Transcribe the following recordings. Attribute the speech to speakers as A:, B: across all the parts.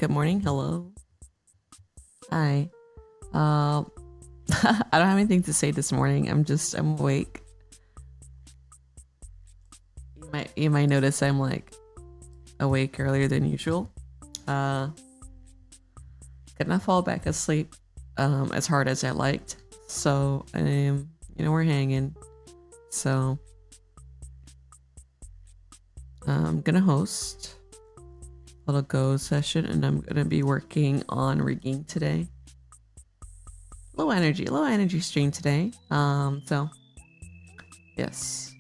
A: Good morning. Hello. Hi. Um, I don't have anything to say this morning. I'm awake. You might notice I'm like awake earlier than usual. Uh, could not fall back asleep as hard as I liked. So we're hanging. So I'm gonna host a little Go session, and I'm gonna be working on rigging today. Low energy stream today. So yes.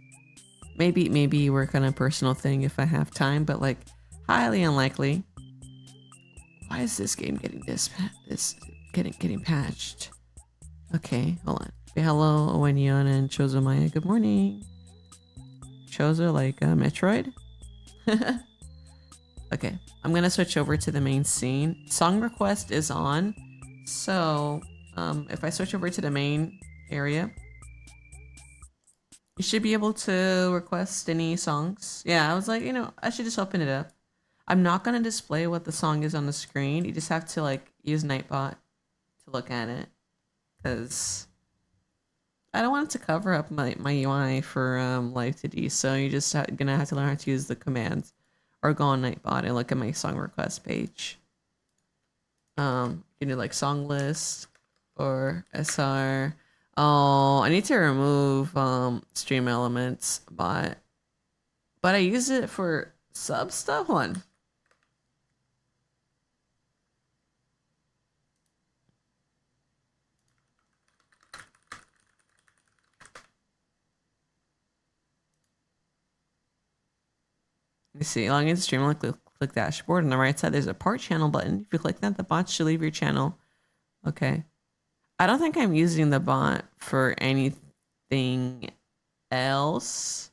A: Maybe work on a personal thing if I have time, but like highly unlikely. Why is this game getting getting patched? Okay, hold on. Say hello, Owenyon and Chozomaya. Good morning. Chozo like Metroid? Okay, I'm gonna switch over to the main scene. Song request is on. So if I switch over to the main area, you should be able to request any songs. Yeah, I was like, I should just open it up. I'm not going to display what the song is on the screen. You just have to like use Nightbot to look at it. Because I don't want it to cover up my UI for Live 2D. So you're just going to have to learn how to use the commands. Or go on Nightbot and look at my song request page. You can do like song list or SR. Oh, I need to remove stream elements bot. But I use it for sub stuff. One. Let me see. Log into stream, click dashboard. On the right side, there's a part channel button. If you click that, the bot should leave your channel. Okay. I don't think I'm using the bot for anything else.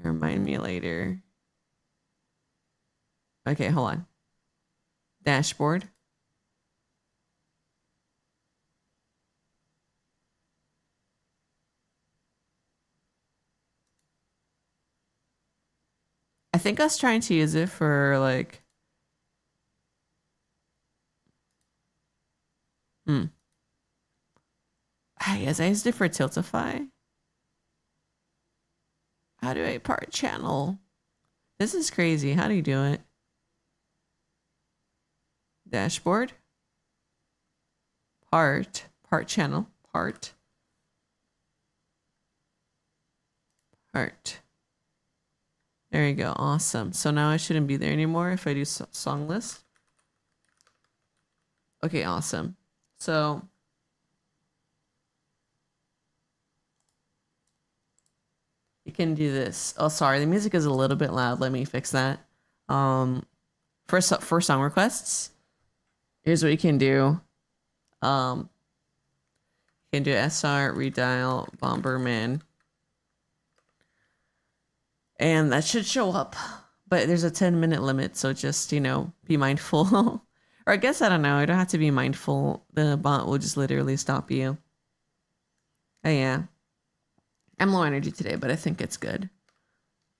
A: Remind me later. Okay, hold on. Dashboard. I think I was trying to use it for like... Yes, I used it for Tiltify. How do I part channel? This is crazy. How do you do it? Dashboard. Part channel. Part. There you go. Awesome. So now I shouldn't be there anymore if I do song list. Okay, awesome. So you can do this. Oh, sorry. The music is a little bit loud. Let me fix that. For song requests, here's what you can do. You can do SR, redial, Bomberman. And that should show up. But there's a 10-minute limit, so just, be mindful. Or I guess, I don't know. I don't have to be mindful. The bot will just literally stop you. Oh, yeah. I'm low energy today, but I think it's good.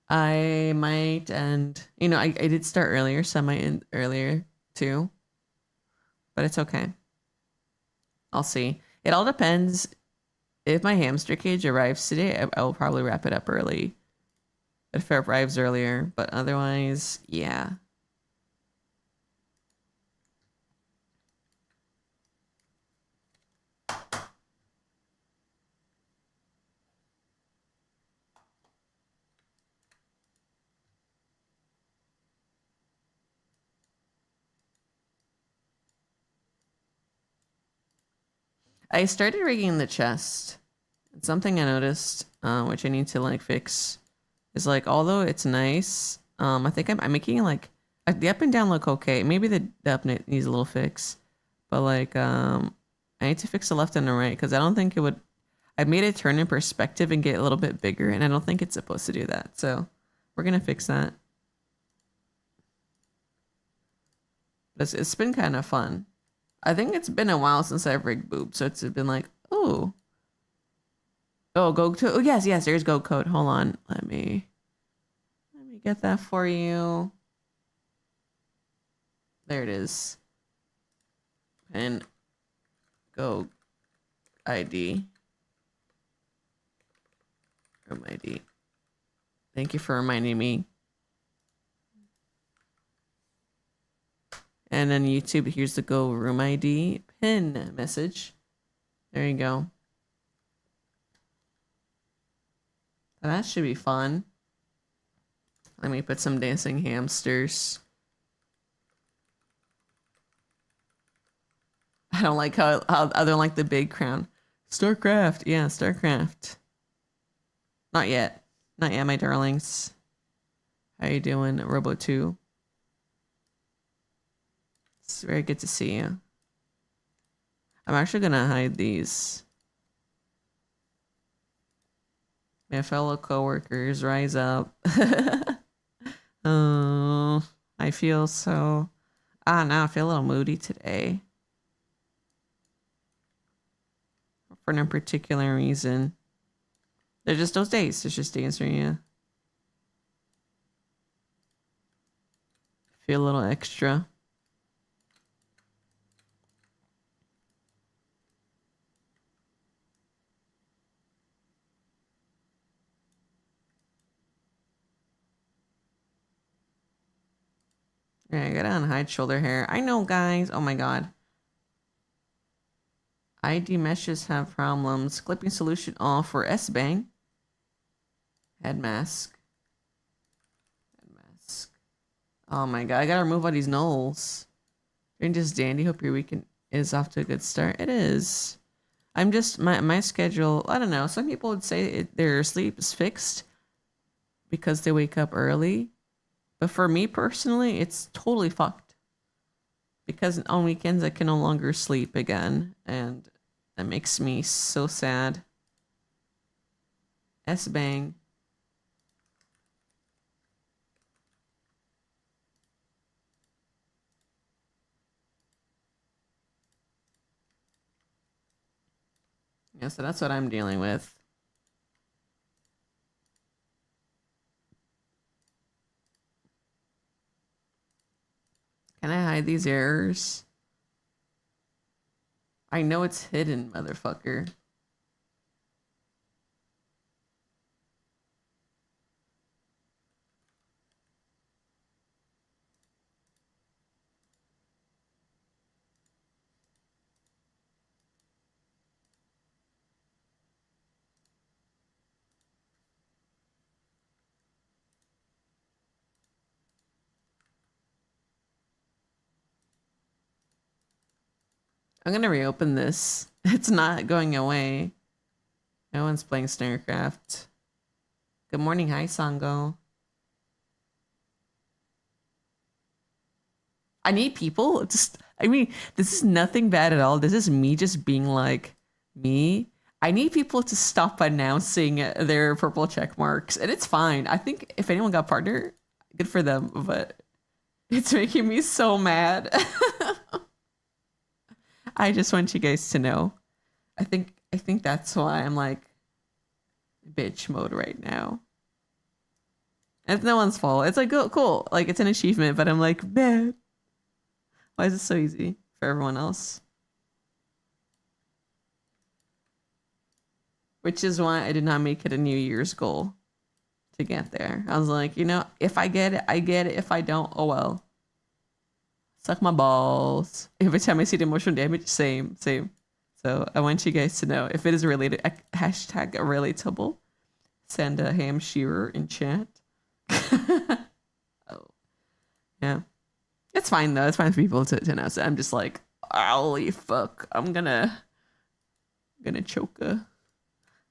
A: I might end... I did start earlier, so I might end earlier, too. But it's okay. I'll see. It all depends. If my hamster cage arrives today, I will probably wrap it up early. If it arrives earlier, but otherwise, yeah. I started rigging the chest. It's something I noticed, which I need to like fix. Is like, although it's nice, I think I'm making like the up and down look okay. Maybe the up needs a little fix, but like I need to fix the left and the right because I don't think it would. I made it turn in perspective and get a little bit bigger, and I don't think it's supposed to do that. So we're gonna fix that. But it's been kind of fun. I think it's been a while since I've rigged boobs, so it's been like, oh, go to. Oh yes, there's go code. Hold on, let me get that for you. There it is. And go ID. Room ID. Thank you for reminding me. And then YouTube, here's the Go Room ID pin message. There you go. That should be fun. Let me put some dancing hamsters. I don't like how I don't like the big crown. StarCraft, yeah, StarCraft. Not yet, my darlings. How you doing, Robo 2? It's very good to see you. I'm actually gonna hide these. My fellow coworkers, rise up. Oh, I feel so. I feel a little moody today. For no particular reason. They're just those days. It's just days for you. Feel a little extra. Yeah, I gotta unhide shoulder hair. I know, guys. Oh my god. ID meshes have problems. Clipping solution off for S-Bang. Head mask. Head mask. Oh my god, I gotta remove all these nulls. Doing just dandy. Hope your weekend is off to a good start. It is. I'm just, my schedule, I don't know. Some people would say their sleep is fixed because they wake up early. But for me personally, it's totally fucked. Because on weekends, I can no longer sleep again. And that makes me so sad. S-Bang. Yeah, so that's what I'm dealing with. Can I hide these errors? I know it's hidden, motherfucker. I'm gonna reopen this. It's not going away. No one's playing StarCraft. Good morning, hi Sango. I need people. I mean, this is nothing bad at all. This is me just being like me. I need people to stop announcing their purple check marks, and it's fine. I think if anyone got partner, good for them. But it's making me so mad. I just want you guys to know. I think that's why I'm like bitch mode right now. It's no one's fault. It's like, oh, cool. Like, it's an achievement, but I'm like, man, why is it so easy for everyone else? Which is why I did not make it a New Year's goal to get there. I was like, you know, if I get it, I get it. If I don't, oh well. Suck my balls. Every time I see the emotional damage, same. So I want you guys to know if it is related, hashtag relatable. Send a ham shearer in chat. Oh, yeah. It's fine though. It's fine for people to know. So I'm just like, holy fuck, I'm gonna choke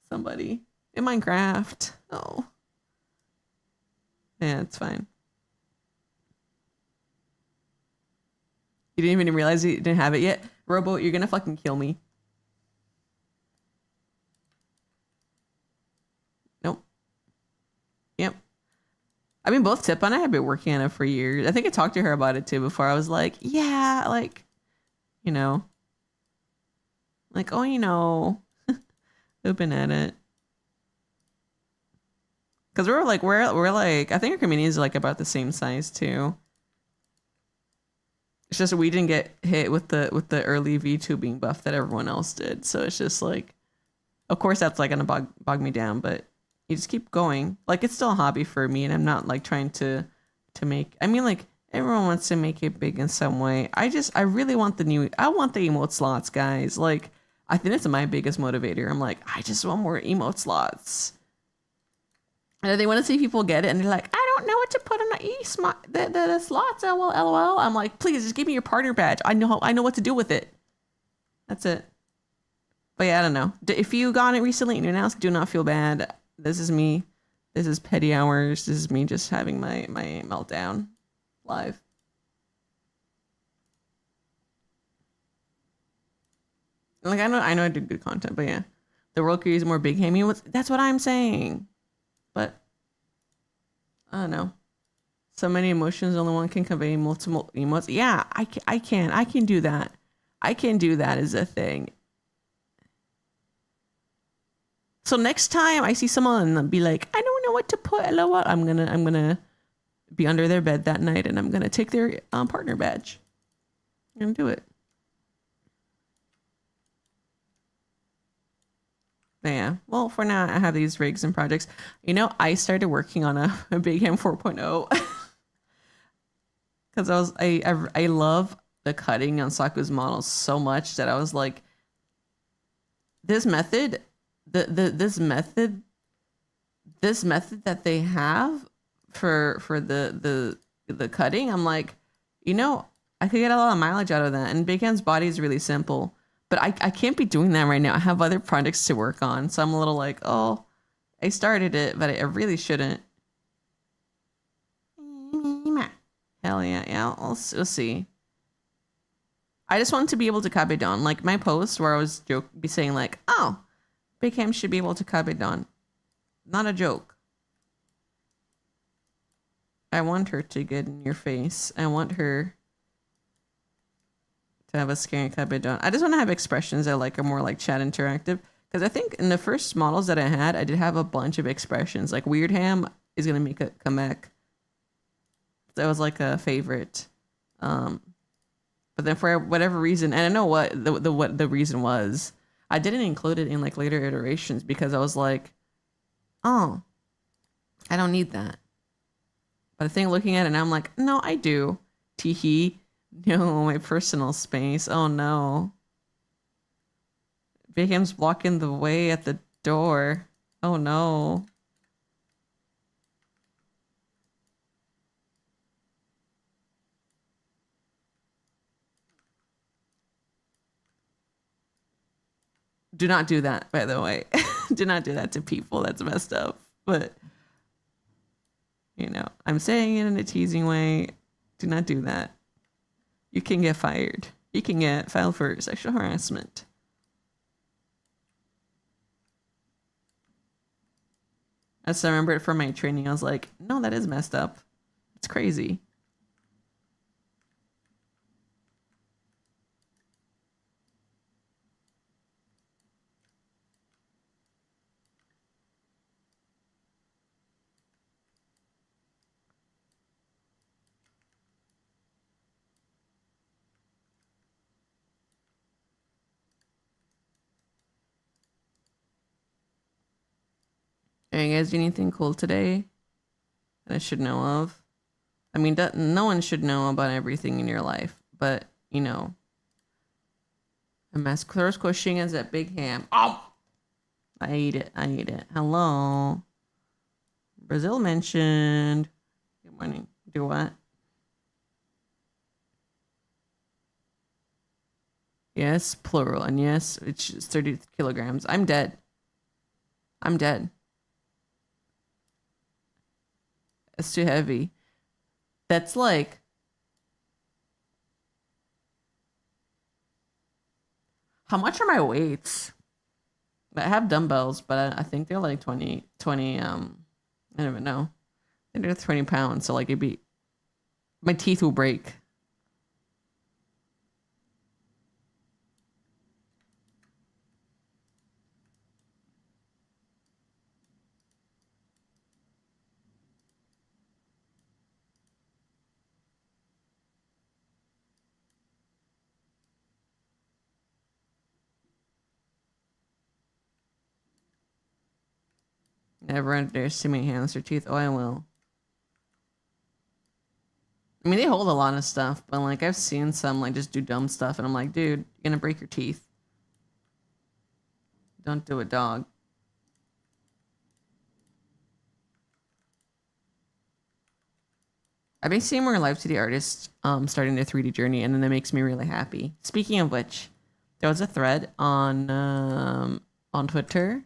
A: somebody in Minecraft. Oh, yeah, it's fine. You didn't even realize you didn't have it yet, Robo. You're gonna fucking kill me. Nope. Yep. I mean, both Tip and I have been working on it for years. I think I talked to her about it too before. I was like, yeah, like, you know, like, oh, you know, we've been at it. Cause we're like, I think our community is like about the same size too. It's just we didn't get hit with the early VTubing buff that everyone else did. So it's just like, of course that's like gonna bog me down, but you just keep going. Like it's still a hobby for me, and I'm not like trying to make. I mean, like everyone wants to make it big in some way. I really want I want the emote slots, guys. Like I think that's my biggest motivator. I'm like, I just want more emote slots. And they want to see people get it, and they're like, I don't know what to put on the slots. LOL. I'm like, please just give me your partner badge. I know what to do with it. That's it. But yeah, I don't know. If you got it recently and you're now, do not feel bad. This is me. This is petty hours. This is me just having my meltdown live. Like I know I do good content, but yeah, the world could use more big hammy. That's what I'm saying. But I don't know. So many emotions, only one can convey multiple emotes. Yeah, I can do that. I can do that as a thing. So next time I see someone and be like, I don't know what to put, LOL, I'm gonna be under their bed that night, and I'm gonna take their partner badge. I'm gonna do it. But yeah. Well, for now, I have these rigs and projects. You know, I started working on a Big Ham 4.0 because I love the cutting on Saku's models so much that I was like, this method, this method that they have for the cutting, I'm like, you know, I could get a lot of mileage out of that. And Big Ham's body is really simple. But I can't be doing that right now. I have other projects to work on. So I'm a little like, oh, I started it, but I really shouldn't. Hell yeah. Yeah, we'll see. I just want to be able to copy down. Like my post where I was be saying like, oh, Big Ham should be able to copy down. Not a joke. I want her to get in your face. I want her to have a scary copy down. I just want to have expressions that like are more like chat interactive. Because I think in the first models that I had, I did have a bunch of expressions. Like Weird Ham is gonna make a comeback. That was like a favorite. But then for whatever reason, and I know what the reason was, I didn't include it in like later iterations because I was like, oh, I don't need that. But I think looking at it now, I'm like, no, I do. Teehee. No, my personal space. Oh no. Big Ham's blocking the way at the door. Oh no. Do not do that, by the way. Do not do that to people. That's messed up. But, you know, I'm saying it in a teasing way. Do not do that. You can get fired. You can get filed for sexual harassment. As I remember it from my training, I was like, no, that is messed up. It's crazy. Hey, you guys do anything cool today that I should know of? I mean, no one should know about everything in your life, but, you know. A mass crocheting is at Big Ham. Oh! I ate it. Hello. Brazil mentioned. Good morning. Do what? Yes, plural. And yes, it's 30 kilograms. I'm dead. It's too heavy. That's like... How much are my weights? I have dumbbells, but I think they're like 20, I don't even know. I think they're 20 pounds, so like it'd be... My teeth will break. Never underestimate hamster teeth. Oh, I will. I mean, they hold a lot of stuff, but like I've seen some like just do dumb stuff, and I'm like, dude, you're gonna break your teeth. Don't do it, dog. I've been seeing more live 2D artists starting their 3D journey, and then that makes me really happy. Speaking of which, there was a thread on Twitter,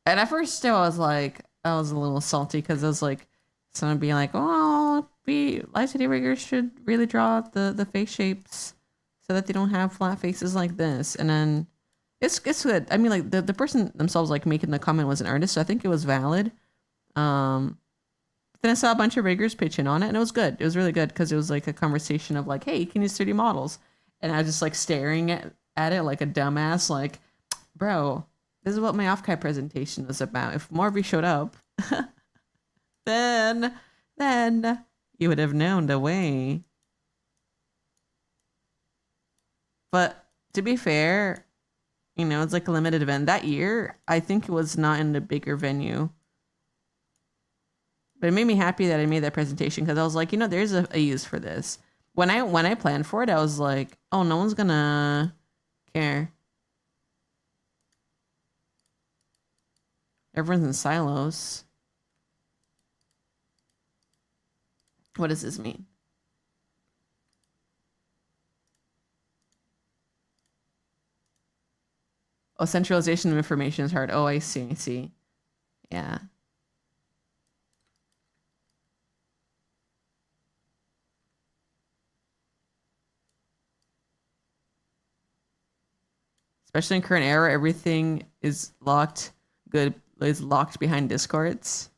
A: and at first I was like, I was a little salty because I was like, someone being like, "Oh, live 2D riggers should really draw the face shapes so that they don't have flat faces like this," and then it's good. I mean, like the person themselves like making the comment was an artist, so I think it was valid. Then I saw a bunch of riggers pitch in on it, and it was good. It was really good because it was like a conversation of like, hey, you can use 3D models. And I was just like staring at it like a dumbass, like, bro, this is what my off-kai presentation was about. If more of you showed up, then you would have known the way. But to be fair, you know, it's like a limited event. That year, I think it was not in the bigger venue. But it made me happy that I made that presentation because I was like, you know, there's a use for this. When I planned for it, I was like, oh, no one's gonna care. Everyone's in silos. What does this mean? Oh, centralization of information is hard. Oh, I see. Yeah. Especially in current era, everything is locked. Is locked behind discords.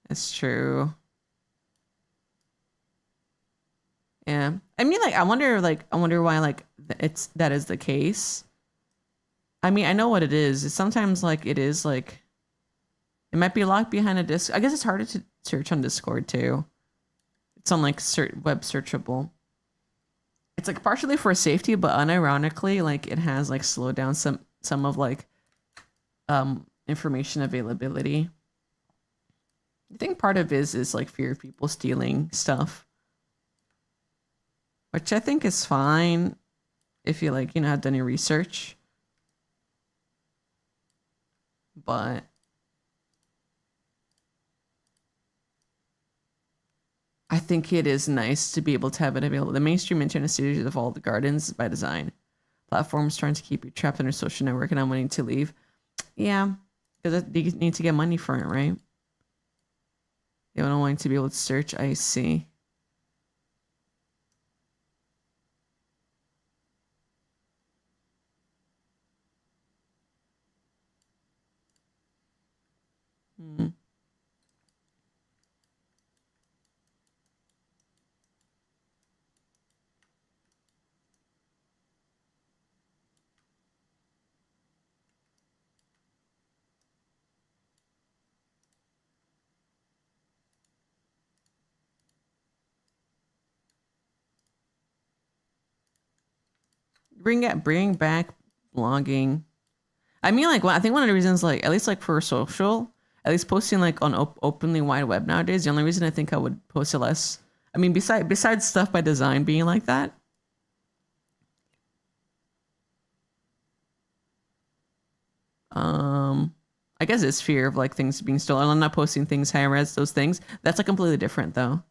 A: That's true. Yeah, I mean, like, I wonder why, like, that is the case. I mean, I know what it is. It's sometimes like it is like it might be locked behind a disk. I guess it's harder to search on Discord too. It's on like web searchable. It's like partially for safety, but unironically, like it has like slowed down some of like information availability. I think part of it is like fear of people stealing stuff, which I think is fine if you like, you know, have done your research. But I think it is nice to be able to have it available. The mainstream internet studios of all the gardens by design. Platforms trying to keep you trapped in their social network and not wanting to leave. Yeah, because you need to get money for it, right? They don't want to be able to search. I see. Hmm. Bring back blogging. I mean, like, I think one of the reasons, like, at least like for social, at least posting like on openly wide web nowadays, the only reason I think I would post it less. I mean, besides stuff by design being like that. I guess it's fear of like things being stolen. I'm not posting things high res, those things. That's like completely different though.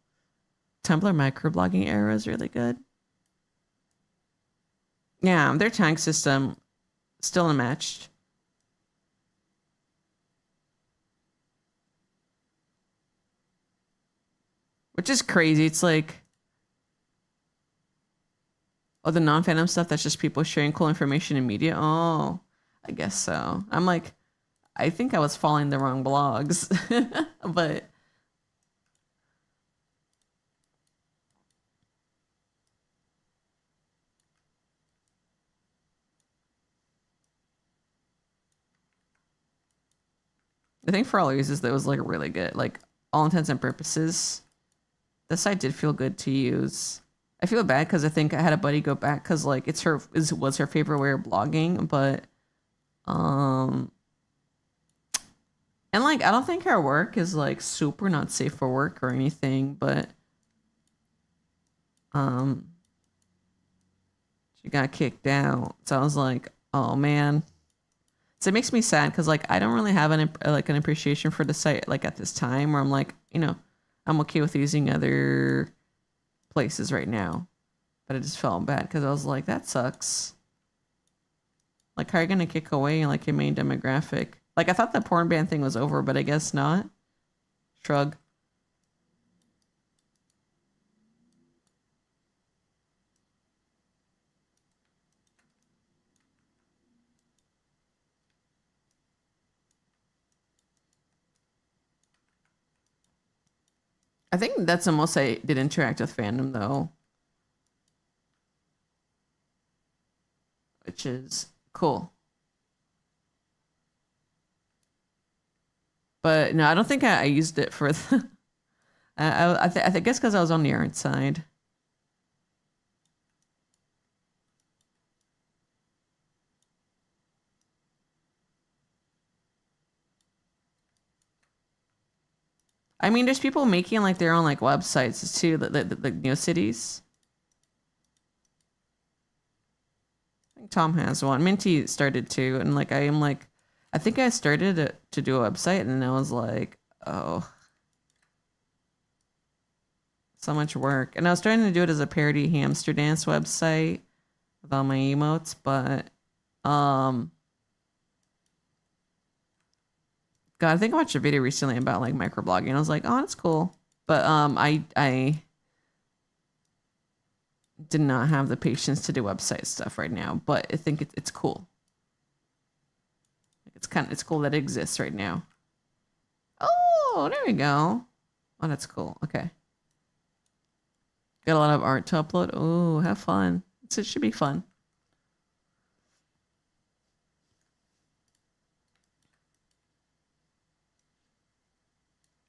A: Tumblr microblogging era is really good. Yeah, their tag system still unmatched. Which is crazy. It's like, oh, the non-fandom stuff that's just people sharing cool information in media. Oh, I guess so. I'm like, I think I was following the wrong blogs, but I think for all reasons that was like really good. Like all intents and purposes, the site did feel good to use. I feel bad because I think I had a buddy go back because like was her favorite way of blogging, but Um, and like I don't think her work is like super not safe for work or anything, but um, she got kicked out. So I was like, oh man. So it makes me sad because like I don't really have an appreciation for the site like at this time where I'm like, I'm okay with using other places right now, but I just felt bad because I was like, that sucks. Like, how are you gonna kick away like your main demographic? Like, I thought the porn ban thing was over, but I guess not. Shrug. I think that's the most I did interact with fandom though, which is cool. But no, I don't think I used it for the. I guess because I was on the art side. I mean, there's people making like their own like websites too, the new cities. I think Tom has one. Minty started too, and like I am like, I think I started to do a website, and I was like, oh, so much work. And I was trying to do it as a parody hamster dance website with all my emotes, but God, I think I watched a video recently about like microblogging. I was like, oh, that's cool. But I did not have the patience to do website stuff right now. But I think it's cool. It's cool that it exists right now. Oh, there we go. Oh, that's cool. Okay. Got a lot of art to upload. Oh, have fun. It should be fun.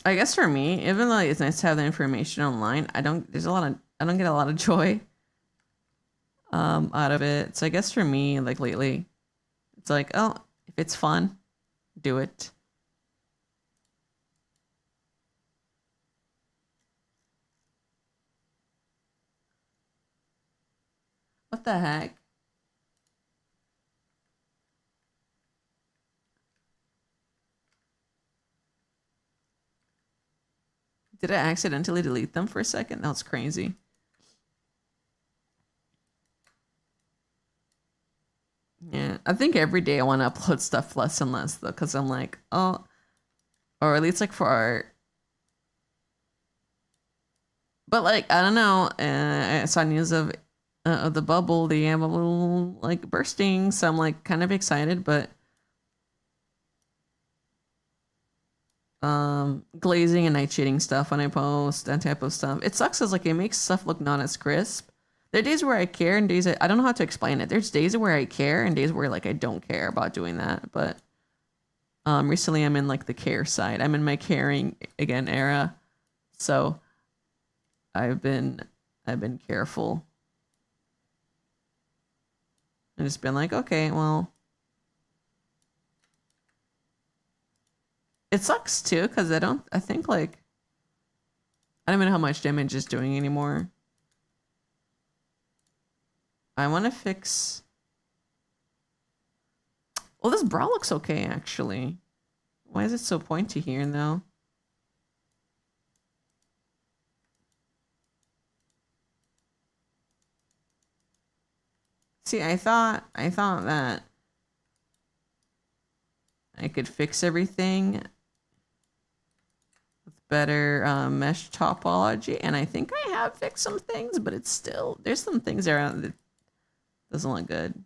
A: I guess for me, even though it's nice to have the information online, I don't get a lot of joy out of it. So I guess for me, like lately, it's like, oh, if it's fun, do it. What the heck? Did I accidentally delete them for a second? That was crazy. Yeah, I think every day I want to upload stuff less and less though, because I'm like, oh, or at least like for art. But like, I don't know. I saw news of the bubble, the bubble like bursting, so I'm like kind of excited, but glazing and night shading stuff when I post, that type of stuff. It sucks as like it makes stuff look not as crisp. There are days where I care and days I don't know how to explain it. There's days where I care and days where like I don't care about doing that. But recently I'm in like the care side. I'm in my caring again era. So I've been careful. And just been like, okay, well, it sucks too because I think like I don't even know how much damage it's doing anymore. I want to fix. Well, this bra looks okay actually. Why is it so pointy here though? See, I thought that I could fix everything with better mesh topology, and I think I have fixed some things, but it's still there's some things around that doesn't look good.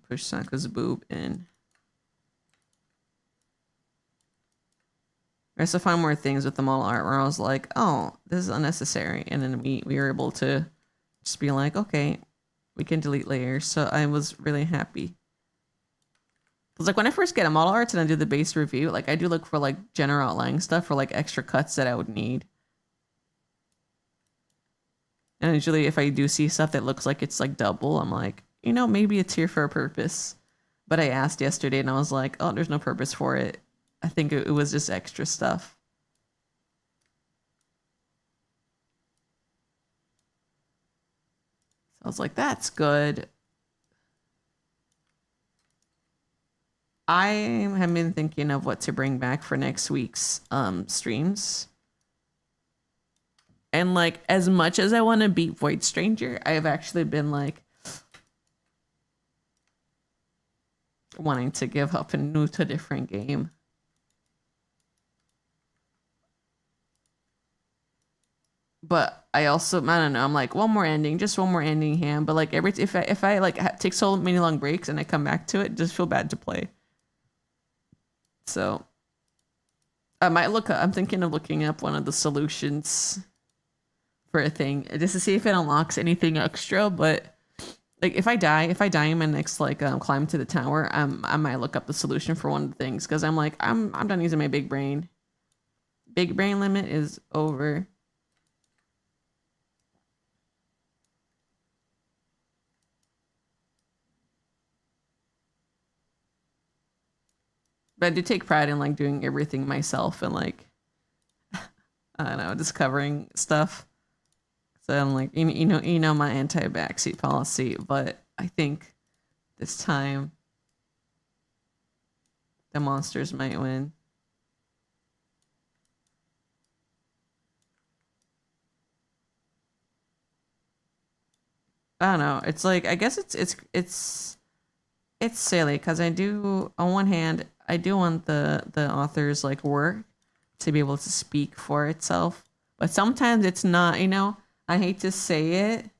A: Push Saku's boob in. I also find more things with the model art where I was like, oh, this is unnecessary, and then we were able to just be like, okay, we can delete layers. So I was really happy. Because like when I first get a model art and I do the base review, like I do look for like general outlying stuff or like extra cuts that I would need. And usually if I do see stuff that looks like it's like double, I'm like, you know, maybe it's here for a purpose. But I asked yesterday and I was like, oh, there's no purpose for it. I think it was just extra stuff. So I was like, that's good. I have been thinking of what to bring back for next week's streams. And like as much as I want to beat Void Stranger, I have actually been like wanting to give up and move to a different game. But I don't know. I'm like one more ending, just one more ending hand. But like if I like take so many long breaks and I come back to it, just feel bad to play. So I might I'm thinking of looking up one of the solutions for a thing just to see if it unlocks anything extra. But like if I die in my next like climb to the tower, I might look up the solution for one of the things because I'm like I'm done using my big brain. Big brain limit is over. But I do take pride in like doing everything myself and like I don't know, discovering stuff. So I'm like, you know my anti-backseat policy, but I think this time the monsters might win. I don't know. It's like I guess it's silly because I do on one hand I do want the author's like work to be able to speak for itself, but sometimes it's not. You know, I hate to say it,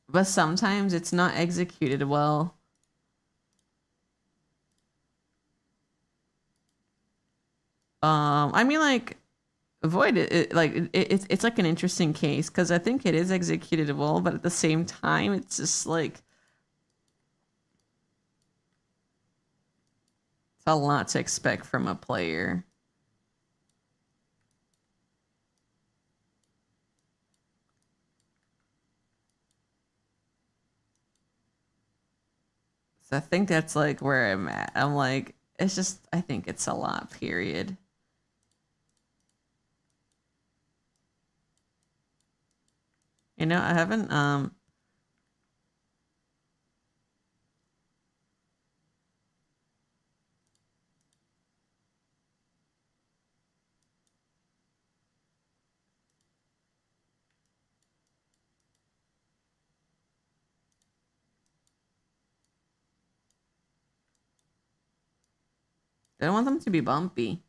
A: but sometimes it's not executed well. I mean, like Void it's like an interesting case because I think it is executed well, but at the same time, it's just like it's a lot to expect from a player. So I think that's like where I'm at. I'm like, it's just I think it's a lot, period. You know, I haven't I don't want them to be bumpy.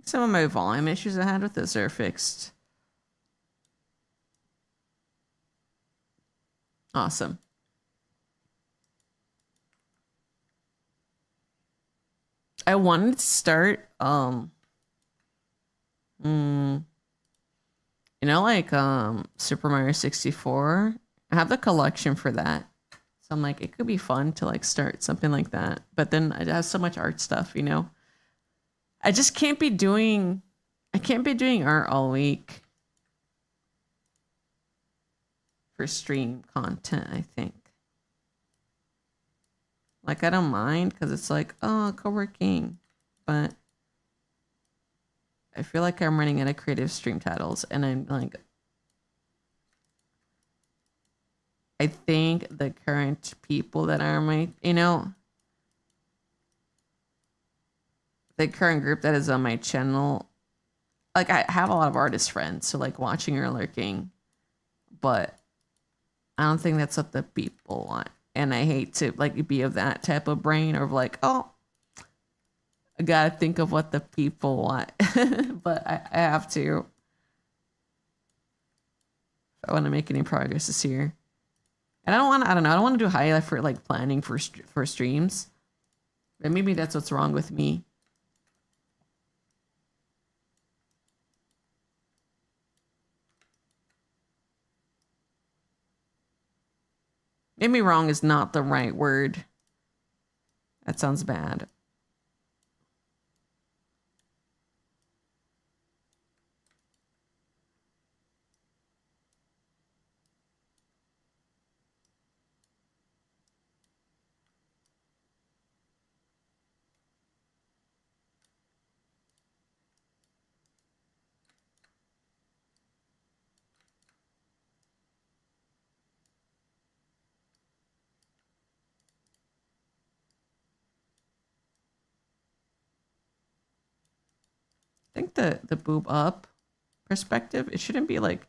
A: Some of my volume issues I had with this are fixed. Awesome. I wanted to start you know, like Super Mario 64. I have the collection for that. So I'm like, it could be fun to like start something like that. But then it has so much art stuff, you know. I just can't be doing art all week for stream content, I think. Like I don't mind because it's like, oh, co-working. But I feel like I'm running out of creative stream titles and I'm like I think the current people that are my, the current group that is on my channel, like I have a lot of artist friends, so like watching or lurking, but I don't think that's what the people want. And I hate to like be of that type of brain or like, oh, I gotta think of what the people want. But I have to. If I want to make any progress this year. And I don't know, I don't want to do high effort like planning for streams. But maybe that's what's wrong with me. Maybe wrong is not the right word. That sounds bad. I think the boob up perspective, it shouldn't be like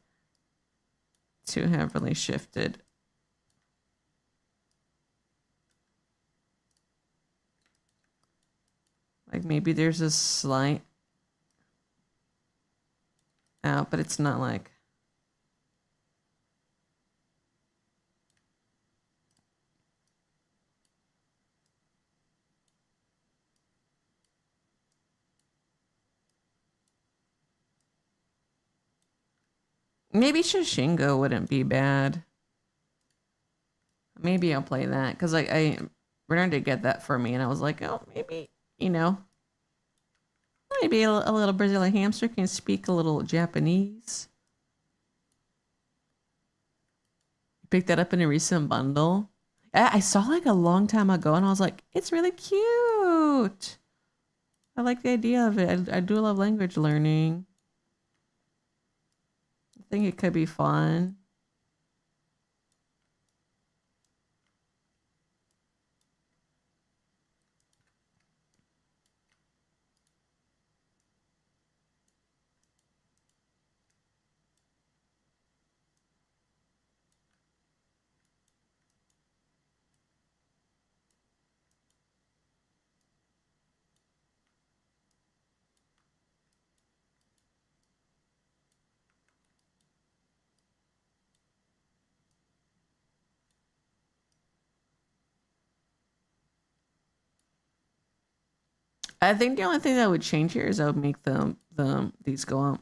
A: too heavily shifted. Like maybe there's a slight out, but it's not like. Maybe Shishingo wouldn't be bad. Maybe I'll play that because I Bernard did get that for me, and I was like, oh, maybe maybe a little Brazilian hamster can speak a little Japanese. Picked that up in a recent bundle. I saw like a long time ago, and I was like, it's really cute. I like the idea of it. I do love language learning. I think it could be fun. I think the only thing that would change here is I would make these go up.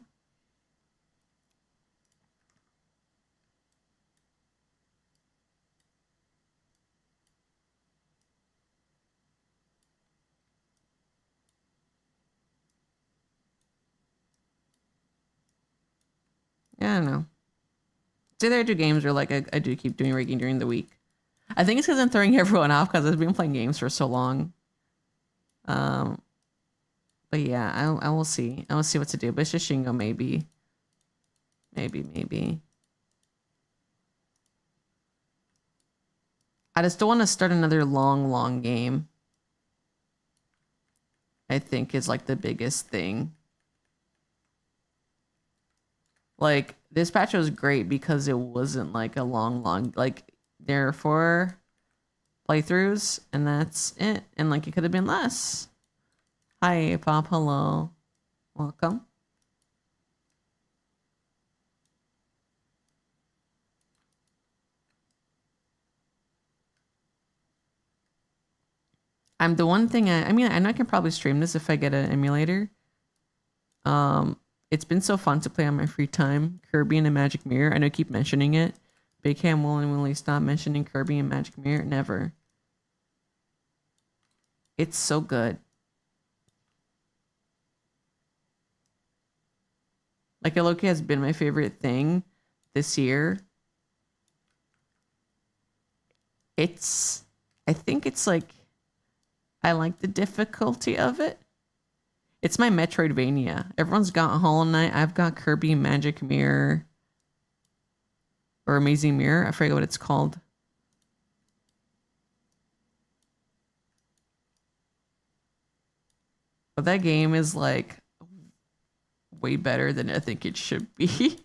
A: Yeah, I don't know. It's either I do games or like I do keep doing rigging during the week. I think it's because I'm throwing everyone off because I've been playing games for so long. But yeah, I will see. I will see what to do. But it's just Shingo, maybe. Maybe. I just don't want to start another long game. I think is like the biggest thing. Like this patch was great because it wasn't like a long like there are 4 playthroughs and that's it. And like it could have been less. Hi Pop, hello. Welcome. I'm the one thing I mean I know I can probably stream this if I get an emulator. It's been so fun to play on my free time. Kirby and the Magic Mirror. I know I keep mentioning it. Big Ham will and will stop mentioning Kirby and Magic Mirror. Never. It's so good. Like Loki has been my favorite thing this year. I think it's like I like the difficulty of it. It's my Metroidvania. Everyone's got Hollow Knight. I've got Kirby Magic Mirror. or Amazing Mirror. I forget what it's called. But that game is like way better than I think it should be.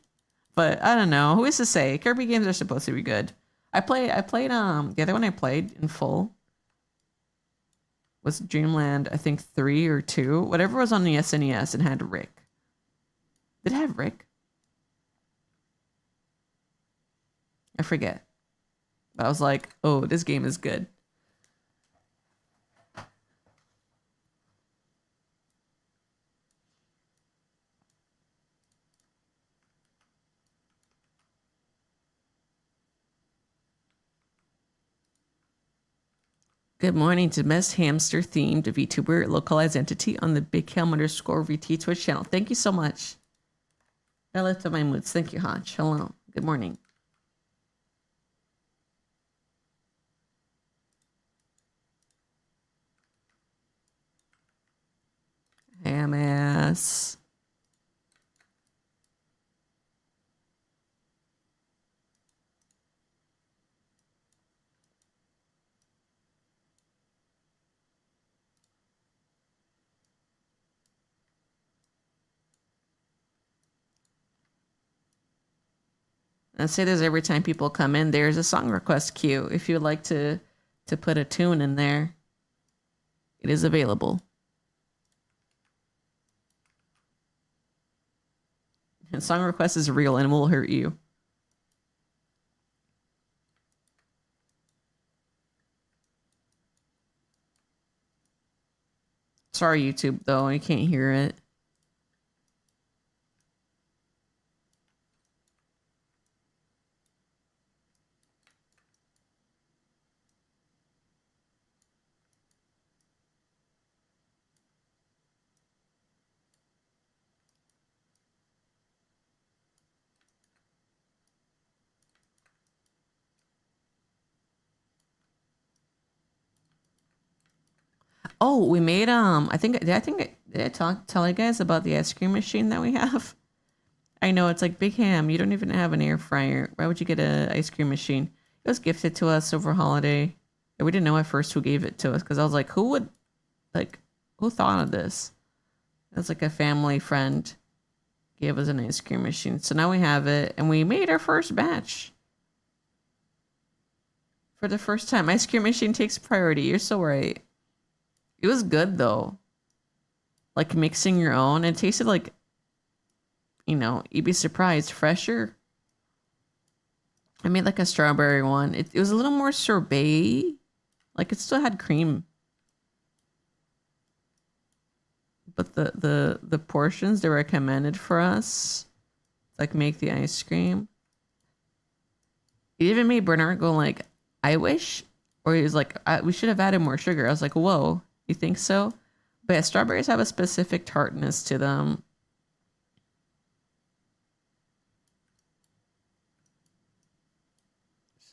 A: But I don't know. Who is to say? Kirby games are supposed to be good. I played the other one I played in full was Dreamland, I think 3 or 2. Whatever was on the SNES and had Rick. Did it have Rick? I forget. But I was like, oh, this game is good. Good morning to best hamster themed VTuber localized entity on the BigHam_VT Twitch channel. Thank you so much. I lifted my moods. Thank you, Hodge. Hello. Good morning. Ham ass. I say this every time people come in. There's a song request queue. If you'd like to put a tune in there, it is available. And song request is real and will hurt you. Sorry, YouTube, though. I can't hear it. Oh, we made did I tell you guys about the ice cream machine that we have? I know it's like Big Ham. You don't even have an air fryer. Why would you get an ice cream machine? It was gifted to us over holiday. And we didn't know at first who gave it to us because I was like, who thought of this? It was like a family friend gave us an ice cream machine. So now we have it and we made our first batch. For the first time, ice cream machine takes priority. You're so right. It was good though. Like mixing your own. It tasted like, you'd be surprised, fresher. I made like a strawberry one. It was a little more sorbet. Like it still had cream. But the portions they recommended for us, like make the ice cream. It even made Bernard go like, I wish, or he was like, we should have added more sugar. I was like, whoa, you think so? But yeah, strawberries have a specific tartness to them.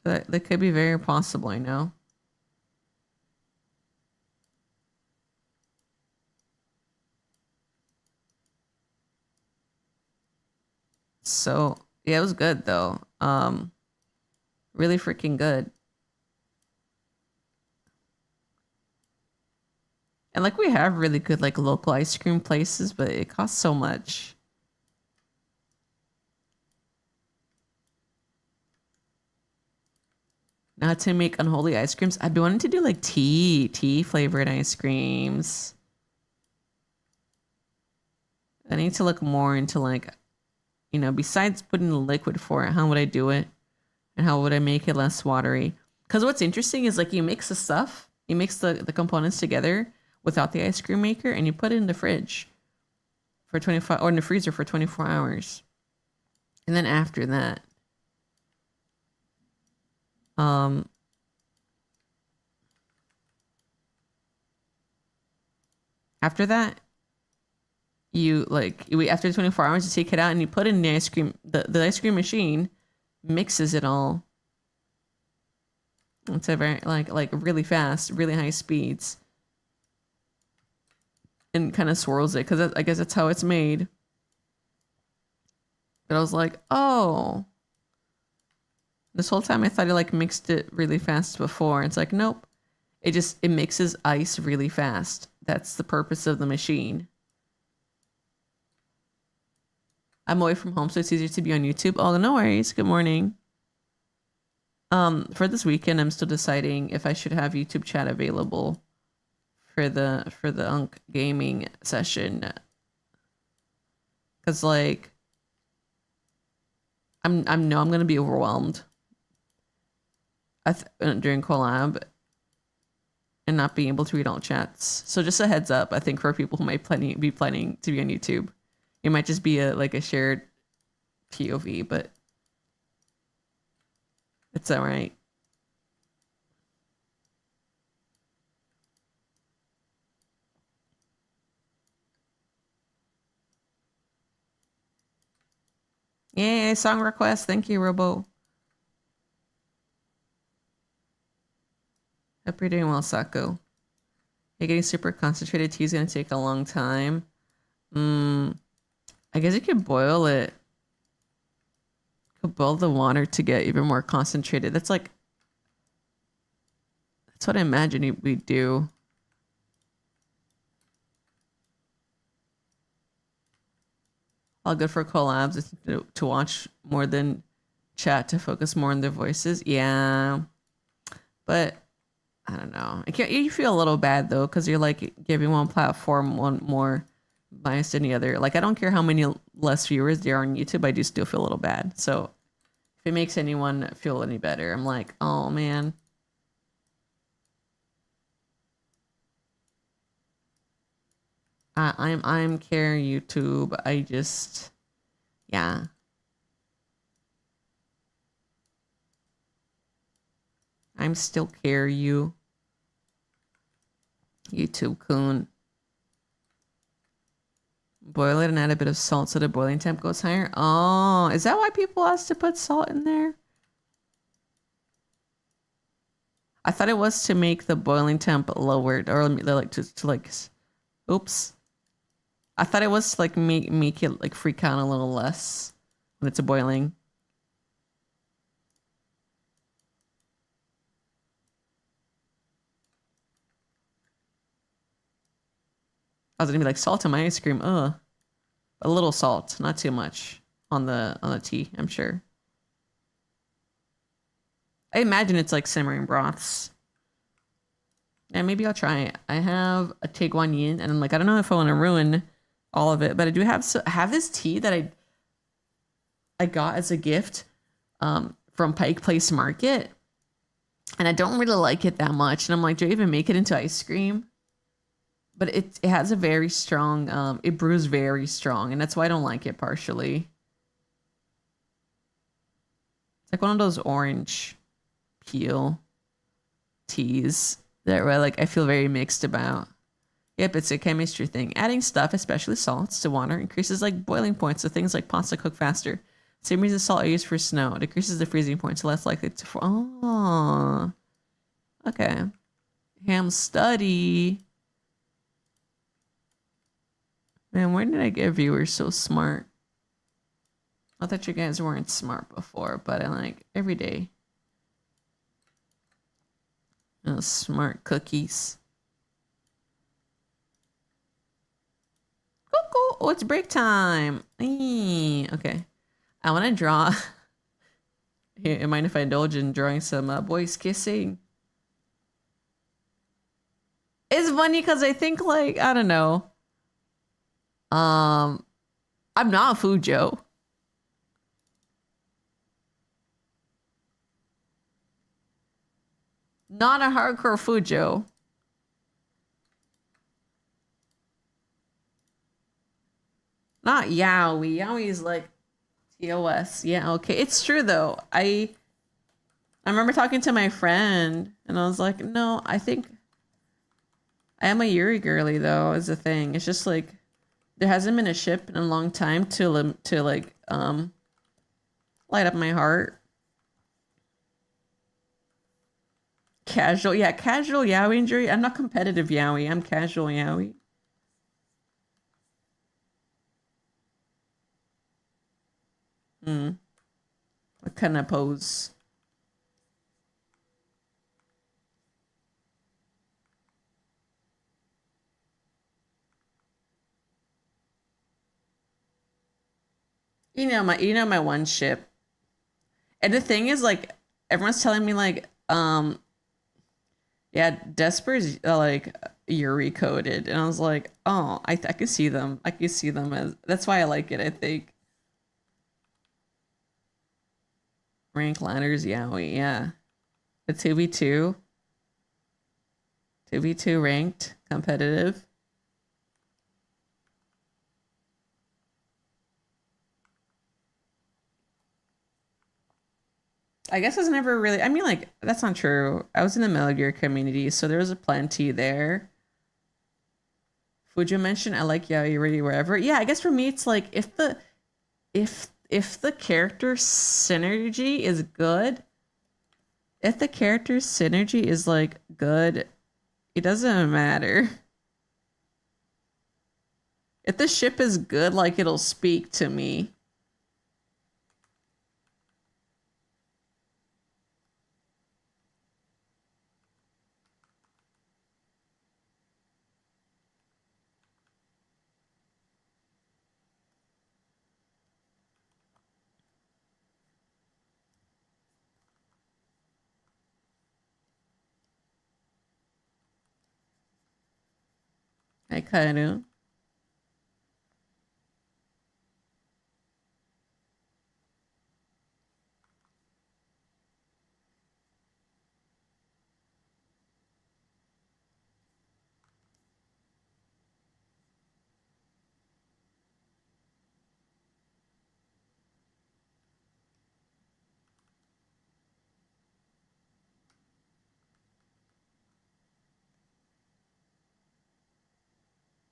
A: So that could be very possible, you know? So yeah, it was good though. Really freaking good. And like we have really good like local ice cream places, but it costs so much. Not to make unholy ice creams. I've been wanting to do like tea flavored ice creams. I need to look more into like, besides putting the liquid for it, how would I do it? And how would I make it less watery? Because what's interesting is like you mix the stuff, you mix the components together without the ice cream maker and you put it in the fridge for 25 or in the freezer for 24 hours. And then after that, after that, you after 24 hours you take it out and you put it in the ice cream, the ice cream machine mixes it all. It's a very like really fast, really high speeds. And kind of swirls it because I guess that's how it's made. But I was like, oh, This whole time I thought it like mixed it really fast before. It's like, nope. It mixes ice really fast. That's the purpose of the machine. I'm away from home, so it's easier to be on YouTube. Oh, no worries. Good morning. For this weekend, I'm still deciding if I should have YouTube chat available for the Unk gaming session. Cause like I'm gonna be overwhelmed during collab and not being able to read all chats. So just a heads up, I think for people who might be planning to be on YouTube, it might just be a shared POV, but it's all right. Yay, song request. Thank you, Robo. Hope you're doing well, Saku. You're getting super concentrated. Tea's gonna take a long time. I guess you could boil it. Could boil the water to get even more concentrated. That's what I imagine we do. All good for collabs is to watch more than chat, to focus more on their voices. Yeah, but I don't know. You feel a little bad though, because you're like giving one platform one more bias than the other. Like I don't care how many less viewers there are on YouTube, I do still feel a little bad. So if it makes anyone feel any better, I'm like, oh man. I'm care YouTube. I just, yeah. I'm still care you. YouTube coon. Boil it and add a bit of salt so the boiling temp goes higher. Oh, is that why people ask to put salt in there? I thought it was to make the boiling temp lowered, or like to like, oops. I thought it was to like make it like freak out a little less when it's boiling. I was gonna be like salt in my ice cream. Ugh. A little salt, not too much on the tea, I'm sure. I imagine it's like simmering broths. Yeah, maybe I'll try it. I have a Tiguan Yin, and I'm like, I don't know if I want to ruin all of it, but I do have this tea that I got as a gift from Pike Place Market, and I don't really like it that much. And I'm like, do I even make it into ice cream? But it has a very strong, it brews very strong, and that's why I don't like it partially. It's like one of those orange peel teas that I feel very mixed about. Yep, it's a chemistry thing. Adding stuff, especially salts, to water increases like boiling points, so things like pasta cook faster. Same reason salt I use for snow. It decreases the freezing point, so less likely to. Oh, okay. Ham study. Man, where did I get viewers so smart? I thought you guys weren't smart before, but I like every day. Oh, smart cookies. Cool. Oh, it's break time. Okay. I want to draw. Here, mind if I indulge in drawing some boys kissing? It's funny because I think I don't know. I'm not a food Joe. Not a hardcore food Joe. Not yaoi. Yaoi is like TOS. Yeah, okay. It's true though. I remember talking to my friend and I was like, no, I think I am a Yuri girly though, is the thing. It's just like there hasn't been a ship in a long time to light up my heart. Casual, yeah, casual yaoi injury. I'm not competitive yaoi. I'm casual yaoi. What kind of pose? my one ship. And the thing is, like, everyone's telling me, like, yeah, Desper's like Yuri coded, and I was like, oh, I could see them. I could see them as. That's why I like it. I think rank ladders, yaoi, yeah. The 2v2, 2v2 ranked competitive. I guess it's never really. I mean, like, that's not true. I was in the Metal Gear community, so there was a plenty there. Fujo mentioned I like yaoi really wherever. Yeah, I guess for me it's like if the character synergy is good, if the character synergy is like good, it doesn't matter. If the ship is good, like it'll speak to me. I kind of.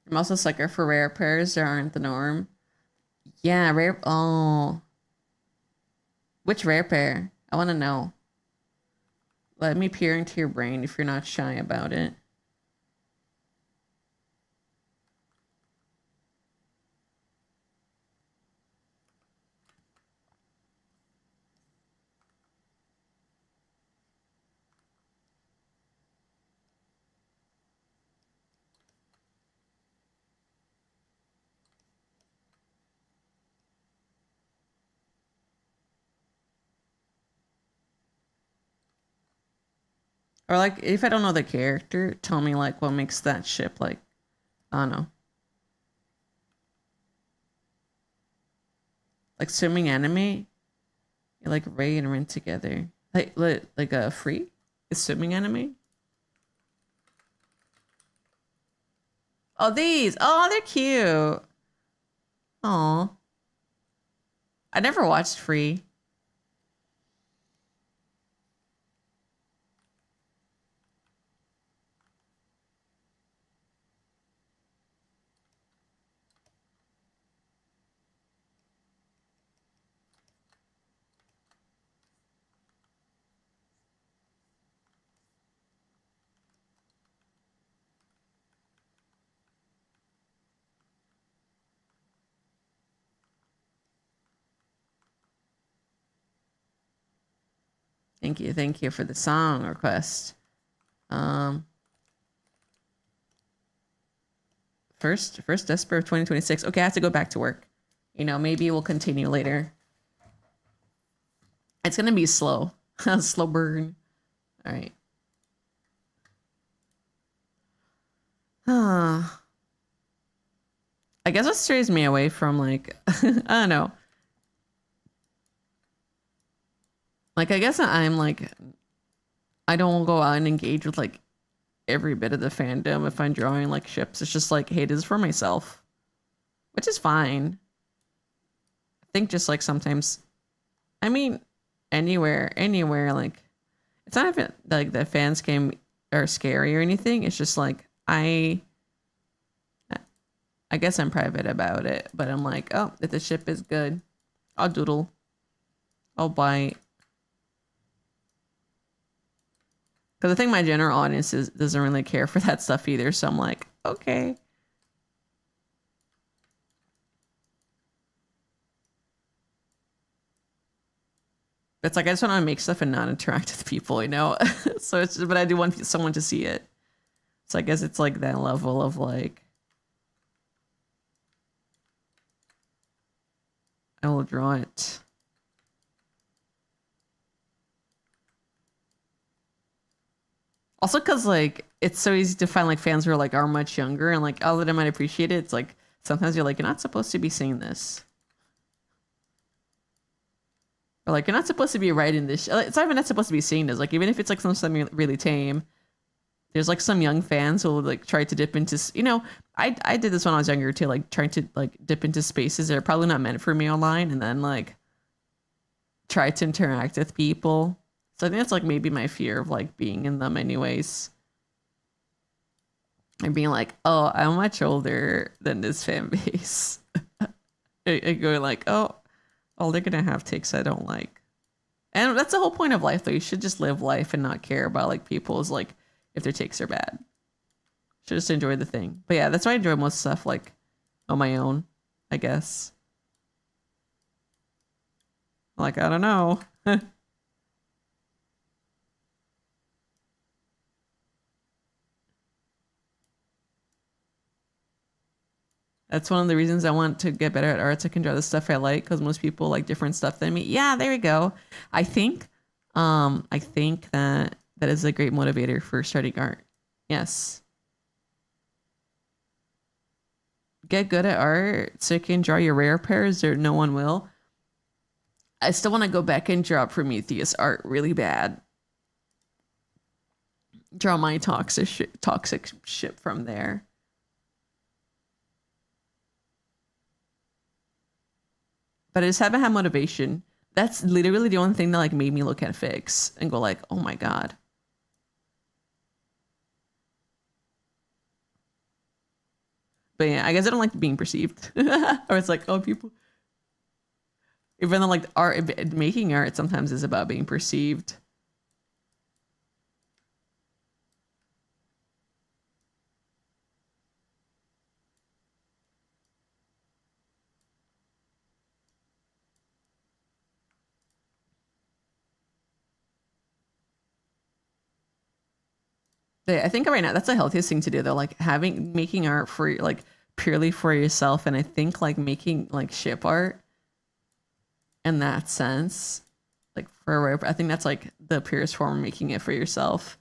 A: I'm also a sucker for rare pairs. There aren't the norm. Yeah, rare. Oh, which rare pair? I want to know. Let me peer into your brain if you're not shy about it. Or like, if I don't know the character, tell me like what makes that ship like, I don't know. Like swimming anime, you like Ray and Rin together. Like a free? Is swimming anime? Oh, these. Oh, they're cute. Oh, I never watched Free. Thank you for the song request. Um, first Desper of 2026. Okay, I have to go back to work. You know, maybe we'll continue later. It's gonna be slow, slow burn. All right. I guess what strays me away from like I don't know. Like I guess I'm like I don't go out and engage with like every bit of the fandom if I'm drawing like ships. It's just like, hey, this is for myself, which is fine. I think just like sometimes, I mean, anywhere, like it's not even like the fans game are scary or anything. It's just like I guess I'm private about it, but I'm like, oh, if the ship is good, I'll doodle, I'll buy. Because I think my general audience doesn't really care for that stuff either. So I'm like, okay. It's like I just want to make stuff and not interact with people, you know. So it's just, but I do want someone to see it. So I guess it's like that level of like I will draw it. Also, because like it's so easy to find like fans who are like are much younger and like although they might appreciate it, it's like sometimes you're like you're not supposed to be saying this, or like you're not supposed to be writing this. It's not even not supposed to be saying this. Like even if it's like something really tame, there's like some young fans who will like try to dip into I did this when I was younger too, like trying to like dip into spaces that are probably not meant for me online, and then like try to interact with people. So I think that's like maybe my fear of like being in them anyways. And being like, oh, I'm much older than this fan base. And going like, oh, they're gonna have takes I don't like. And that's the whole point of life though. You should just live life and not care about like people's like if their takes are bad. Should just enjoy the thing. But yeah, that's why I enjoy most stuff like on my own, I guess. Like, I don't know. That's one of the reasons I want to get better at arts. I can draw the stuff I like because most people like different stuff than me. Yeah, there we go. I think that that is a great motivator for starting art. Yes. Get good at art so you can draw your rare pairs or no one will. I still want to go back and draw Prometheus art really bad. Draw my toxic ship from there. But I just haven't had motivation. That's literally the only thing that like made me look at fics and go like, oh my God. But yeah, I guess I don't like being perceived. Or it's like, oh, people. Even though like art, making art sometimes is about being perceived. But I think right now that's the healthiest thing to do though, like making art for like purely for yourself. And I think like making like ship art in that sense, like I think that's like the purest form of making it for yourself.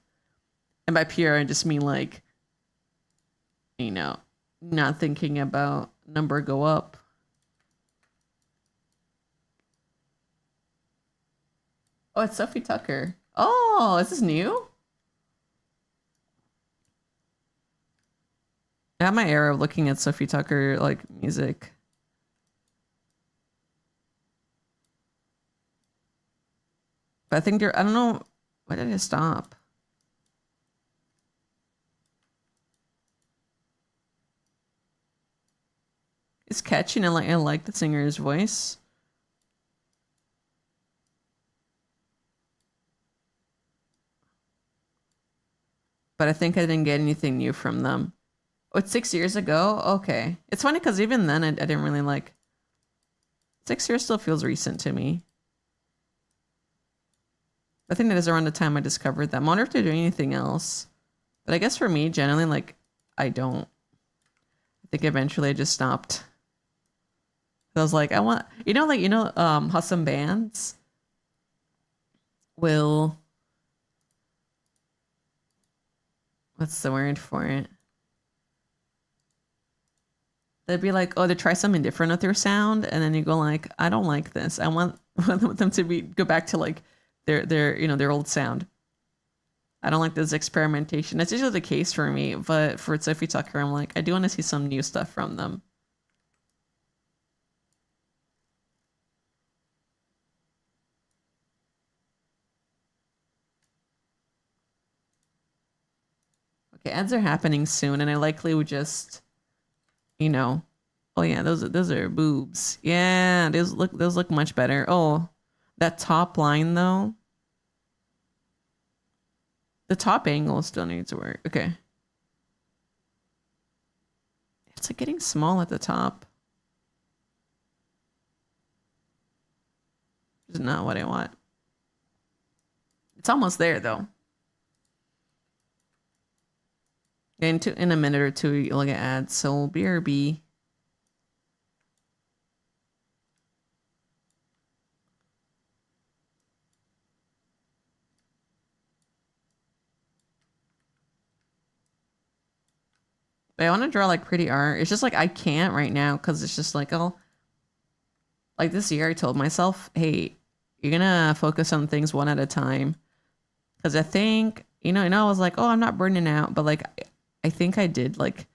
A: And by pure, I just mean like, you know, not thinking about number go up. Oh, it's Sophie Tucker. Oh, is this new? I had my era of looking at Sophie Tucker like music. But I think I don't know, why did I stop? It's catchy and I like the singer's voice. But I think I didn't get anything new from them. Oh, it's 6 years ago? Okay. It's funny because even then I didn't really like... 6 years still feels recent to me. I think that is around the time I discovered them. I wonder if they're doing anything else. But I guess for me, generally, like, I don't. I think eventually I just stopped. I was like, I want... how some bands will... What's the word for it? They'd be like, oh, they try something different with their sound, and then you go like, I don't like this. I want them to go back to like their old sound. I don't like this experimentation. That's usually the case for me, but for Sophie Tucker, I'm like, I do want to see some new stuff from them. Okay, ads are happening soon, and I likely would just, oh yeah, those are boobs. Yeah, those look much better. Oh, that top line though. The top angle still needs work. Okay. It's like getting small at the top. Which is not what I want. It's almost there though. In a minute or two, you'll get ads. So BRB. But I want to draw like pretty art. It's just like I can't right now because it's just like, oh, like this year I told myself, hey, you're gonna focus on things one at a time. Because I think, I was like, oh, I'm not burning out, but like I think I did. Like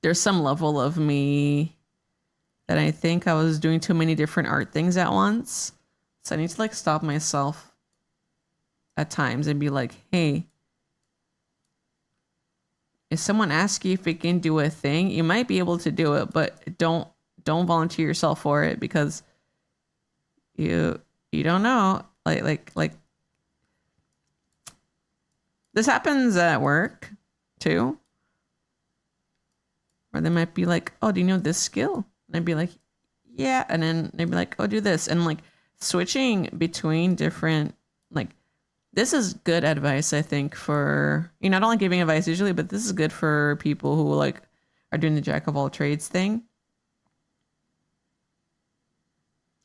A: there's some level of me that I think I was doing too many different art things at once. So I need to like stop myself at times and be like, hey, if someone asks you if you can do a thing, you might be able to do it, but don't volunteer yourself for it because you don't know. Like this happens at work too. Or they might be like, oh, do you know this skill? And I'd be like, yeah. And then they'd be like, oh, do this. And like switching between different, like, this is good advice, I think, for, not only giving advice usually, but this is good for people who like are doing the jack of all trades thing.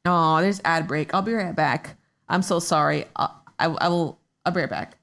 A: Oh, there's ad break. I'll be right back. I'm so sorry. I'll be right back.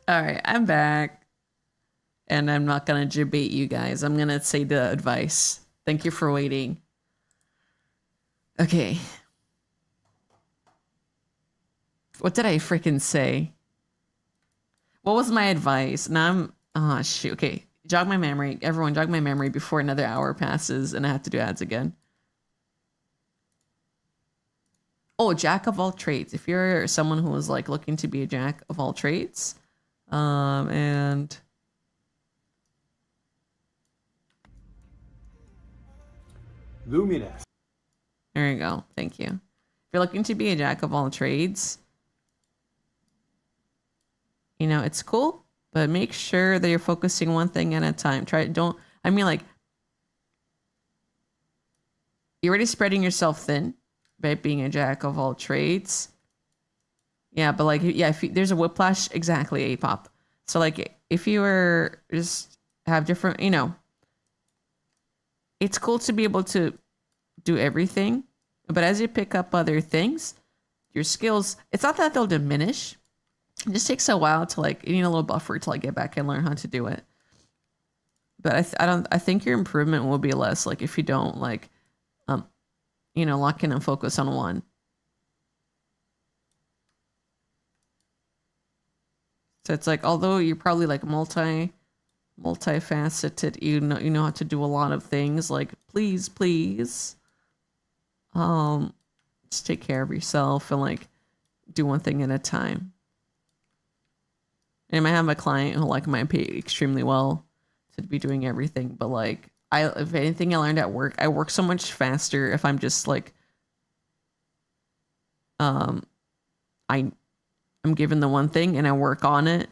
A: All right, I'm back. And I'm not going to debate you guys. I'm going to say the advice. Thank you for waiting. Okay. What did I freaking say? What was my advice? Now I'm... Oh, shoot. Okay. Jog my memory. Everyone, jog my memory before another hour passes and I have to do ads again. Oh, jack of all trades. If you're someone who is like looking to be a jack of all trades, and
B: Luminous.
A: there you go. Thank you. If you're looking to be a jack of all trades, it's cool, but make sure that you're focusing one thing at a time. I mean, like, you're already spreading yourself thin by being a jack of all trades. Yeah, but like, yeah, if there's a whiplash, exactly, A-pop. So like, if you were just have different, it's cool to be able to do everything, but as you pick up other things, your skills, it's not that they'll diminish. It just takes a while to like, you need a little buffer to like get back and learn how to do it. But I think your improvement will be less like if you don't like, lock in and focus on one. So it's like, although you're probably like multifaceted, you know how to do a lot of things. Like, please, just take care of yourself and like do one thing at a time. And I might have a client who like might pay extremely well to be doing everything, but like if anything I learned at work, I work so much faster if I'm just like I'm given the one thing and I work on it.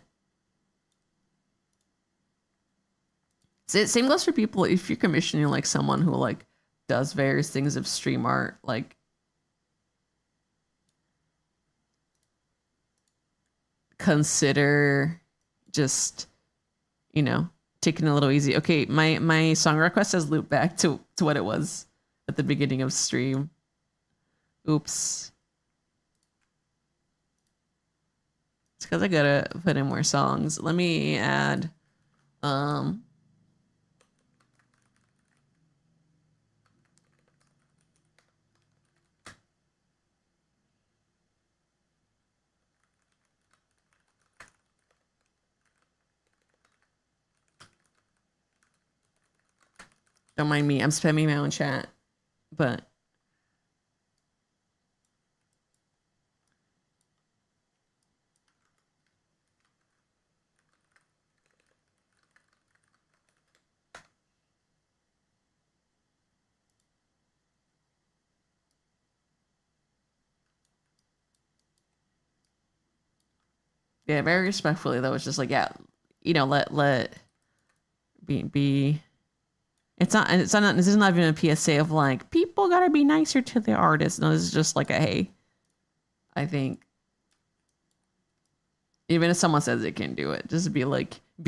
A: Same goes for people if you're commissioning like someone who like does various things of stream art, like consider just taking it a little easy. Okay, my song request has looped back to what it was at the beginning of stream. Oops. It's because I gotta put in more songs. Let me add don't mind me, I'm spamming my own chat, but yeah, very respectfully though. It's just like, yeah, let be. It's not. This is not even a PSA of like people gotta be nicer to the artist. No, this is just like a hey. I think even if someone says they can do it, just be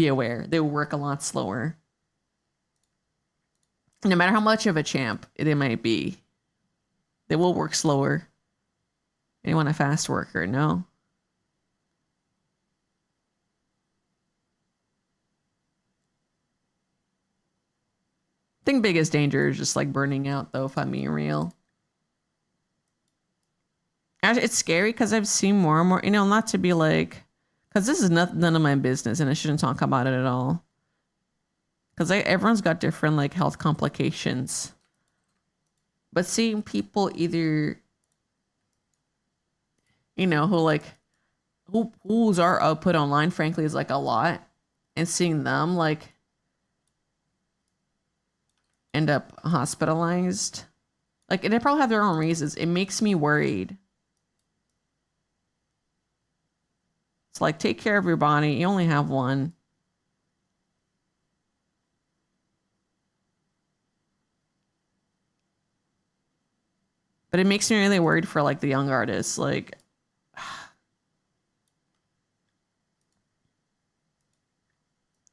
A: aware. They will work a lot slower. No matter how much of a champ they might be, they will work slower. Anyone a fast worker? No. I think biggest danger is just like burning out though, if I'm being real. Actually, it's scary because I've seen more and more, not to be like, because this is none of my business and I shouldn't talk about it at all. Because everyone's got different like health complications. But seeing people either, whose art output online, frankly, is like a lot. And seeing them like end up hospitalized. Like, and they probably have their own reasons. It makes me worried. It's like, take care of your body. You only have one. But it makes me really worried for like the young artists. Like,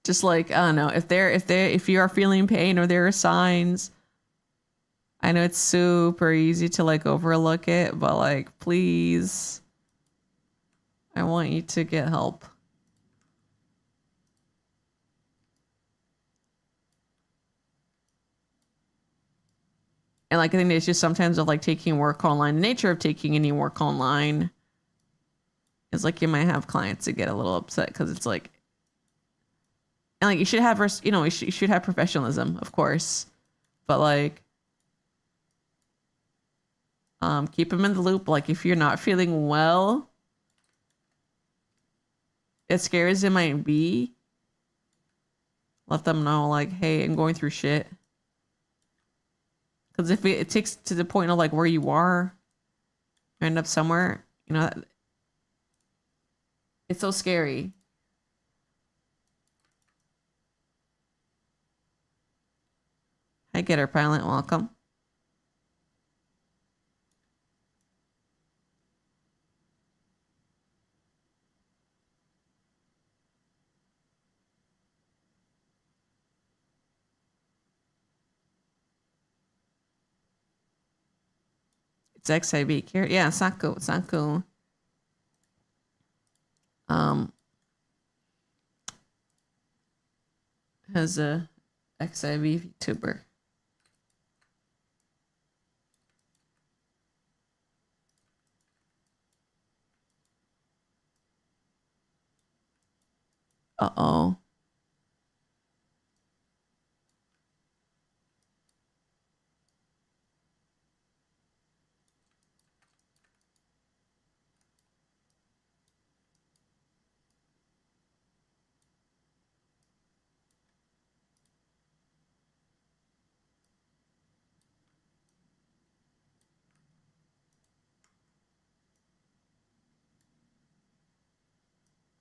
A: just like, I don't know, if you are feeling pain or there are signs, I know it's super easy to like overlook it, but like, please, I want you to get help. And like, I think it's just sometimes of like taking work online, the nature of taking any work online is like, you might have clients that get a little upset because it's like, and like, you should have, you should have professionalism, of course, but like, keep them in the loop. Like, if you're not feeling well, as scary as it might be, let them know, like, hey, I'm going through shit. Because if it takes to the point of like where you are, you end up somewhere, it's so scary. Hi, Getter Pilot, welcome. It's XIV. Yeah, Saku. Has a XIV VTuber. Uh-oh.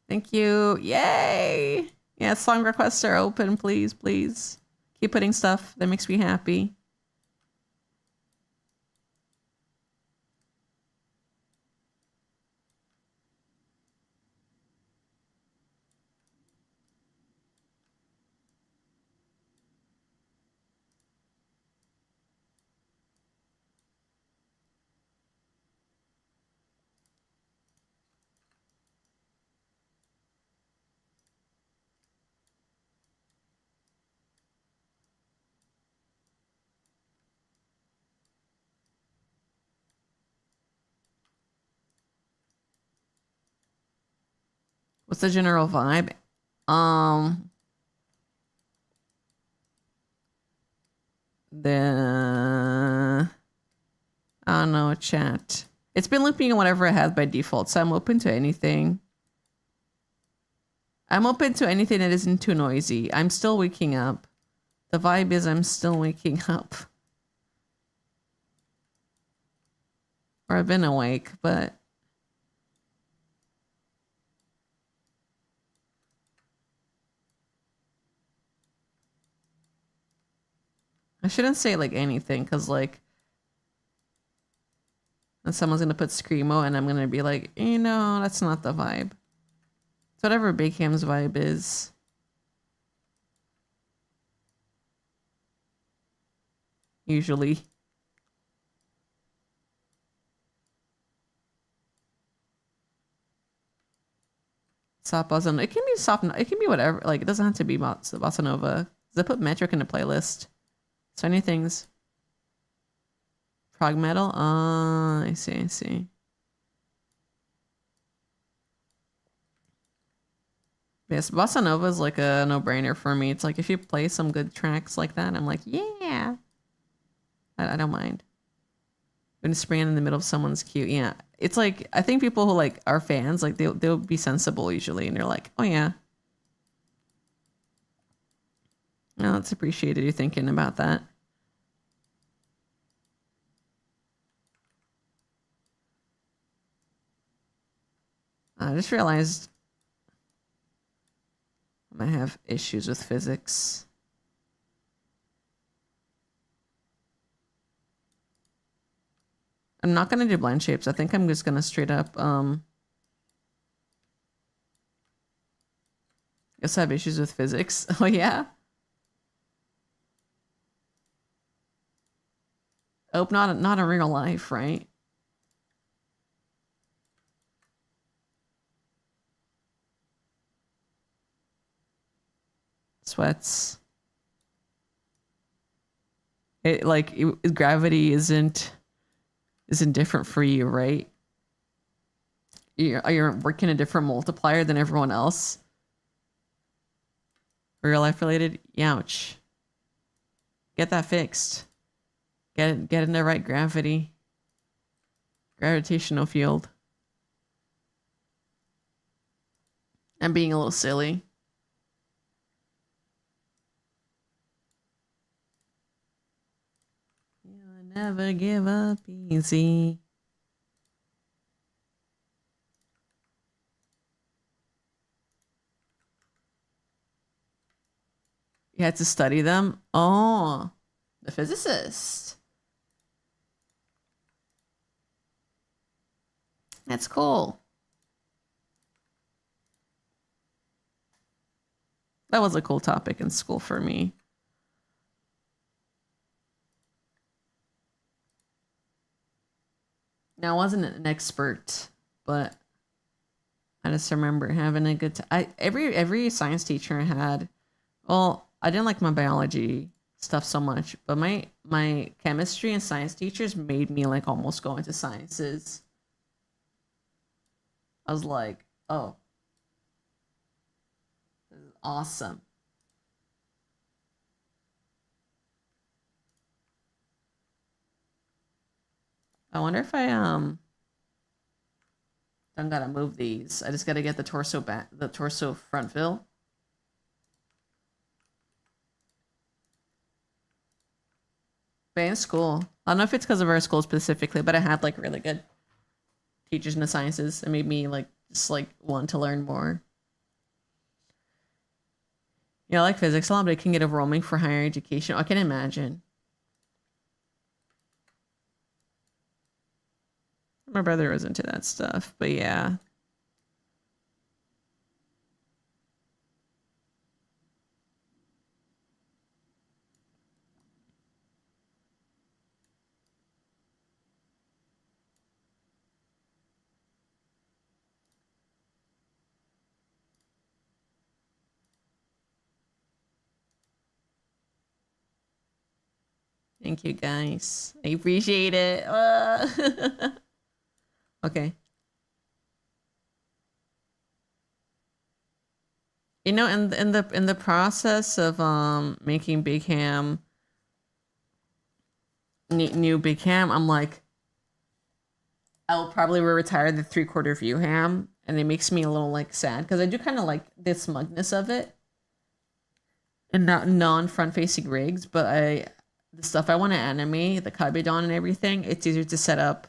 A: Thank you. Yay! Yeah, song requests are open. Please, please. Keep putting stuff. That makes me happy. What's the general vibe? The I don't know, chat. It's been looping on whatever it has by default, so I'm open to anything. I'm open to anything that isn't too noisy. I'm still waking up. The vibe is I'm still waking up. Or I've been awake, but I shouldn't say like anything, because like and someone's gonna put screamo and I'm gonna be like, you know, that's not the vibe. It's whatever Big Ham's vibe is. Usually. Soft bossa nova. It can be soft. It can be whatever. Like it doesn't have to be bossa nova. They put metric in the playlist. So many things. Prog metal. I see. Yes, bossa nova is like a no-brainer for me. It's like if you play some good tracks like that, I'm like, yeah. I don't mind. When springing in the middle of someone's queue, yeah. It's like I think people who like are fans, like they'll be sensible usually, and they're like, oh yeah. No, it's appreciated you thinking about that. I just realized I might have issues with physics. I'm not gonna do blind shapes. I think I'm just gonna straight up guess I have issues with physics. Oh yeah? Oh, not in real life, right? Sweats. Gravity isn't different for you, right? You're working a different multiplier than everyone else. Real life related? Youch. Get that fixed. Get in the right gravity. Gravitational field. I'm being a little silly. You'll never give up easy. You had to study them? Oh, the physicist. That's cool. That was a cool topic in school for me. Now, I wasn't an expert, but I just remember having a good time. Every science teacher I had, well, I didn't like my biology stuff so much, but my chemistry and science teachers made me like almost go into sciences. I was like, oh, this is awesome. I wonder if I don't gotta move these. I just gotta get the torso front fill. But in school, I don't know if it's because of our school specifically, but I had like really good teachers in the sciences. It made me like just like want to learn more. Yeah, I like physics a lot, but it can get overwhelming for higher education. I can imagine. My brother was into that stuff, but yeah. Thank you guys. I appreciate it. Okay. You know, in the process of making Big Ham new Big Ham, I'm like, I'll probably retire the 3/4 view ham, and it makes me a little like sad because I do kind of like the smugness of it, and not non-front facing rigs, but the stuff I want to animate, the Kabedon and everything, it's easier to set up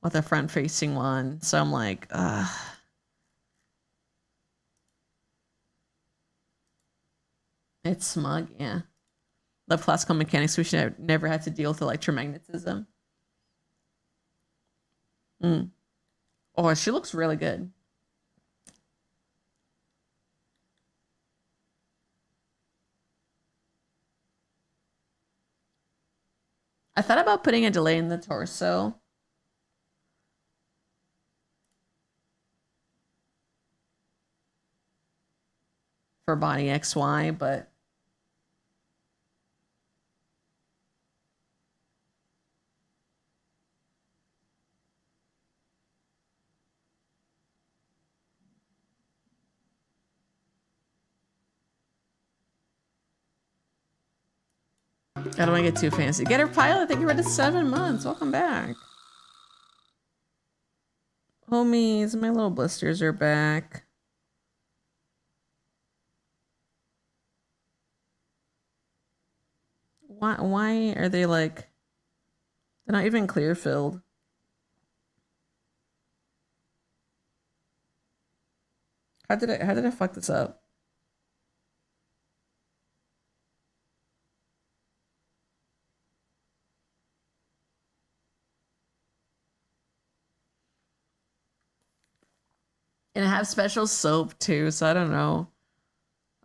A: with a front facing one. So I'm like, it's smug, yeah. Love classical mechanics. We should have never had to deal with electromagnetism. Oh, she looks really good. I thought about putting a delay in the torso. For body XY, but I don't want to get too fancy. Get her pilot. Thank you for the 7 months. Welcome back. Homies, my little blisters are back. Why are they like, they're not even clear filled? How did I fuck this up? And I have special soap too, so I don't know.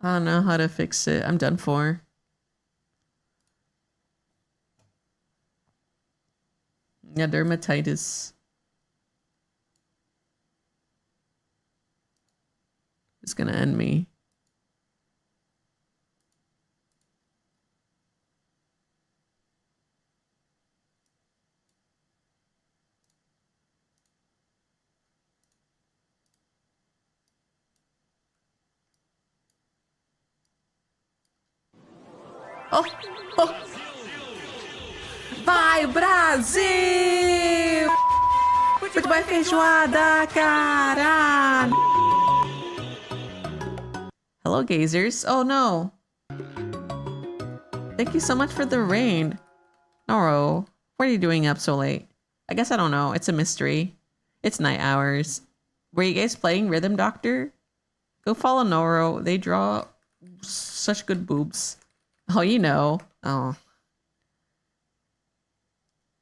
A: I don't know how to fix it. I'm done for. Yeah, dermatitis. It's gonna end me. Oh, oh. Vai, Brasil! Futebol é feijoada, caralho! Hello, gazers. Oh, no. Thank you so much for the rain. Noro, what are you doing up so late? I guess I don't know. It's a mystery. It's night hours. Were you guys playing Rhythm Doctor? Go follow Noro. They draw such good boobs. Oh, you know. Oh.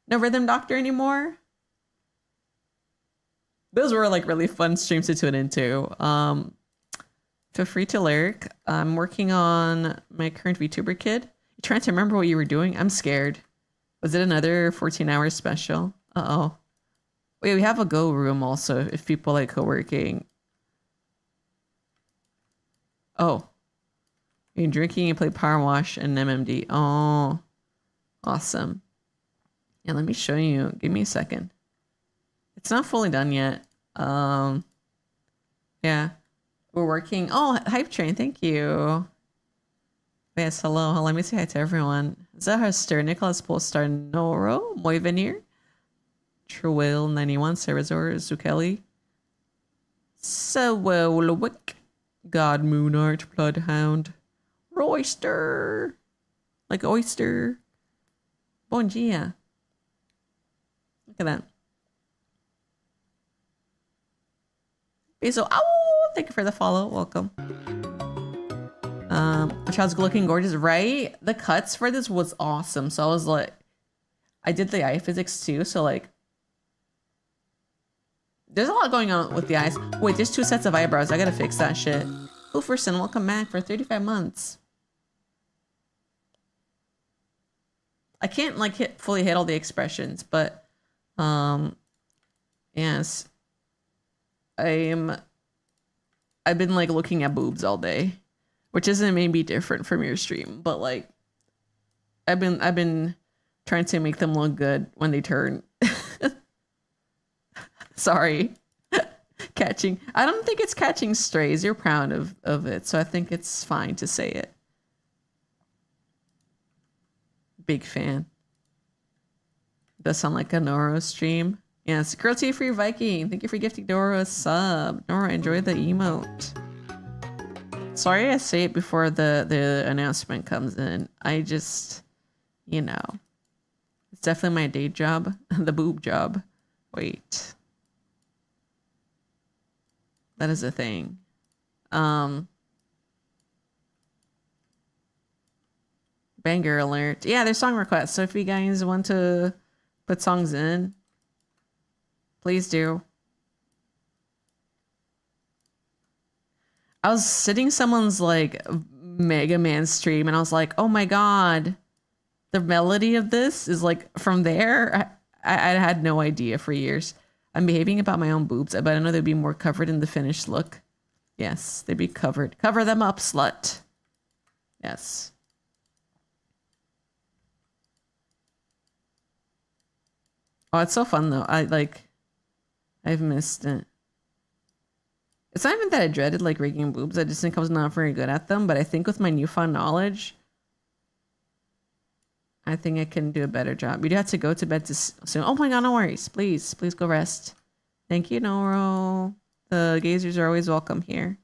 A: No Rhythm Doctor anymore? Those were like really fun streams to tune into. Feel free to lurk. I'm working on my current VTuber kid. You trying to remember what you were doing? I'm scared. Was it another 14-hour special? Uh-oh. Wait, we have a go room also if people like co-working. Oh. You're drinking, you play Power Wash and MMD. Oh. Awesome. Yeah, let me show you. Give me a second. It's not fully done yet. Yeah. We're working. Oh, Hype Train, thank you. Yes, hello. Let me say hi to everyone. Zahar Nicholas Polestar Noro, Moivenir, Truwell 91, Sarazor, Zukeli, Sewolwick, God Moonart, Bloodhound, Royster, like oyster. Bon dia. Look at that. Basil, oh, thank you for the follow. Welcome. My child's looking gorgeous, right? The cuts for this was awesome. So I was like, I did the eye physics too. So like, there's a lot going on with the eyes. Wait, there's 2 sets of eyebrows. I gotta fix that shit. Hooferson, welcome back for 35 months. I can't like fully hit all the expressions, but yes. I've been like looking at boobs all day, which isn't maybe different from your stream, but like I've been trying to make them look good when they turn. Sorry. Catching. I don't think it's catching strays. You're proud of it, so I think it's fine to say it. Big fan. Does sound like a Noro stream. Yes, Cruelty Free Viking. Thank you for gifting Nora a sub. Nora, enjoy the emote. Sorry I say it before the announcement comes in. I just, you know, it's definitely my day job. The boob job. Wait. That is a thing. Banger alert. Yeah, there's song requests. So if you guys want to put songs in, please do. I was sitting someone's like Mega Man stream and I was like, oh my god, the melody of this is like from there. I had no idea for years. I'm behaving about my own boobs, but I know they'd be more covered in the finished look. Yes, they'd be covered. Cover them up, slut. Yes. Oh, it's so fun though. I've missed it. It's not even that I dreaded like rigging boobs. I just think I was not very good at them. But I think with my newfound knowledge, I think I can do a better job. You do have to go to bed soon. Oh my god, no worries. Please go rest. Thank you, Noro. The gazers are always welcome here.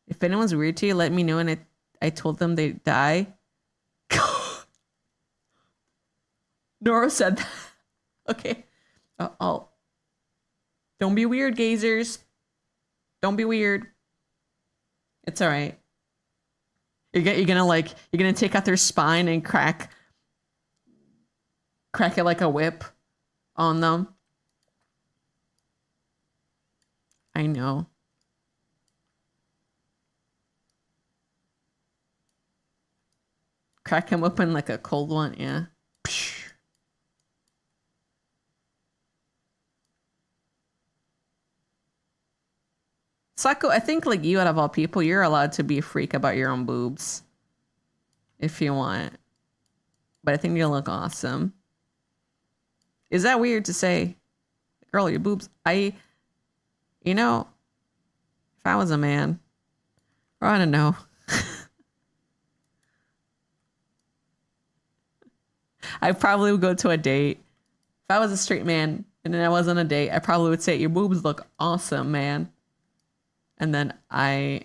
A: If anyone's weird to you, let me know. And I told them they'd die. Noro said that. Okay. Don't be weird, gazers. Don't be weird. It's all right. You're gonna take out their spine and crack it like a whip on them. I know. Crack him open like a cold one, yeah. Saku, I think like you out of all people, you're allowed to be a freak about your own boobs. If you want. But I think you'll look awesome. Is that weird to say? Girl, your boobs. You know, if I was a man, or I don't know. I probably would go to a date. If I was a straight man and then I was on a date, I probably would say, your boobs look awesome, man. And then I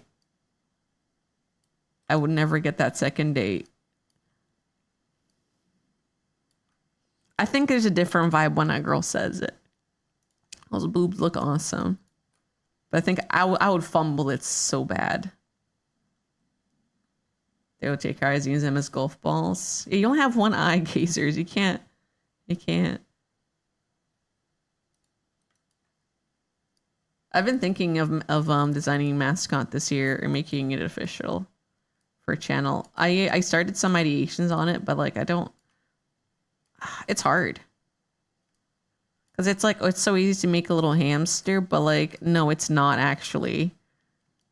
A: would never get that second date. I think there's a different vibe when a girl says it. Those boobs look awesome. But I think I would fumble it so bad. They would take our eyes and use them as golf balls. You only have one eye, gazers. You can't. I've been thinking of designing a mascot this year and making it official for a channel. I started some ideations on it, but like I don't It's hard. Because it's like, oh, it's so easy to make a little hamster, but like, no, it's not actually.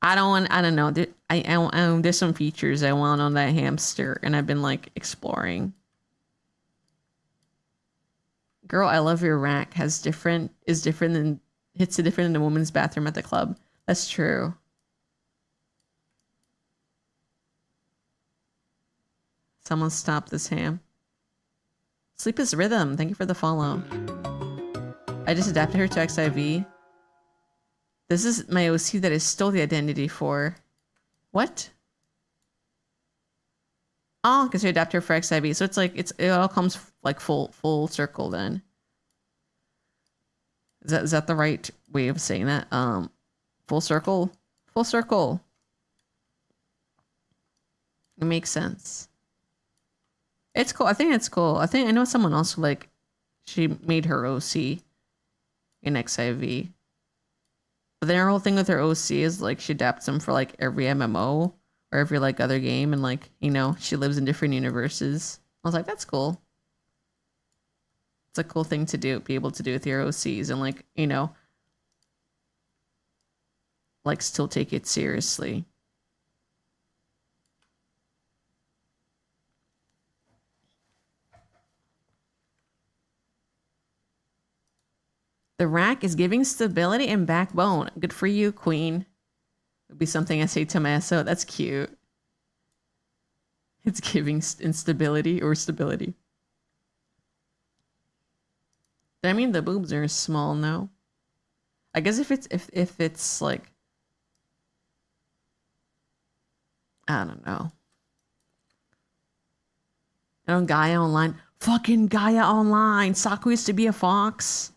A: I don't know. There's some features I want on that hamster, and I've been like exploring. Girl, I love your rack. Is different than, hits it different in the woman's bathroom at the club. That's true. Someone stop this ham. Sleep is rhythm. Thank you for the follow. I just adapted her to XIV. This is my OC that I stole the identity for. What? Oh, because you adapt her for XIV. So it's like, it all comes like full circle then. Is that the right way of saying that? Full circle? Full circle. It makes sense. It's cool. I think it's cool. I know someone else who like, she made her OC in XIV. But then her whole thing with her OC is like she adapts them for like every MMO or every like other game, and like, you know, she lives in different universes. I was like, that's cool. It's a cool thing to do, be able to do with your OCs, and like, you know, like still take it seriously. The rack is giving stability and backbone. Good for you, queen. Would be something I say to Maso. That's cute. It's giving instability or stability. I mean, the boobs are small now. I guess if it's like, I don't know. I don't Gaia Online. Fucking Gaia Online. Saku used to be a fox.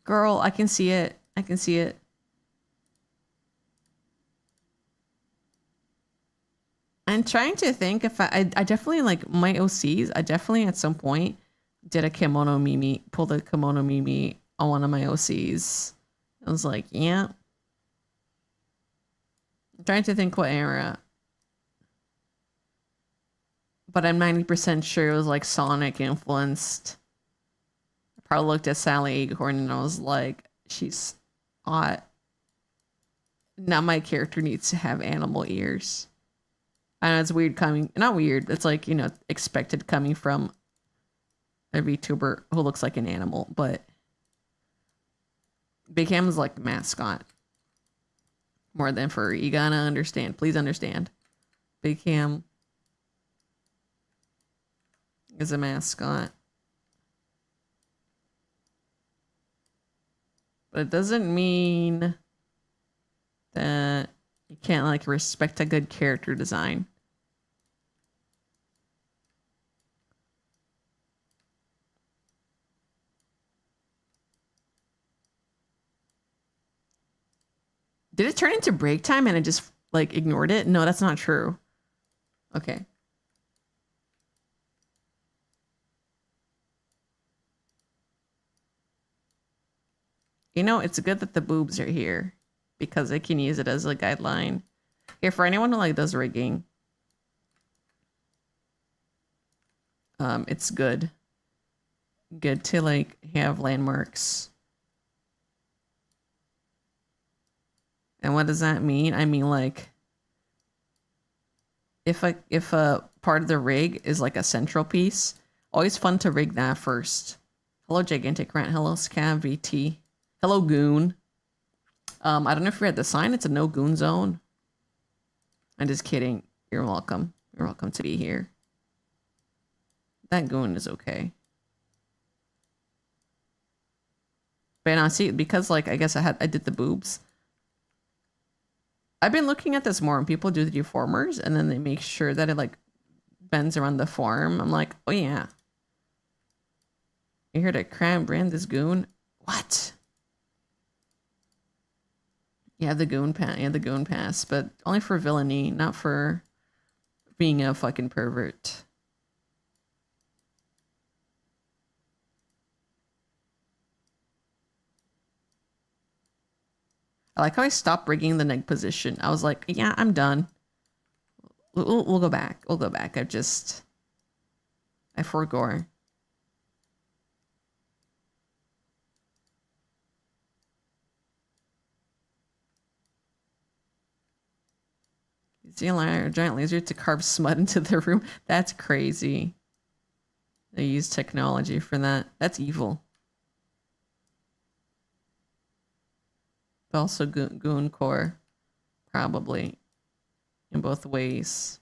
A: Girl, I can see it. I can see it. I'm trying to think if I definitely like my OCs. I definitely at some point did a kimono Mimi, pulled a kimono Mimi on one of my OCs. I was like, yeah. I'm trying to think what era. But I'm 90% sure it was like Sonic influenced. I probably looked at Sally Acorn and I was like, she's hot. Now my character needs to have animal ears. I know it's weird coming, not weird, it's like, you know, expected coming from a VTuber who looks like an animal, but Big Ham is like the mascot. More than furry. You gotta understand. Please understand. Big Ham is a mascot. But it doesn't mean that you can't like respect a good character design. Did it turn into break time and I just like ignored it? No, that's not true. Okay. You know, it's good that the boobs are here because I can use it as a guideline. Here, for anyone who like does rigging, it's good. Good to like have landmarks. And what does that mean? I mean, like, if a part of the rig is like a central piece, always fun to rig that first. Hello, Gigantic Rant. Hello, Scav VT. Hello, Goon. I don't know if you read the sign. It's a no goon zone. I'm just kidding. You're welcome. You're welcome to be here. That goon is okay. But now, see, because like I guess I did the boobs. I've been looking at this more, and people do the deformers, and then they make sure that it like bends around the form. I'm like, oh yeah. You here to cram brand this goon? What? Yeah, the goon pass. Yeah, the goon pass, but only for villainy, not for being a fucking pervert. I like how I stopped rigging the neg position. I was like, yeah, I'm done. We'll go back. We'll go back. I forgo. Using a giant laser to carve smut into the room. That's crazy. They use technology for that. That's evil. But also goon core. Probably. In both ways.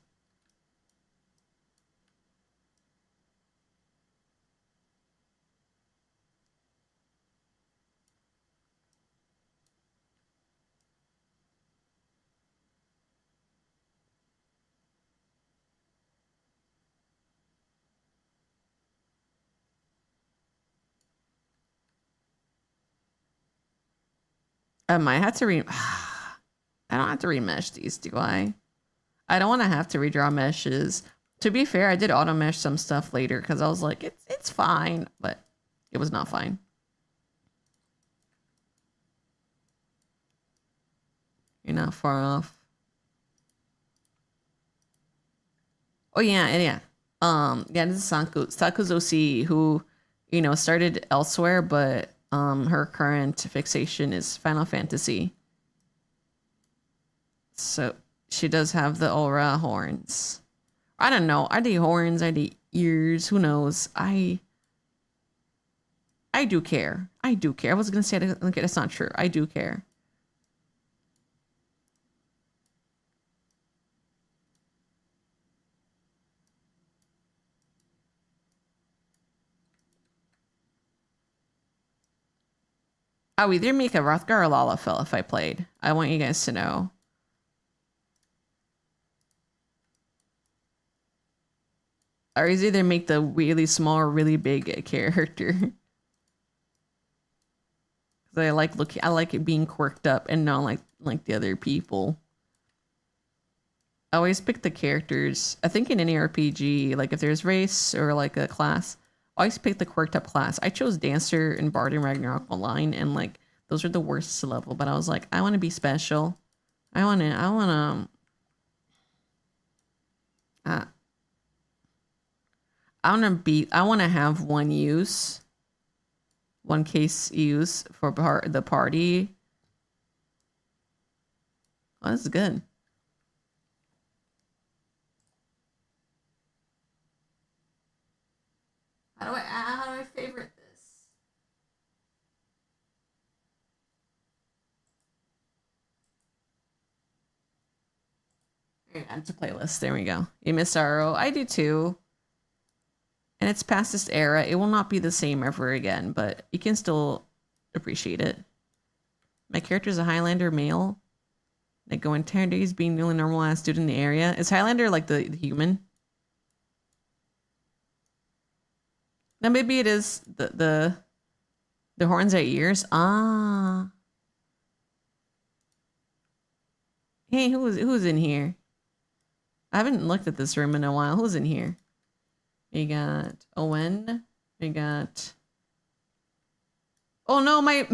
A: I might have to I don't have to remesh these, do I? I don't want to have to redraw meshes. To be fair, I did auto mesh some stuff later because I was like, it's fine, but it was not fine. You're not far off. Oh yeah, yeah. Yeah, this is Saku. Saku's OC who, started elsewhere, but her current fixation is Final Fantasy. So she does have the aura horns. I don't know. Are they horns? Are they ears? Who knows? I do care. I do care. I was gonna say okay, that's not true. I do care. I would either make a Rothgar or Lalafell if I played. I want you guys to know. Or either make the really small or really big character. I like it being quirked up and not like the other people. I always pick the characters. I think in any RPG, like if there's race or like a class, I always pick the quirked up class. I chose Dancer and Bard and Ragnarok Online, and like those are the worst to level. But I was like, I want to be special. I want to. I want to have one case use for the party. Oh, this is good. How do I favorite this? Add to playlist. There we go. You miss Arrow. I do too. And it's past this era. It will not be the same ever again, but you can still appreciate it. My character is a Highlander male. They go entire days being the only normal ass dude in the area. Is Highlander like the human? Now maybe it is the horns are ears. Ah. Hey, who's in here? I haven't looked at this room in a while. Who's in here? We got Owen. We got. Oh no, my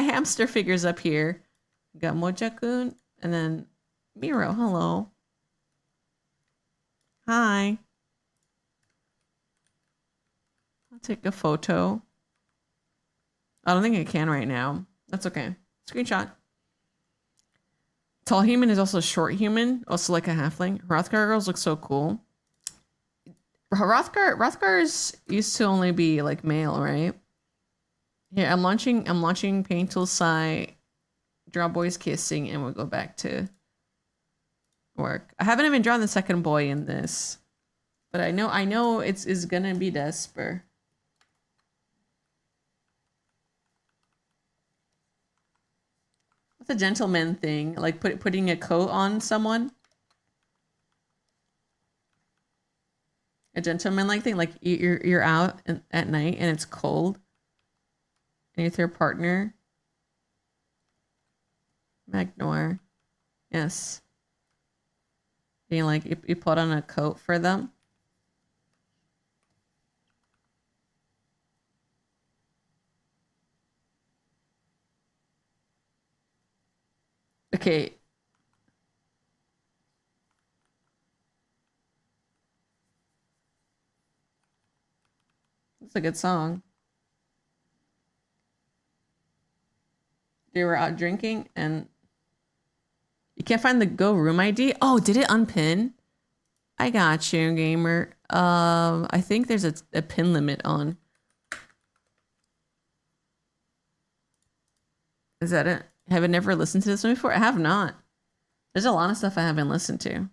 A: hamster figure's up here. We got Mojakun and then Miro. Hello. Hi. I'll take a photo. I don't think I can right now. That's okay. Screenshot. Tall human is also short human, also like a halfling. Hrothgar girls look so cool. Hrothgar's used to only be like male, right? Here, I'm launching Paint Tool Sai, draw boys kissing, and we'll go back to work. I haven't even drawn the second boy in this, but I know it's gonna be Desper. What's a gentleman thing? Like putting a coat on someone? A gentleman-like thing? Like you're out at night and it's cold and you're with your partner? Magnor. Yes. You like you put on a coat for them? Okay. It's a good song. They were out drinking and You can't find the Go room ID? Oh, did it unpin? I got you, gamer. I think there's a pin limit on. Is that it? Have I never listened to this one before? I have not. There's a lot of stuff I haven't listened to.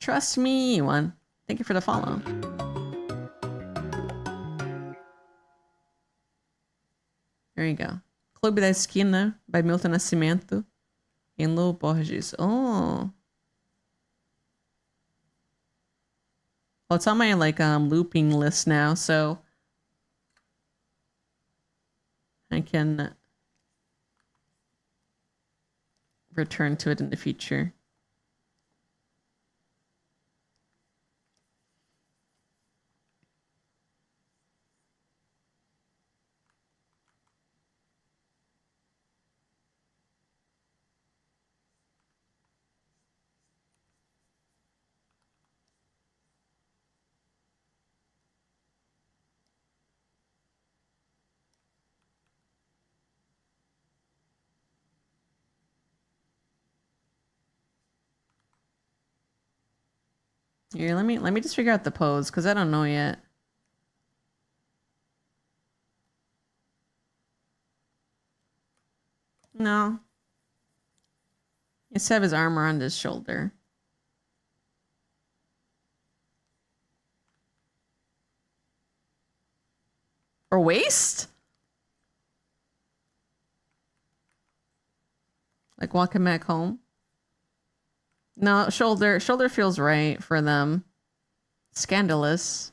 A: Trust me, one. Thank you for the follow. There you go. Clube da Esquina by Milton Nascimento and Lou Borges. Oh. Well, it's on my like looping list now, so I can return to it in the future. Here, let me just figure out the pose because I don't know yet. No. He just have his arm around his shoulder. Or waist? Like walking back home? No, shoulder feels right for them. Scandalous.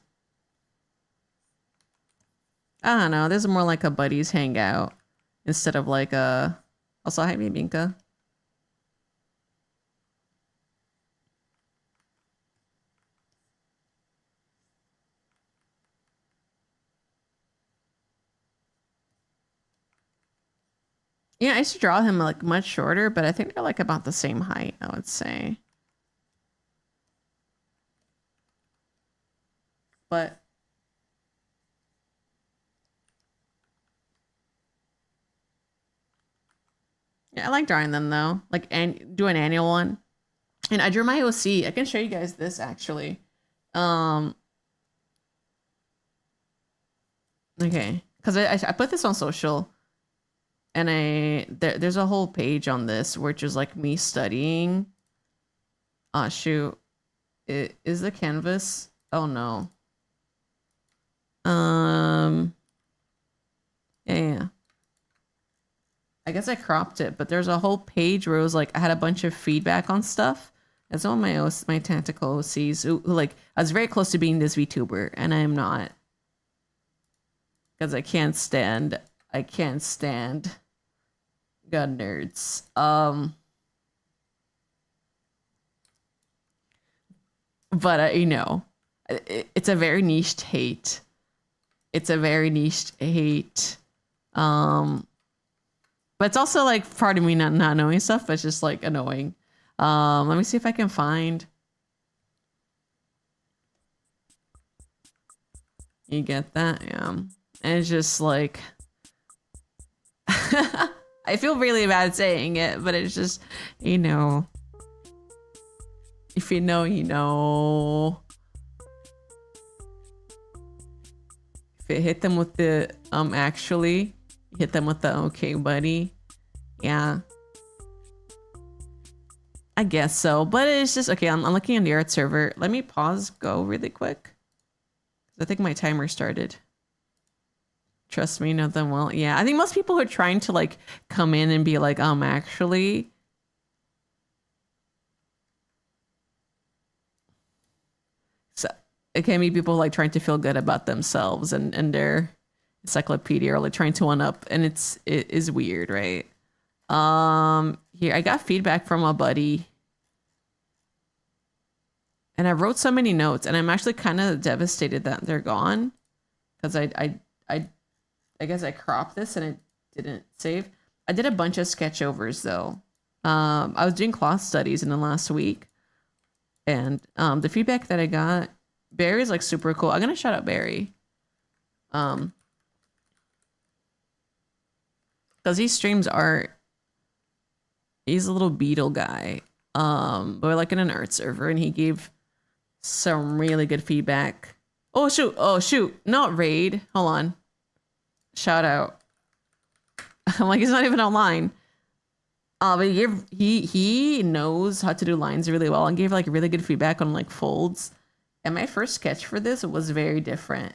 A: I don't know. This is more like a buddies hangout instead of like a. Also, hi, Binka. Yeah, I used to draw him like much shorter, but I think they're like about the same height, I would say. But yeah, I like drawing them though. Like and do an annual one. And I drew my OC. I can show you guys this actually. Okay. Because I put this on social. And there's a whole page on this which is like me studying. Oh shoot. It is the canvas. Oh no. Yeah. I guess I cropped it, but there's a whole page where it was like I had a bunch of feedback on stuff. That's one of my tactical OCs who like I was very close to being this VTuber, and I am not. Because I can't stand gun nerds. But you know, it's a very niche hate. It's a very niche hate. But it's also like part of me not knowing stuff, but it's just like annoying. Let me see if I can find. You get that? Yeah. And it's just like I feel really bad saying it, but it's just, you know, if you know, you know. If it hit them with the actually, hit them with the okay, buddy. Yeah. I guess so, but it's just okay. I'm looking on the art server. Let me pause, go really quick. I think my timer started. Trust me, know them well. Yeah, I think most people are trying to like come in and be like, actually. So it can be people like trying to feel good about themselves and their encyclopedia, or like trying to one up, and it is weird, right? Here I got feedback from a buddy. And I wrote so many notes, and I'm actually kind of devastated that they're gone. Because I guess I cropped this and it didn't save. I did a bunch of sketch overs though. I was doing cloth studies in the last week, and the feedback that I got, Barry's like super cool. I'm gonna shout out Barry, because he streams art. He's a little beetle guy. We're like in an art server, and he gave some really good feedback. Oh shoot! Oh shoot! Not raid. Hold on. Shout out. I'm like, he's not even online. But he knows how to do lines really well and gave like really good feedback on like folds. And my first sketch for this was very different.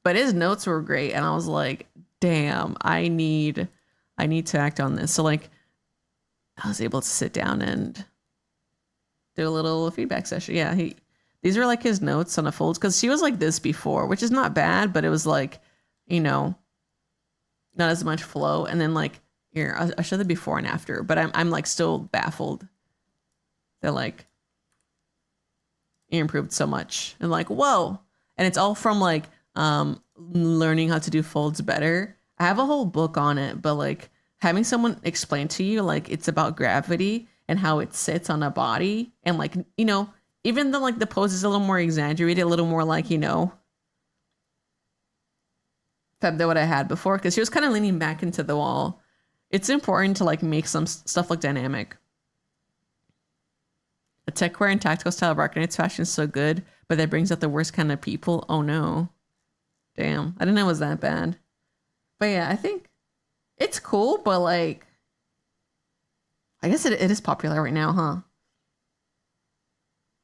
A: But his notes were great, and I was like, damn, I need to act on this. So like I was able to sit down and do a little feedback session. Yeah, these are like his notes on the folds, because she was like this before, which is not bad, but it was like, you know, not as much flow. And then like here, I'll show the before and after, but I'm like still baffled that like it improved so much, and like, whoa. And it's all from like learning how to do folds better. I have a whole book on it, but like having someone explain to you like it's about gravity and how it sits on a body, and like, you know, even though like the pose is a little more exaggerated, a little more like, you know, than what I had before, because she was kind of leaning back into the wall. It's important to like make some stuff look dynamic. The techwear and tactical style of Arcanite's fashion is so good, but that brings out the worst kind of people. Oh no. Damn. I didn't know it was that bad. But yeah, I think it's cool, but like, I guess it is popular right now, huh?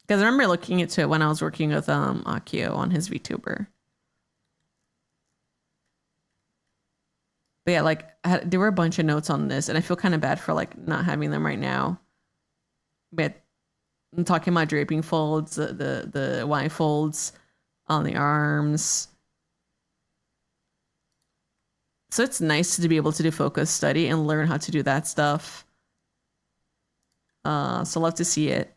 A: Because I remember looking into it when I was working with Akio on his VTuber. But yeah, like there were a bunch of notes on this, and I feel kind of bad for like not having them right now. But I'm talking about draping folds, the Y folds on the arms. So it's nice to be able to do focus study and learn how to do that stuff. So love to see it.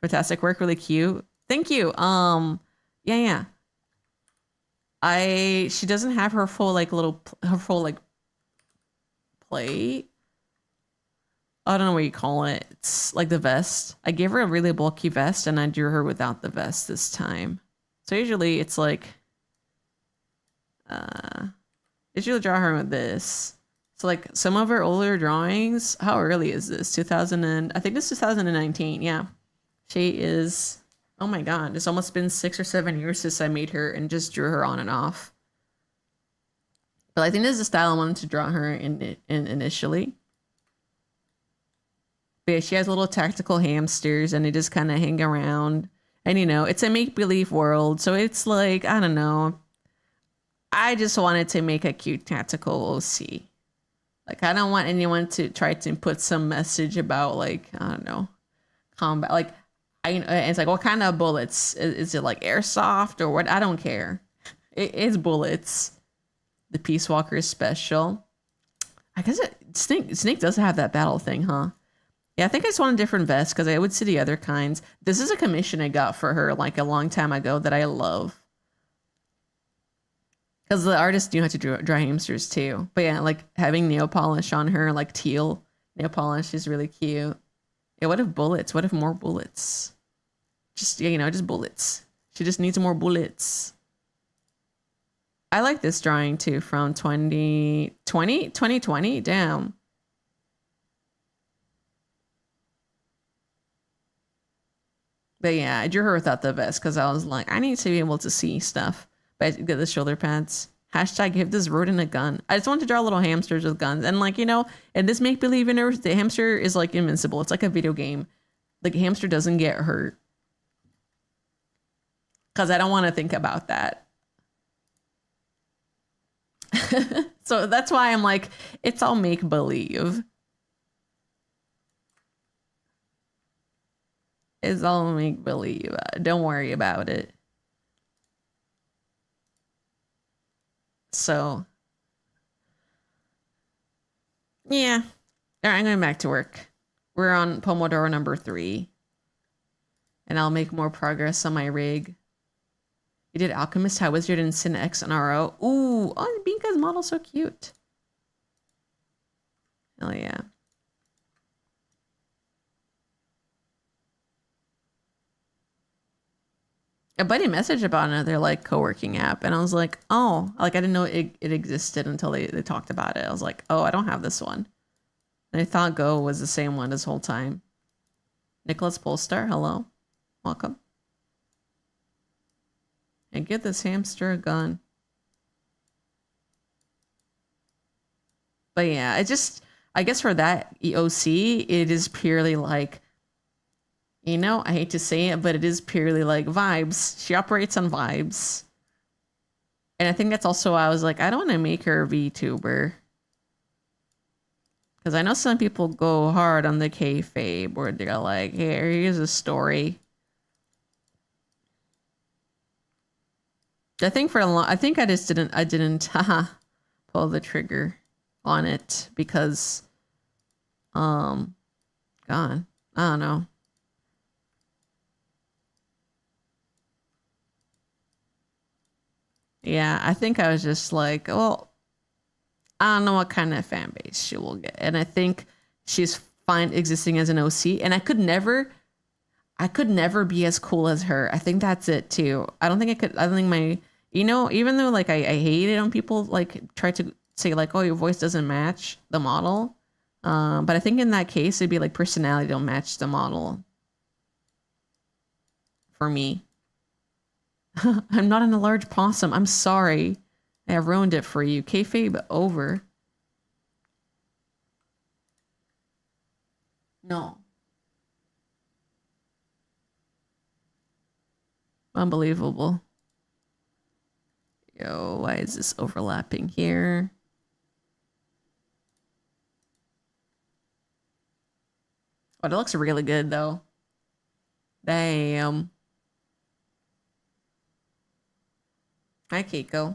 A: Fantastic work, really cute. Thank you. Yeah. She doesn't have her full like plate. I don't know what you call it. It's like the vest. I gave her a really bulky vest, and I drew her without the vest this time. So usually it's like usually draw her with this. So like some of her older drawings, how early is this? I think this is 2019. Yeah. She is, oh my God, it's almost been 6 or 7 years since I made her and just drew her on and off. But I think this is the style I wanted to draw her in initially. But yeah, she has little tactical hamsters, and they just kind of hang around. And you know, it's a make-believe world, so it's like, I don't know. I just wanted to make a cute tactical OC. Like, I don't want anyone to try to put some message about like, I don't know, combat. Like, it's like, what kind of bullets? Is it like airsoft or what? I don't care. It's bullets. The Peace Walker is special. I guess Snake does have that battle thing, huh? Yeah, I think I just want a different vest because I would see the other kinds. This is a commission I got for her like a long time ago that I love. Because the artist knew how to draw hamsters too. But yeah, like having nail polish on her, like teal nail polish is really cute. Yeah, what if bullets? What if more bullets? Just, yeah, you know, just bullets. She just needs more bullets. I like this drawing too from 2020? Damn. But yeah, I drew her without the vest because I was like, I need to be able to see stuff. But I get the shoulder pads. Hashtag give this rodent a gun. I just want to draw little hamsters with guns. And like, you know, in this make-believe universe, the hamster is like invincible. It's like a video game. Like a hamster doesn't get hurt. Because I don't want to think about that. So that's why I'm like, it's all make-believe. It's all make-believe. Don't worry about it. So, yeah. All right, I'm going back to work. We're on Pomodoro number 3. And I'll make more progress on my rig. You did Alchemist, High Wizard, and Sin X and RO. Ooh, oh, Binka's model's so cute. Hell yeah. A buddy messaged about another like co-working app, and I was like, oh, like I didn't know it existed until they talked about it. I was like, oh, I don't have this one. And I thought Go was the same one this whole time. Nicholas Polestar, hello. Welcome. And give this hamster a gun. But yeah, I guess for that EOC, it is purely like, I hate to say it, but it is purely like vibes. She operates on vibes. And I think that's also why I was like, I don't want to make her a VTuber. Because I know some people go hard on the kayfabe where they're like, here's a story. I think I just didn't pull the trigger on it because, God, I don't know. Yeah, I think I was just like, well, I don't know what kind of fan base she will get. And I think she's fine existing as an OC. And I could never be as cool as her. I think that's it too. I don't think my, even though like I hate it when people like try to say like, oh, your voice doesn't match the model. But I think in that case, it'd be like personality don't match the model. For me. I'm not in a large possum. I'm sorry. I have ruined it for you. Kayfabe over. No. Unbelievable. Yo, why is this overlapping here? Oh, that looks really good though. Damn. Hi, Keiko.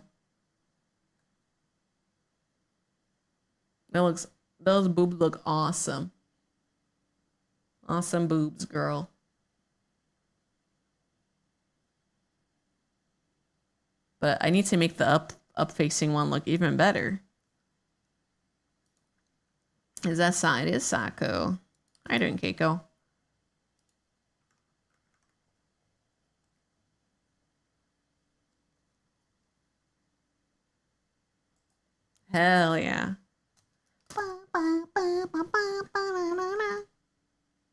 A: Those boobs look awesome. Awesome boobs, girl. But I need to make the up facing one look even better. Is that side is Saku. How you doing, Keiko? Hell yeah.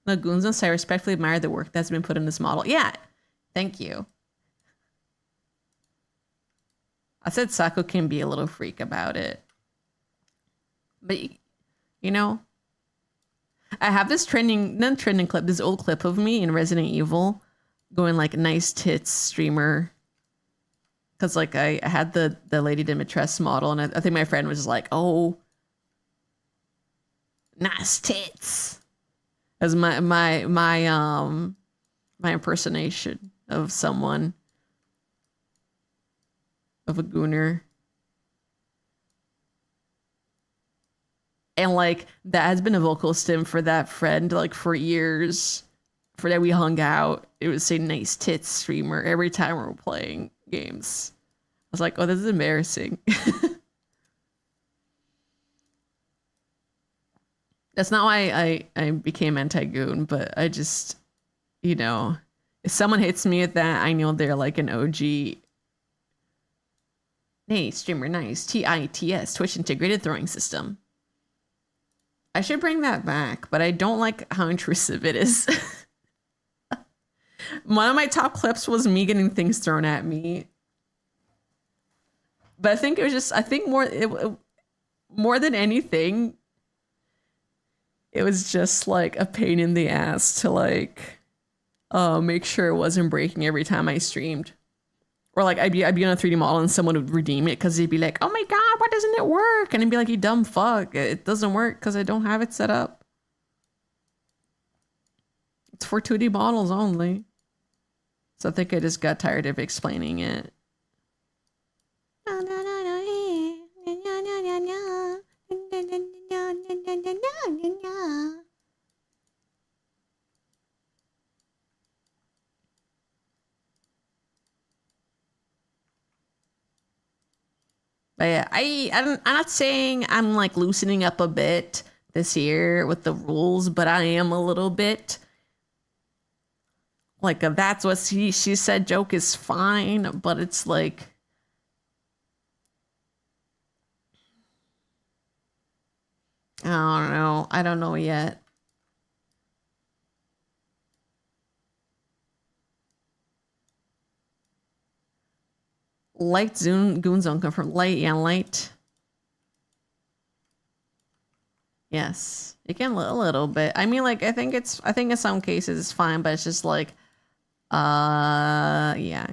A: The goons, I respectfully admire the work that's been put in this model. Yeah, thank you. I said Saku can be a little freak about it. But, I have this trending clip, this old clip of me in Resident Evil going like nice tits streamer. Because like I had the Lady Dimitrescu model and I think my friend was just like, oh, nice tits. As my impersonation of someone, of a gooner. And like that has been a vocal stim for that friend like for years. For that we hung out, it would say nice tits streamer every time we were playing games. I was like, oh, this is embarrassing. That's not why I became anti-goon, but I just, if someone hits me at that, I know they're like an OG. Hey, streamer, nice. TITS, Twitch Integrated Throwing System. I should bring that back, but I don't like how intrusive it is. One of my top clips was me getting things thrown at me. But I think it was just, more than anything, it was just like a pain in the ass to like make sure it wasn't breaking every time I streamed. Or like I'd be on a 3D model and someone would redeem it because they'd be like, oh my god, why doesn't it work? And I'd be like, you dumb fuck, it doesn't work because I don't have it set up. It's for 2D models only. So I think I just got tired of explaining it. But yeah, I'm not saying I'm like loosening up a bit, this year with the rules, but I am a little bit like a that's what she said joke is fine, but it's like I don't know. I don't know yet. Light Zoom Goon Zone confirmed. Light, yeah, light. Yes, you can a little bit. I mean, like I think in some cases it's fine, but it's just like, yeah.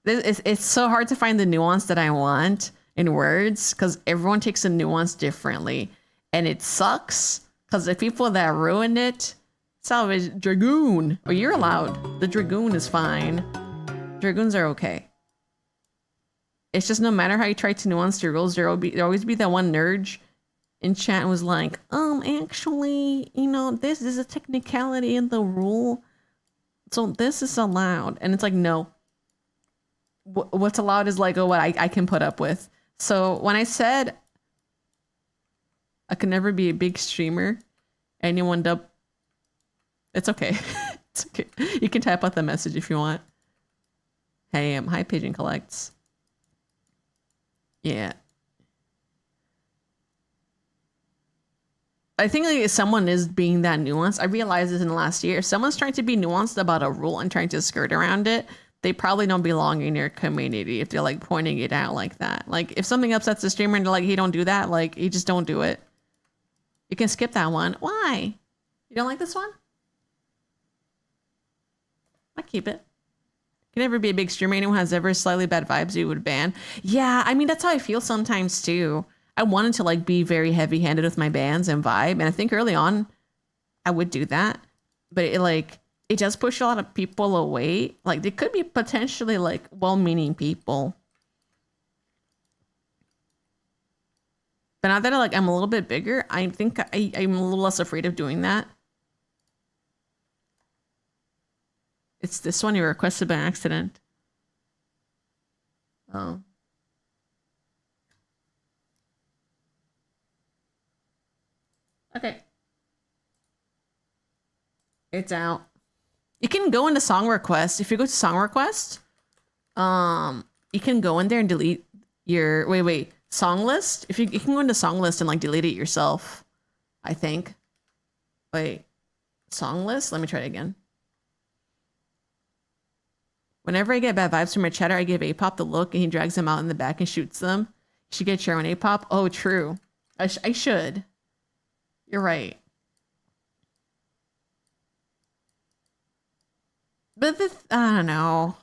A: It's so hard to find the nuance that I want in words because everyone takes the nuance differently, and it sucks because the people that ruined it, salvage dragoon. Oh, you're allowed. The dragoon is fine. Dragoons are okay. It's just no matter how you try to nuance your rules, there'll always be that one nerd in chat was like, actually, you know, this is a technicality in the rule, so this is allowed, and it's like, no. What's allowed is like, what I can put up with. So when I said I could never be a big streamer, and you end up, it's okay. It's okay. You can type out the message if you want. Hey, hi Pigeon Collects. Yeah. I think like, if someone is being that nuanced, I realized this in the last year. If someone's trying to be nuanced about a rule and trying to skirt around it, they probably don't belong in your community if they're like pointing it out like that. Like if something upsets the streamer and they're like, hey, don't do that, like you just don't do it. You can skip that one. Why? You don't like this one? I keep it. Can never be a big streamer. Anyone has ever slightly bad vibes you would ban. Yeah, I mean that's how I feel sometimes too. I wanted to like be very heavy-handed with my bans and vibe, and I think early on I would do that, but it does push a lot of people away. Like they could be potentially like well-meaning people, but now that I'm a little bit bigger, I think I'm a little less afraid of doing that. It's this one you requested by accident. Oh. Okay. It's out. You can go into song request. If you go to song request, you can go in there and delete your song list. If you can go into song list and like delete it yourself, I think. Wait, song list? Let me try it again. Whenever I get bad vibes from my chatter, I give Apop the look and he drags them out in the back and shoots them. You should get your own Apop. Oh, true. I should. You're right. But I don't know.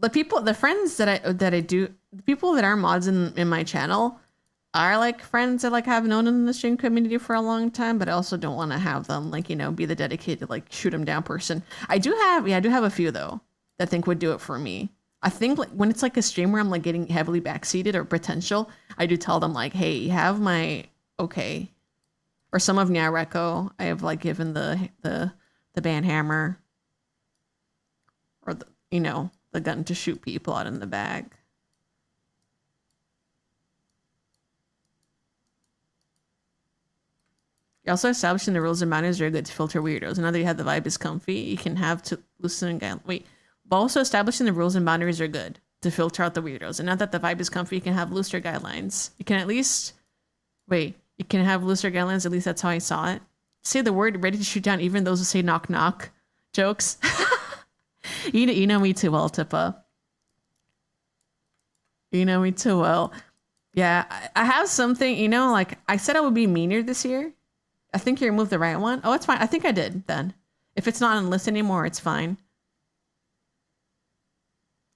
A: The friends that I do, the people that are mods in my channel are like friends that like have known in the stream community for a long time, but I also don't want to have them like, you know, be the dedicated like shoot them down person. I do have a few though that I think would do it for me. I think like when it's like a stream where I'm like getting heavily backseated or potential, I do tell them like, hey, you have my okay. Or some of Nyareko, I have like given the band hammer or the, you know, the gun to shoot people out in the bag. You're also establishing the rules and manners are good to filter weirdos. Now that you have the vibe is comfy, you can have to loosen and guide. Wait, but also establishing the rules and boundaries are good to filter out the weirdos. And now that the vibe is comfy, you can have looser guidelines. You can at least you can have looser guidelines. At least that's how I saw it. Say the word ready to shoot down even those who say knock knock jokes. You know me too well, Tippa. You know me too well. Yeah, I have something, you know, like I said I would be meaner this year. I think you removed the right one. Oh, it's fine. I think I did then. If it's not on list anymore, it's fine.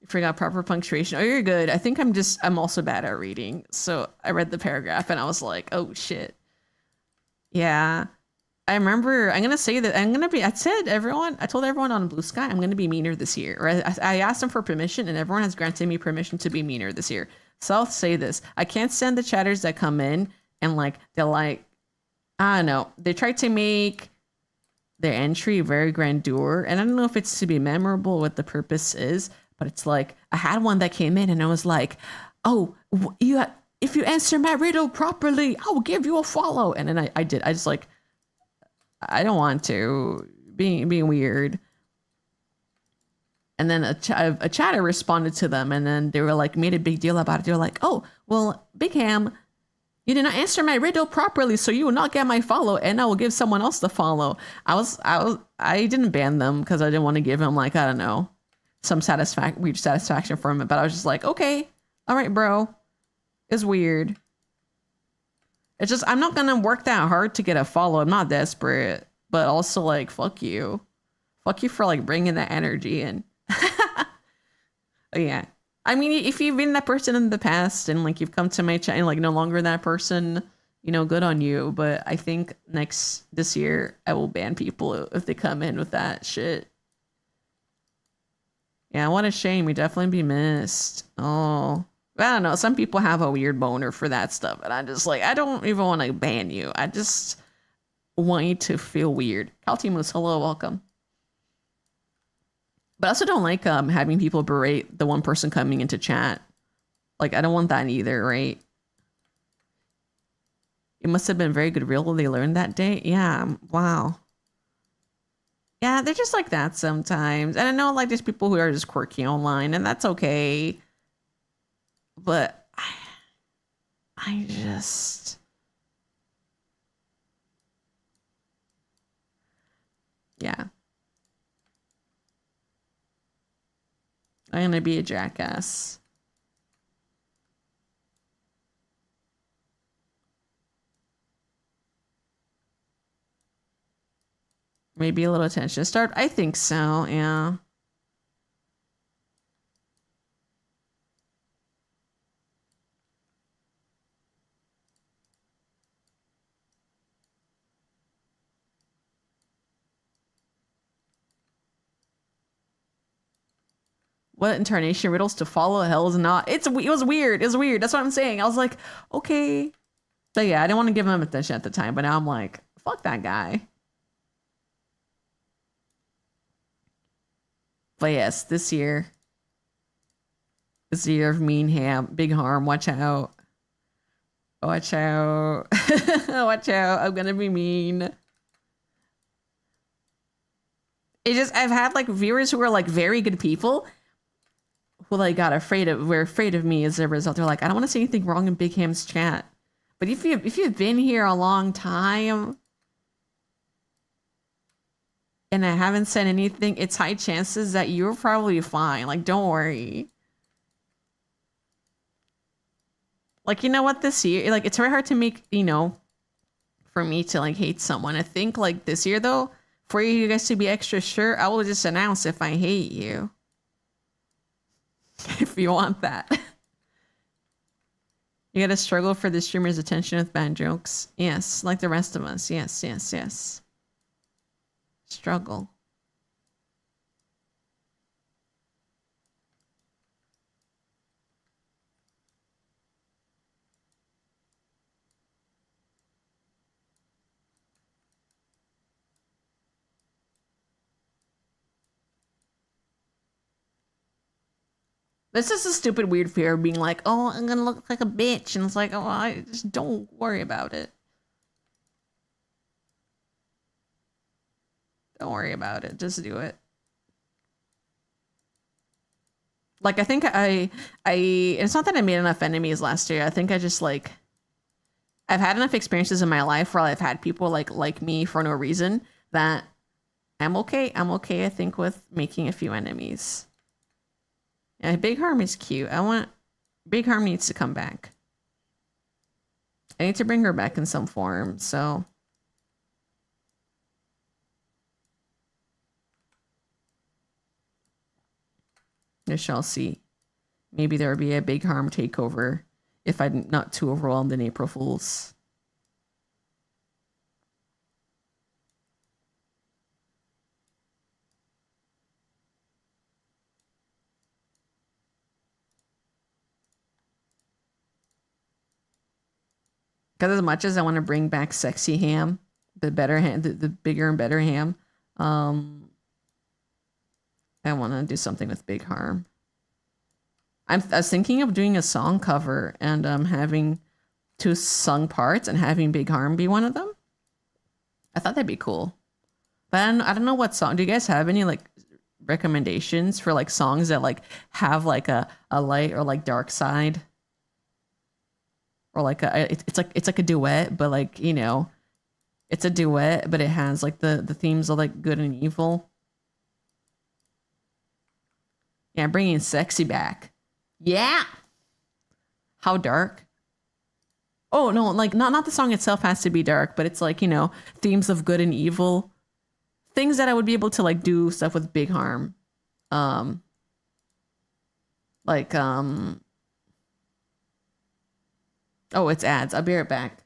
A: You forgot proper punctuation. Oh, you're good. I think I'm also bad at reading. So I read the paragraph and I was like, oh shit. Yeah. I remember, I'm going to say that I told everyone on Blue Sky, I'm going to be meaner this year. Or I asked them for permission and everyone has granted me permission to be meaner this year. So I'll say this. I can't stand the chatters that come in and like, they're like, I don't know. They try to make their entry very grandeur. And I don't know if it's to be memorable, what the purpose is, but it's like, I had one that came in and I was like, oh, You if you answer my riddle properly, I will give you a follow. And then I did. I just like, I don't want to being weird. And then a chatter responded to them, and then they were like, made a big deal about it. They were like, oh, well, Big Ham, you did not answer my riddle properly, so you will not get my follow, and I will give someone else the follow. I didn't ban them because I didn't want to give him, like, I don't know, some weird satisfaction from it. But I was just like, okay, all right, bro. It's weird. It's just, I'm not going to work that hard to get a follow. I'm not desperate, but also like, fuck you. Fuck you for like bringing that energy in. Yeah. I mean, if you've been that person in the past and like you've come to my channel, like no longer that person, you know, good on you. But I think this year I will ban people if they come in with that shit. Yeah, what a shame. We definitely be missed. Oh, I don't know. Some people have a weird boner for that stuff. And I'm just like, I don't even want to ban you. I just want you to feel weird. Kaltimus, hello, welcome. But I also don't like having people berate the one person coming into chat. Like, I don't want that either, right? It must have been very good reel they learned that day. Yeah, wow. Yeah, they're just like that sometimes. And I know, like, there's people who are just quirky online, and that's okay. But I just... Yeah. I'm gonna be a jackass. Maybe a little attention to start. I think so, yeah. What incarnation riddles to follow? Hell is not. It was weird. It was weird. That's what I'm saying. I was like, okay. So yeah, I didn't want to give him attention at the time, but now I'm like, fuck that guy. But yes, this year is the year of mean ham, big harm. Watch out. Watch out. Watch out. I'm gonna be mean. It just, I've had like viewers who are like very good people who like were afraid of me as a result. They're like, I don't want to say anything wrong in Big Ham's chat. But if you've been here a long time and I haven't said anything, it's high chances that you're probably fine. Like, don't worry. Like, you know what, this year, like, it's very hard to make, you know, for me to like hate someone. I think like this year though, for you guys to be extra sure, I will just announce if I hate you. If you want that. You gotta struggle for the streamer's attention with bad jokes. Yes, like the rest of us. Yes, yes, yes. Struggle. This is a stupid weird fear of being like, oh, I'm gonna look like a bitch. And it's like, oh, I just don't worry about it. Don't worry about it. Just do it. Like, I think it's not that I made enough enemies last year. I think I just like, I've had enough experiences in my life where I've had people like me for no reason that I'm okay. I'm okay, I think, with making a few enemies. Yeah, Big Harm is cute. Big Harm needs to come back. I need to bring her back in some form, so. We shall see. Maybe there will be a Big Harm takeover if I'm not too overwhelmed in April Fools. Because as much as I want to bring back Sexy Ham, the better ham, the bigger and better ham, I want to do something with Big Harm. I was thinking of doing a song cover and having two sung parts and having Big Harm be one of them. I thought that'd be cool. But I don't know what song. Do you guys have any like recommendations for like songs that like have like a light or like dark side? Or like it's like a duet, but like, you know, it's a duet, but it has like the themes of like good and evil. Yeah, bringing sexy back. Yeah. How dark? Oh no, like not the song itself has to be dark, but it's like, you know, themes of good and evil. Things that I would be able to like do stuff with Big Harm. Like oh, it's ads. I'll be right back.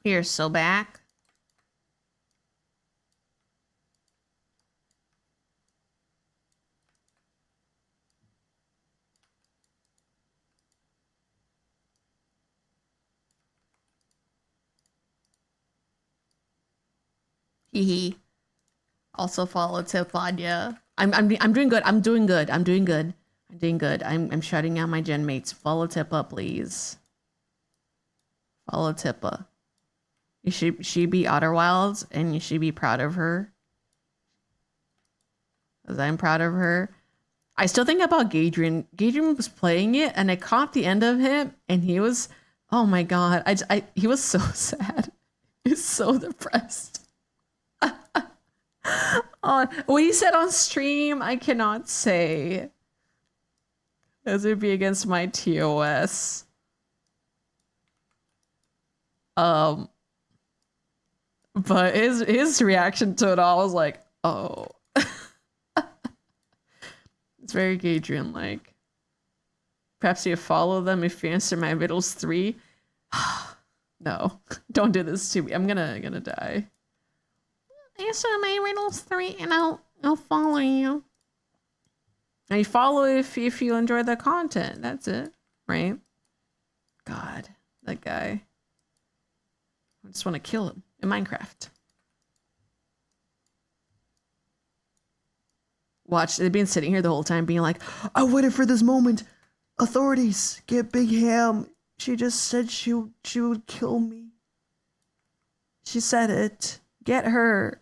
A: You're so back. Hee. Also follow tip on ya. I'm doing good. I'm doing good. I'm doing good. I'm doing good. I'm shutting out my gen mates. Follow Tippa, please. Follow Tippa. You should she be Outer Wilds and you should be proud of her. Because I'm proud of her. I still think about Gadrian. Gadrian was playing it and I caught the end of him and he was, oh my god, he was so sad. He was so depressed. Oh, what he said on stream, I cannot say. As it would be against my TOS. But his reaction to it all was like, oh. It's very Gadrian like. Perhaps you follow them if you answer my riddles 3. No, don't do this to me. I'm gonna die. Answer my riddles 3 and I'll follow you. And you follow if you enjoy the content. That's it, right? God, that guy. I just want to kill him in Minecraft. Watch, they've been sitting here the whole time being like, I waited for this moment. Authorities, get Big Ham. She just said she would kill me. She said it. Get her.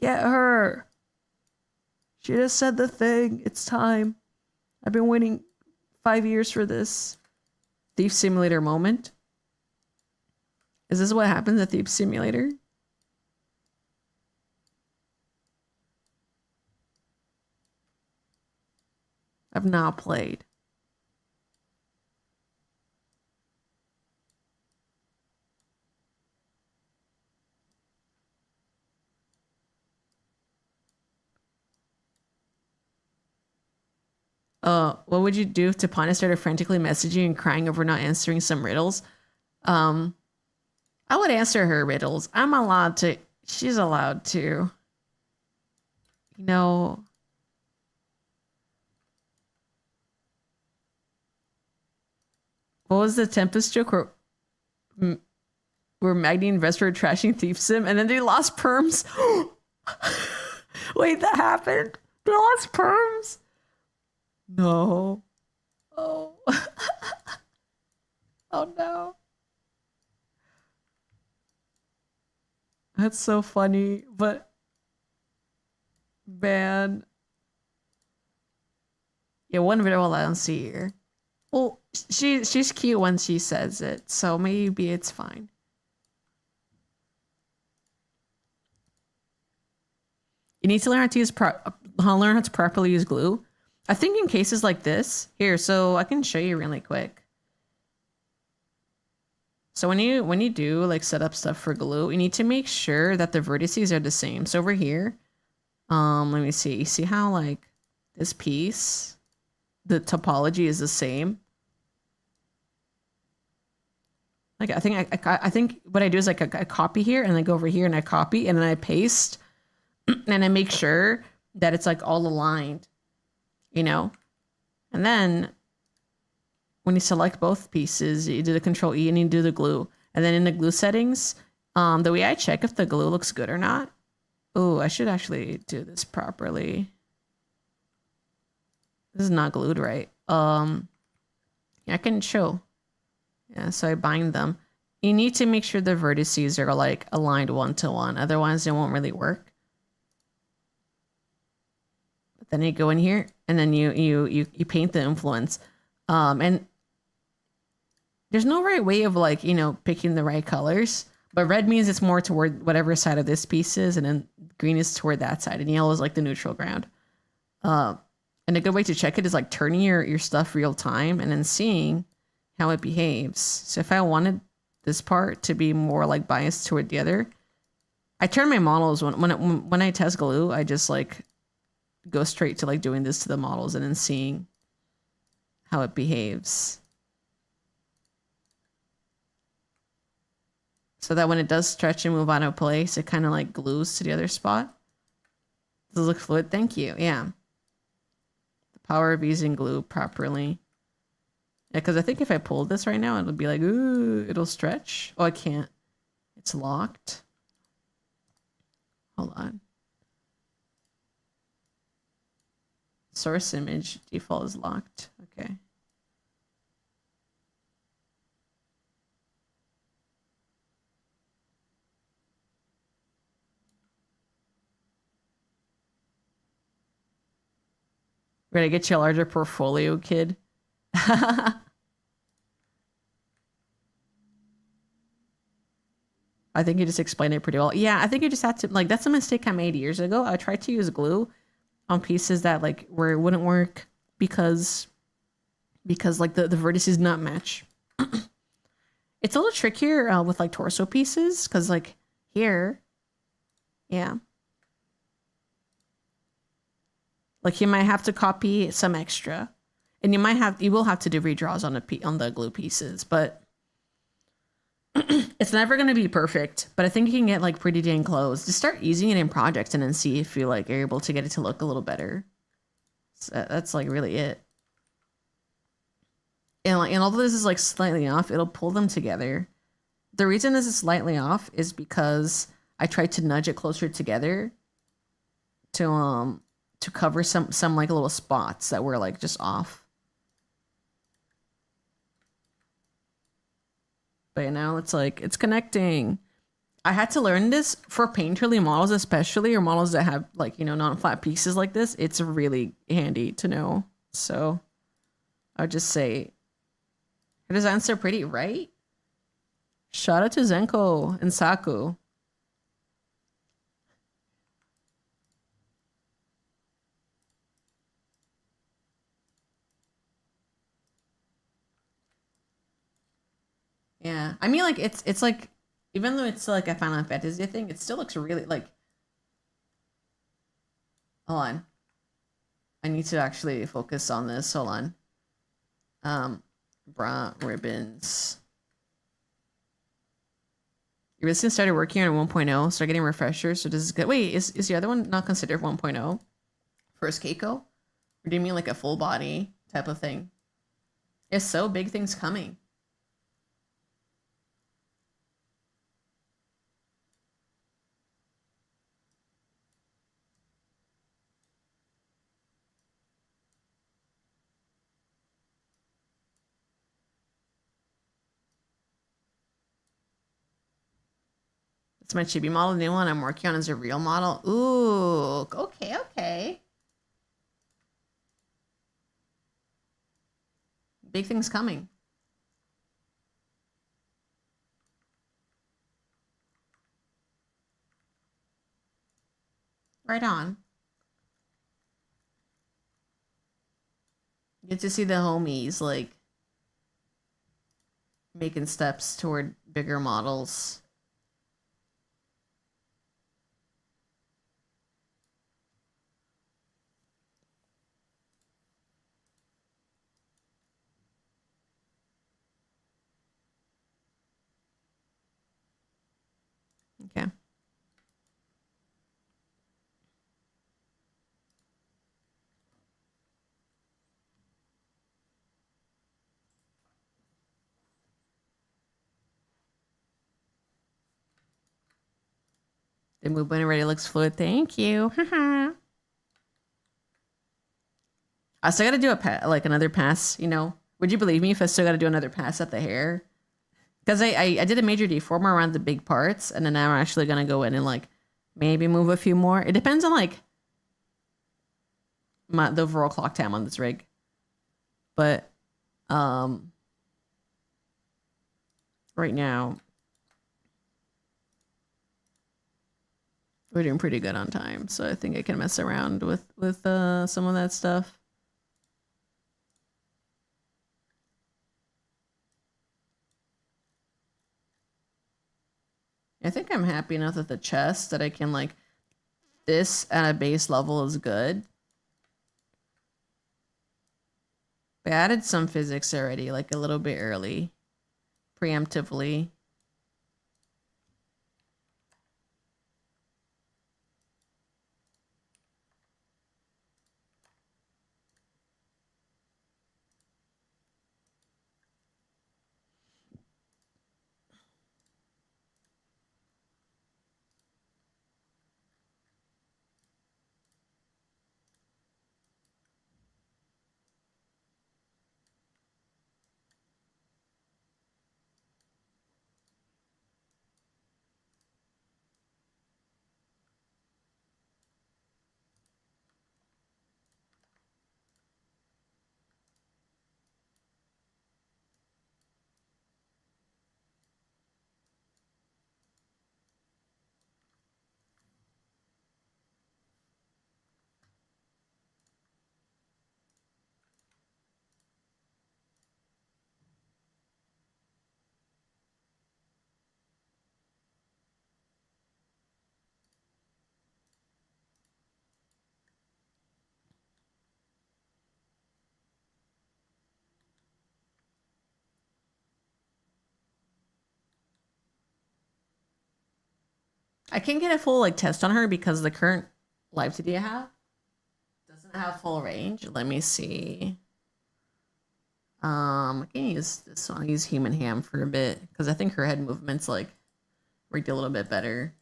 A: Get her. She just said the thing. It's time. I've been waiting 5 years for this. Thief Simulator moment. Is this what happens at Thief Simulator? I've not played. What would you do if Tapana started frantically messaging and crying over not answering some riddles? I would answer her riddles. I'm allowed to. She's allowed to. You know. What was the Tempest joke where Magni and Vesper were trashing Thief Sim and then they lost perms? Wait, that happened? They lost perms? No. Oh. Oh no. That's so funny, but man. Yeah, one video I don't see here. Well, she's cute when she says it, so maybe it's fine. You need to learn how to properly use glue. I think in cases like this, here, so I can show you really quick. So when you do like set up stuff for glue, you need to make sure that the vertices are the same. So over here, let me see. You see how like this piece, the topology is the same. Like I think what I do is like I copy here and I go over here and I copy and then I paste and I make sure that it's like all aligned, you know? And then when you select both pieces, you do the Control E and you do the glue. And then in the glue settings, the way I check if the glue looks good or not. Oh, I should actually do this properly. This is not glued right. Yeah, I can show. Yeah, so I bind them. You need to make sure the vertices are like aligned 1-to-1, otherwise it won't really work. But then you go in here and then you paint the influence. And there's no right way of like, you know, picking the right colors. But red means it's more toward whatever side of this piece is, and then green is toward that side, and yellow is like the neutral ground. And a good way to check it is like turning your stuff real time and then seeing how it behaves. So if I wanted this part to be more like biased toward the other, I turn my models when I test glue, I just like go straight to like doing this to the models and then seeing how it behaves. So that when it does stretch and move out of place, it kind of like glues to the other spot. Does it look fluid? Thank you. Yeah. The power of using glue properly. Yeah, because I think if I pulled this right now, it would be like, ooh, it'll stretch. Oh, I can't. It's locked. Hold on. Source image default is locked. Okay. We're gonna get you a larger portfolio, kid. I think you just explained it pretty well. Yeah, I think you just had to, like, that's a mistake I made years ago. I tried to use glue on pieces that, like, where it wouldn't work because like, the vertices not match. It's a little trickier with, like, torso pieces because, like, here, yeah. Like, you might have to copy some extra. And you will have to do redraws on the glue pieces, but it's never going to be perfect. But I think you can get like pretty dang close. Just start using it in projects and then see if you like are able to get it to look a little better. So that's like really it. And although this is like slightly off, it'll pull them together. The reason this is slightly off is because I tried to nudge it closer together to cover some like little spots that were like just off. But now it's like it's connecting. I had to learn this for painterly models, especially, or models that have like, non-flat pieces like this. It's really handy to know. So I would just say her designs are pretty, right? Shout out to Zenko and Saku. Yeah. I mean, like, it's like, even though it's like a Final Fantasy thing, it still looks really, like, hold on. I need to actually focus on this. Hold on. Bra ribbons. Your business started working on 1.0, start getting refreshers, so this is good. Wait, is the other one not considered 1.0? First Keiko? Or do you mean like a full body type of thing? If so, big things coming. It's my chibi model. The new one I'm working on is a real model. Ooh, okay, okay. Big things coming. Right on. Get to see the homies like making steps toward bigger models. Okay. The movement already looks fluid. Thank you. I still gotta do like another pass, Would you believe me if I still gotta do another pass at the hair? Because I did a major deformer around the big parts, and then now I'm actually gonna go in and like maybe move a few more. It depends on like the overall clock time on this rig. But right now we're doing pretty good on time, so I think I can mess around with some of that stuff. I think I'm happy enough with the chest that I can like this at a base level is good. But I added some physics already, like a little bit early, preemptively. I can't get a full like test on her because the current live today I have doesn't have full range. Let me see. I can use this one. I'll use Human Ham for a bit because I think her head movements like worked a little bit better.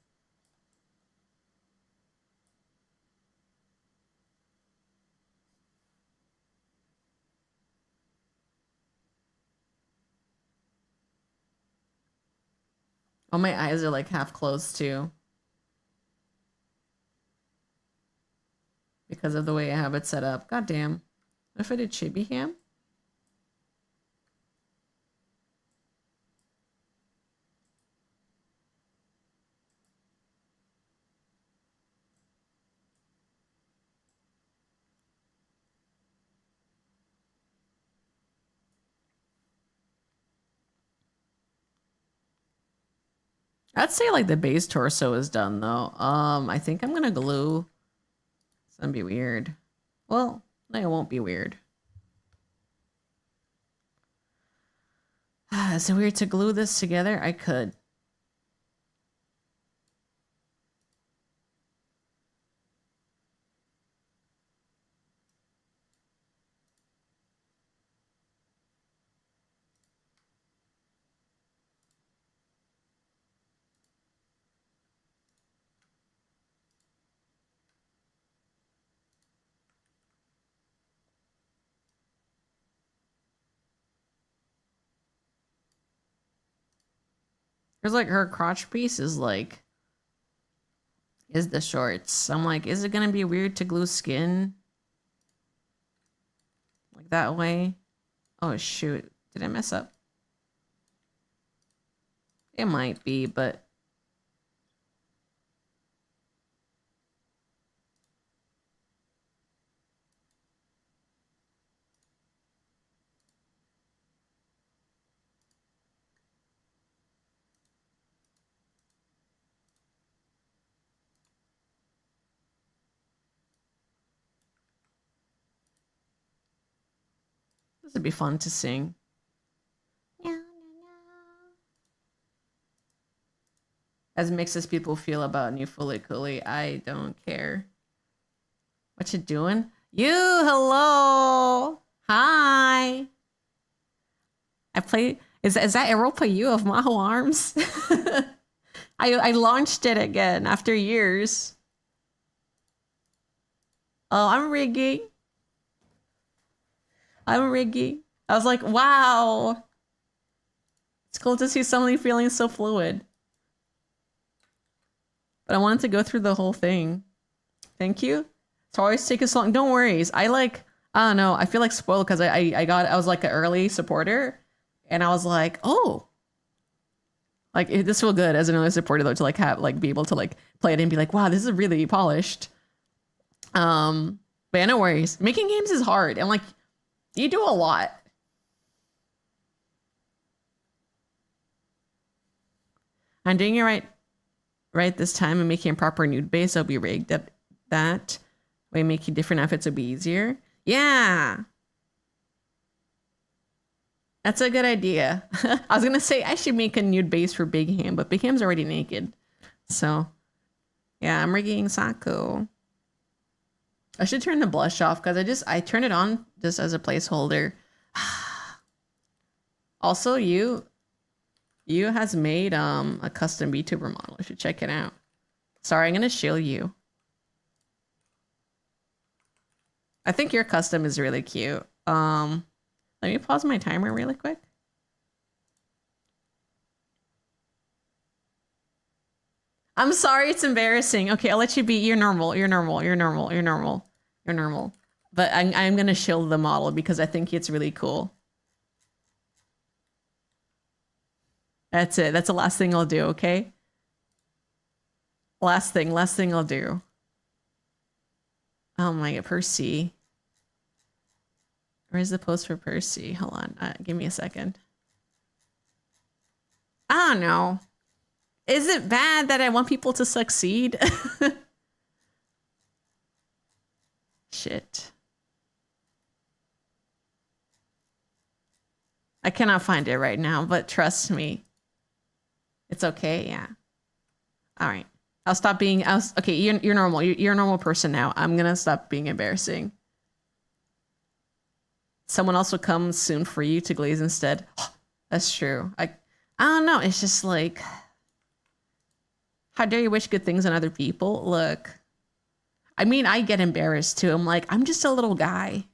A: Oh, my eyes are like half closed too. Because of the way I have it set up. God damn. What if I did Chibi Ham? I'd say like the base torso is done though. I think I'm gonna glue. It's gonna be weird. Well, no, it won't be weird. Is it weird to glue this together? I could. There's like her crotch piece is like is the shorts. I'm like, is it gonna be weird to glue skin? Like that way? Oh shoot. Did I mess up? It might be, but this would be fun to sing. As mixed as people feel about New Fully Cooley, I don't care. What you doing? You, hello. Hi. I play. Is that Europa U of Maho Arms? I launched it again after years. Oh, I'm Riggy. I'm Riggy. I was like, wow. It's cool to see somebody feeling so fluid. But I wanted to go through the whole thing. Thank you. It's always taking so long. Don't worry. I don't know. I feel like spoiled because I was like an early supporter. And I was like, oh. Like, this feel good as an early supporter though, to like have like be able to like play it and be like, wow, this is really polished. But yeah, no worries. Making games is hard. And like, you do a lot. I'm doing it right this time and making a proper nude base. I'll be rigged up that way. Making different outfits will be easier. Yeah. That's a good idea. I was gonna say I should make a nude base for Big Ham, but Big Ham's already naked. So yeah, I'm rigging Saku. I should turn the blush off because I turned it on just as a placeholder. Also, you has made a custom VTuber model. You should check it out. Sorry, I'm gonna shield you. I think your custom is really cute. Let me pause my timer really quick. I'm sorry, it's embarrassing. Okay, I'll let you be. You're normal. You're normal. You're normal. You're normal. You're normal. But I'm gonna shield the model because I think it's really cool. That's it. That's the last thing I'll do, okay? Last thing I'll do. Oh my god, Percy. Where's the post for Percy? Hold on. Give me a second. I don't know. Is it bad that I want people to succeed? Shit. I cannot find it right now, but trust me. It's okay, yeah. All right. I'll stop being. Okay, you're normal. You're a normal person now. I'm gonna stop being embarrassing. Someone else will come soon for you to glaze instead. That's true. I don't know. It's just like, how dare you wish good things on other people? Look, I mean, I get embarrassed too. I'm like, I'm just a little guy.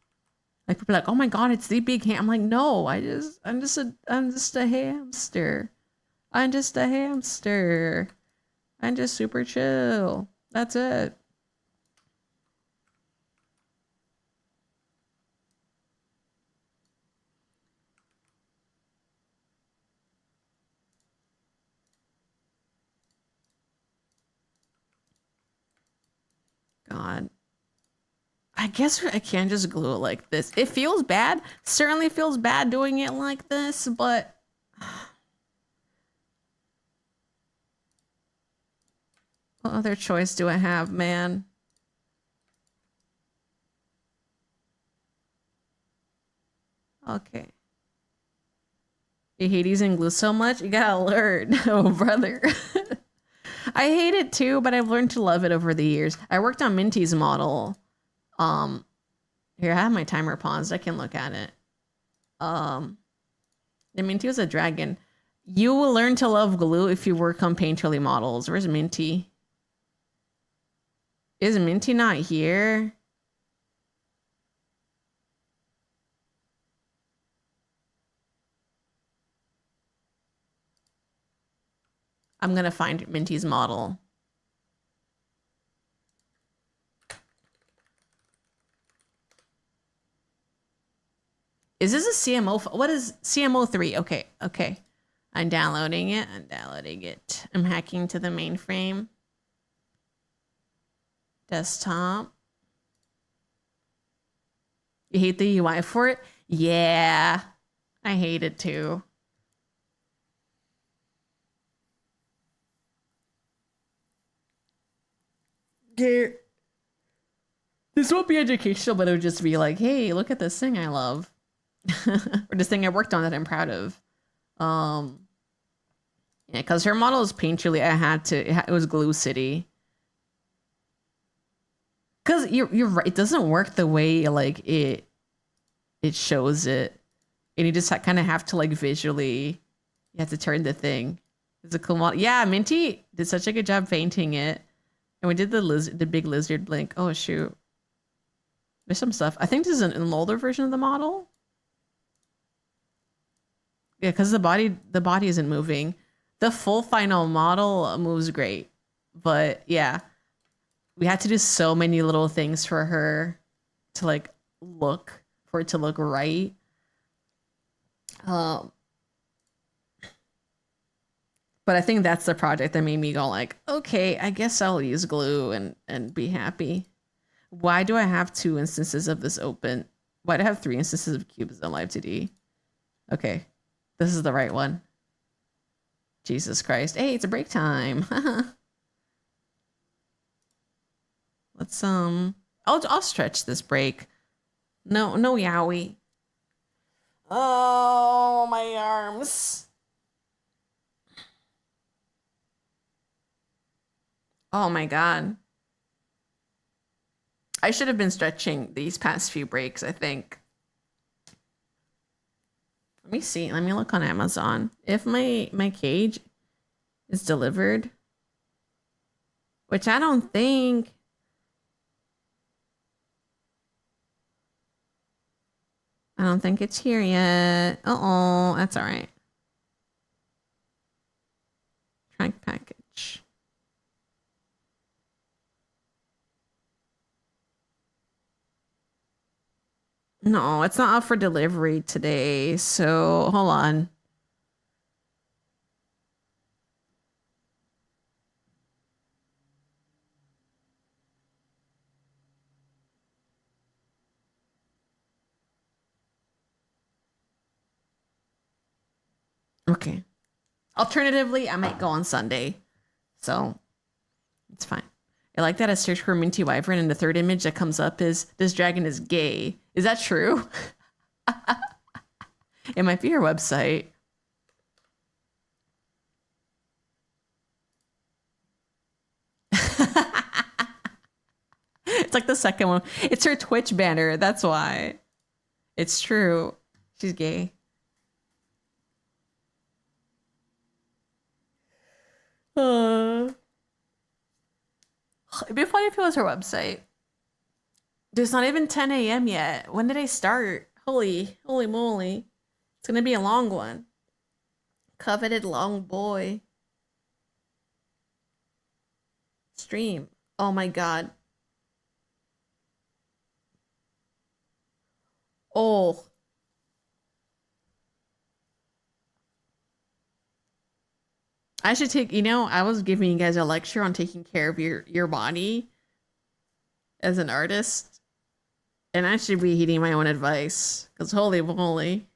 A: Like people are like, oh my god, it's the big ham. I'm like, no, I'm just a hamster. I'm just a hamster. I'm just super chill. That's it. God. I guess I can't just glue it like this. It feels bad. Certainly feels bad doing it like this, but what other choice do I have, man? Okay. You hate using glue so much? You gotta learn. Oh, brother. I hate it too, but I've learned to love it over the years. I worked on Minty's model. Here, I have my timer paused. I can look at it. The Minty was a dragon. You will learn to love glue if you work on painterly models. Where's Minty? Is Minty not here? I'm gonna find Minty's model. Is this a CMO? What is CMO3? Okay, okay. I'm downloading it. I'm hacking to the mainframe. Desktop. You hate the UI for it? Yeah, I hate it too. This won't be educational, but it would just be like, hey, look at this thing I love. Or this thing I worked on that I'm proud of. Yeah, because her model is painterly. It was Glue City. Because you're right, it doesn't work the way like it shows it. And you just kind of have to like visually, you have to turn the thing. It's a cool model. Yeah, Minty did such a good job painting it. And we did the big lizard blink. Oh shoot. There's some stuff. I think this is an older version of the model. Yeah, because the body isn't moving. The full final model moves great. But yeah, we had to do so many little things for her to like for it to look right. But I think that's the project that made me go like, okay, I guess I'll use glue and be happy. Why do I have 2 instances of this open? Why do I have 3 instances of cubes in Live2D? Okay, this is the right one. Jesus Christ. Hey, it's a break time. Let's I'll stretch this break. No yowie. Oh, my arms. Oh my god. I should have been stretching these past few breaks, I think. Let me see. Let me look on Amazon. If my cage is delivered, which I don't think. I don't think it's here yet. Uh-oh, that's all right. Track package. No, it's not up for delivery today. So hold on. Okay. Alternatively, I might go on Sunday. So it's fine. I like that I searched for Minty Wyvern and the third image that comes up is this dragon is gay. Is that true? It might be your website. the second one. It's her Twitch banner. That's why. It's true. She's gay. It'd be funny if it was her website. There's not even 10 a.m. yet. When did I start? Holy moly. It's gonna be a long one. Coveted long boy. Stream. Oh my god. Oh. I should take, I was giving you guys a lecture on taking care of your body as an artist. And I should be heeding my own advice. Because holy moly.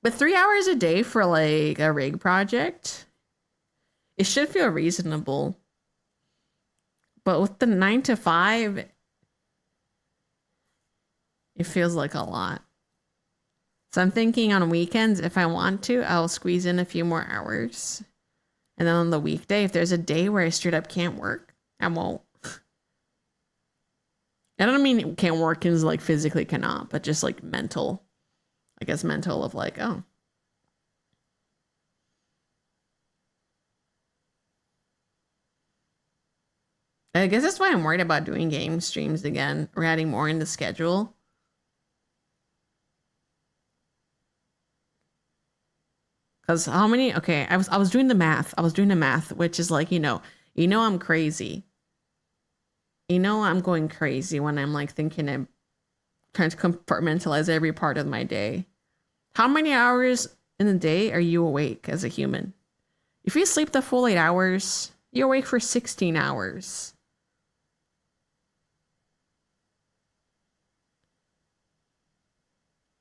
A: But 3 hours a day for like a rig project, it should feel reasonable. But with the 9 to 5, it feels like a lot. So I'm thinking on weekends, if I want to, I'll squeeze in a few more hours. And then on the weekday, if there's a day where I straight up can't work, I won't. I don't mean can't work as like physically cannot, but just like mental. I guess mental of like, oh. I guess that's why I'm worried about doing game streams again or adding more in the schedule. Because how many? Okay, I was doing the math. I was doing the math, which is like, I'm crazy. I'm going crazy when I'm like thinking and trying to compartmentalize every part of my day. How many hours in a day are you awake as a human? If you sleep the full 8 hours, you're awake for 16 hours.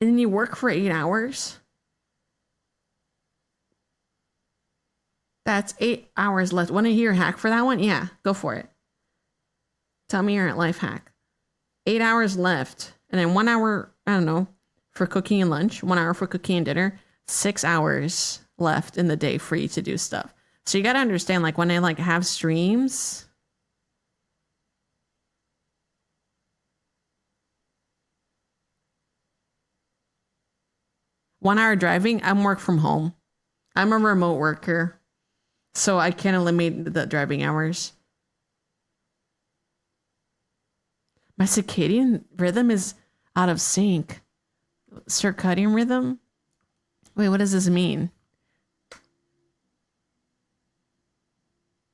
A: And then you work for 8 hours. That's 8 hours left. Want to hear a hack for that one? Yeah, go for it. Tell me your life hack. 8 hours left. And then 1 hour, I don't know, for cooking and lunch. 1 hour for cooking and dinner. 6 hours left in the day for you to do stuff. So you got to understand, like when I like have streams, one-hour driving, I'm work from home. I'm a remote worker, so I can't eliminate the driving hours. My circadian rhythm is out of sync. Circadian rhythm? Wait, what does this mean?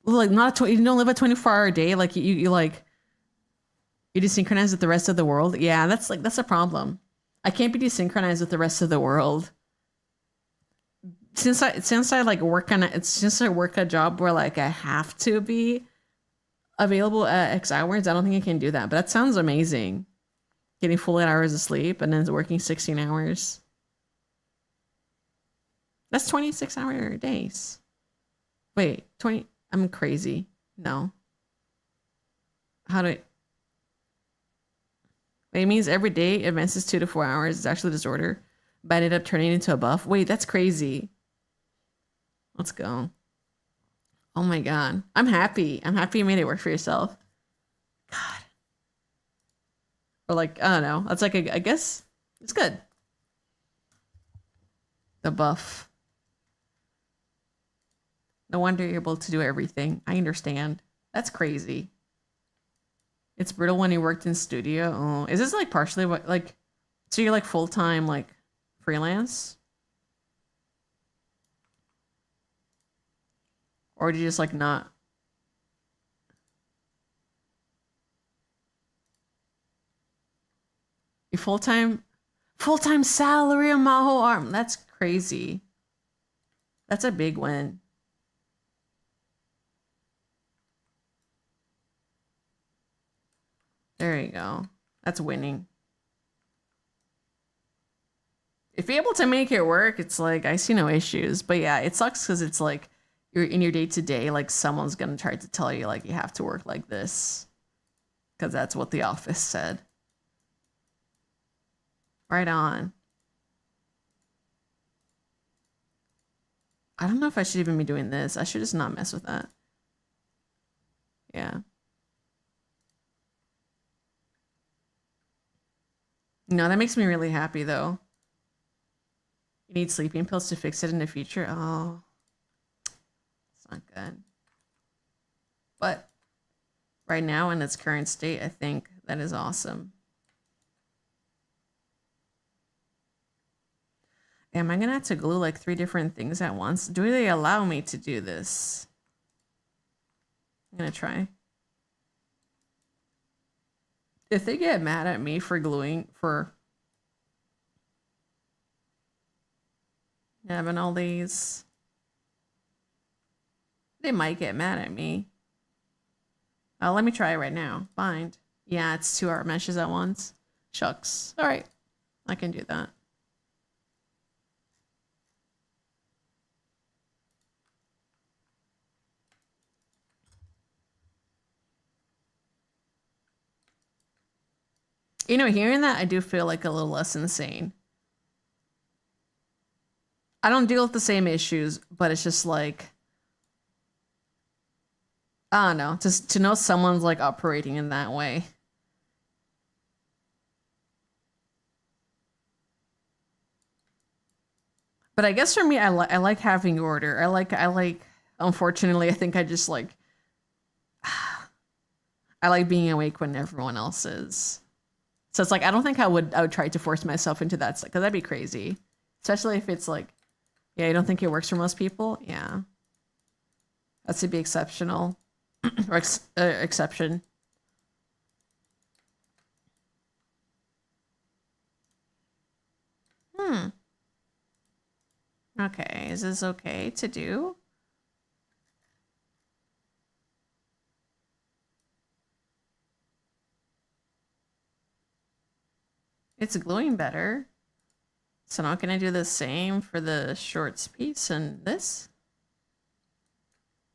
A: Like you don't live a 24-hour day. Like you desynchronized with the rest of the world. Yeah, that's a problem. I can't be desynchronized with the rest of the world. Since I like work since I work a job where like I have to be available at X hours, I don't think I can do that. But that sounds amazing. Getting full 8 hours of sleep and then working 16 hours. That's 26-hour days. Wait, 20. I'm crazy. No. How do I... It means every day advances 2 to 4 hours. It's actually disorder. But I ended up turning into a buff. Wait, that's crazy. Let's go. Oh my god. I'm happy. I'm happy you made it work for yourself. God. Or like, I don't know. That's like, I guess it's good. The buff. No wonder you're able to do everything. I understand. That's crazy. It's brutal when you worked in studio. Oh, is this like partially what like, so you're like full-time like freelance? Or do you just like not? You full-time salary on my whole arm. That's crazy. That's a big win. There you go. That's winning. If you're able to make it work, it's like, I see no issues. But yeah, it sucks because it's like, you're in your day-to-day, like someone's going to try to tell you like you have to work like this. Because that's what the office said. Right on. I don't know if I should even be doing this. I should just not mess with that. Yeah. No, that makes me really happy though. You need sleeping pills to fix it in the future. Oh, it's not good. But right now in its current state, I think that is awesome. Am I gonna have to glue like 3 different things at once? Do they allow me to do this? I'm gonna try. If they get mad at me for gluing, for having all these, they might get mad at me. Oh, let me try it right now. Bind. Yeah, it's 2 art meshes at once. Shucks. All right, I can do that. You know, hearing that, I do feel like a little less insane. I don't deal with the same issues, but it's just like, I don't know, just to know someone's like operating in that way. But I guess for me, I like having order. I like. Unfortunately, I think I just like. I like being awake when everyone else is. So it's like I don't think I would try to force myself into that because that'd be crazy, especially if it's like, yeah, you don't think it works for most people. Yeah, that's to be exceptional or exception. Hmm. Okay, is this okay to do? It's gluing better. So now can I do the same for the shorts piece and this?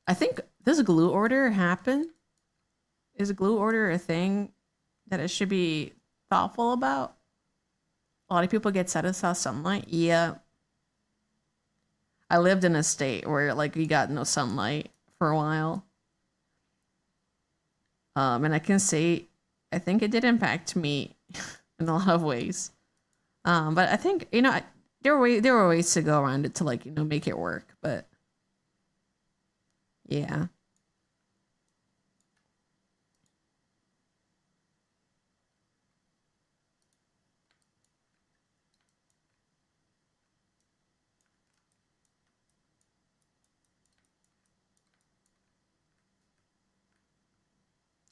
A: I think this glue order happen. Is glue order a thing that it should be thoughtful about? A lot of people get sad without sunlight. Yeah. I lived in a state where like you got no sunlight for a while. And I can say I think it did impact me in a lot of ways. But I think, you know, there were ways to go around it to like, you know, make it work, but yeah.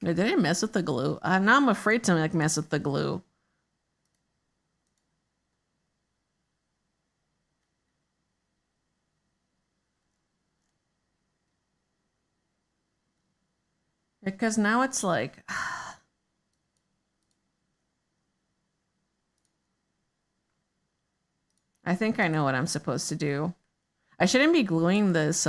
A: I didn't mess with the glue. Now I'm afraid to like mess with the glue. Because now it's like I think I know what I'm supposed to do. I shouldn't be gluing this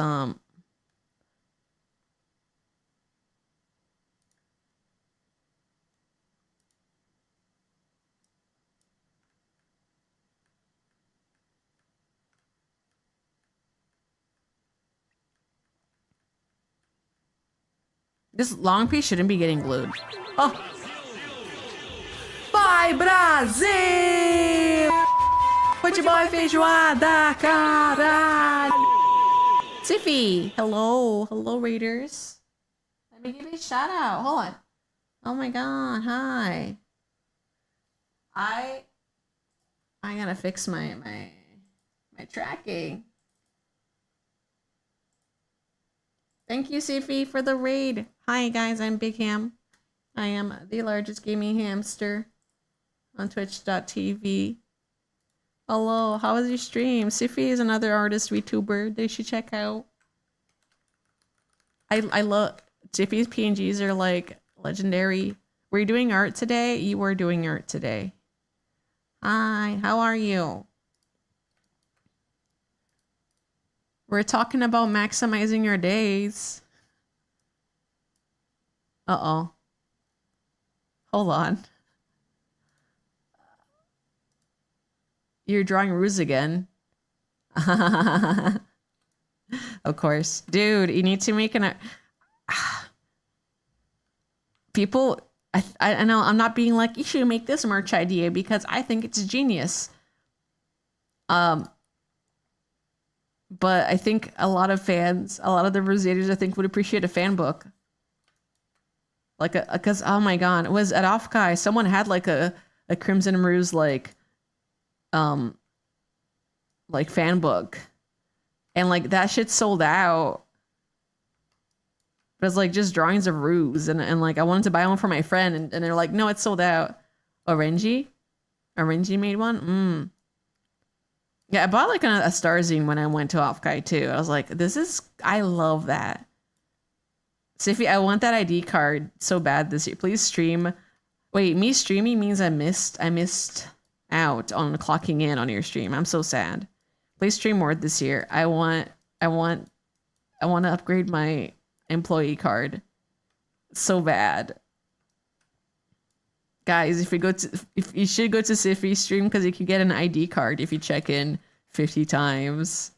A: this long piece shouldn't be getting glued. Oh. Vai Brasil! Futebol e feijoada, caralho! Tiffy, hello. Hello, Raiders. Let me give you a shout out. Hold on. Oh my god, hi. I gotta fix my tracking. Thank you, Siffy, for the raid. Hi guys, I'm Big Ham. I am the largest gaming hamster on twitch.tv. Hello, how was your stream? Siffy is another artist VTuber they should check out. I love Siffy's PNGs are like legendary. Were you doing art today? You were doing art today. Hi, how are you? We're talking about maximizing your days. Uh-oh. Hold on. You're drawing ruse again. Of course. Dude, you need to make an... People... I know I'm not being like, you should make this merch idea because I think it's genius. Um, but I think a lot of fans, a lot of the Roseters, I think would appreciate a fan book. Like cause oh my god, it was at Offkai, someone had like a Crimson Ruse um like fan book. And like that shit sold out. But it's like just drawings of Ruse and like I wanted to buy one for my friend and they're like, no, it's sold out. Orangy? Orangy made one? Yeah, I bought like a Starzine when I went to Offkai too. I was like, I love that. Siffy, I want that ID card so bad this year. Please stream. Wait, me streaming means I missed out on clocking in on your stream. I'm so sad. Please stream more this year. I want to upgrade my employee card so bad. Guys, if you should go to Siffy's stream because you can get an ID card if you check in 50 times.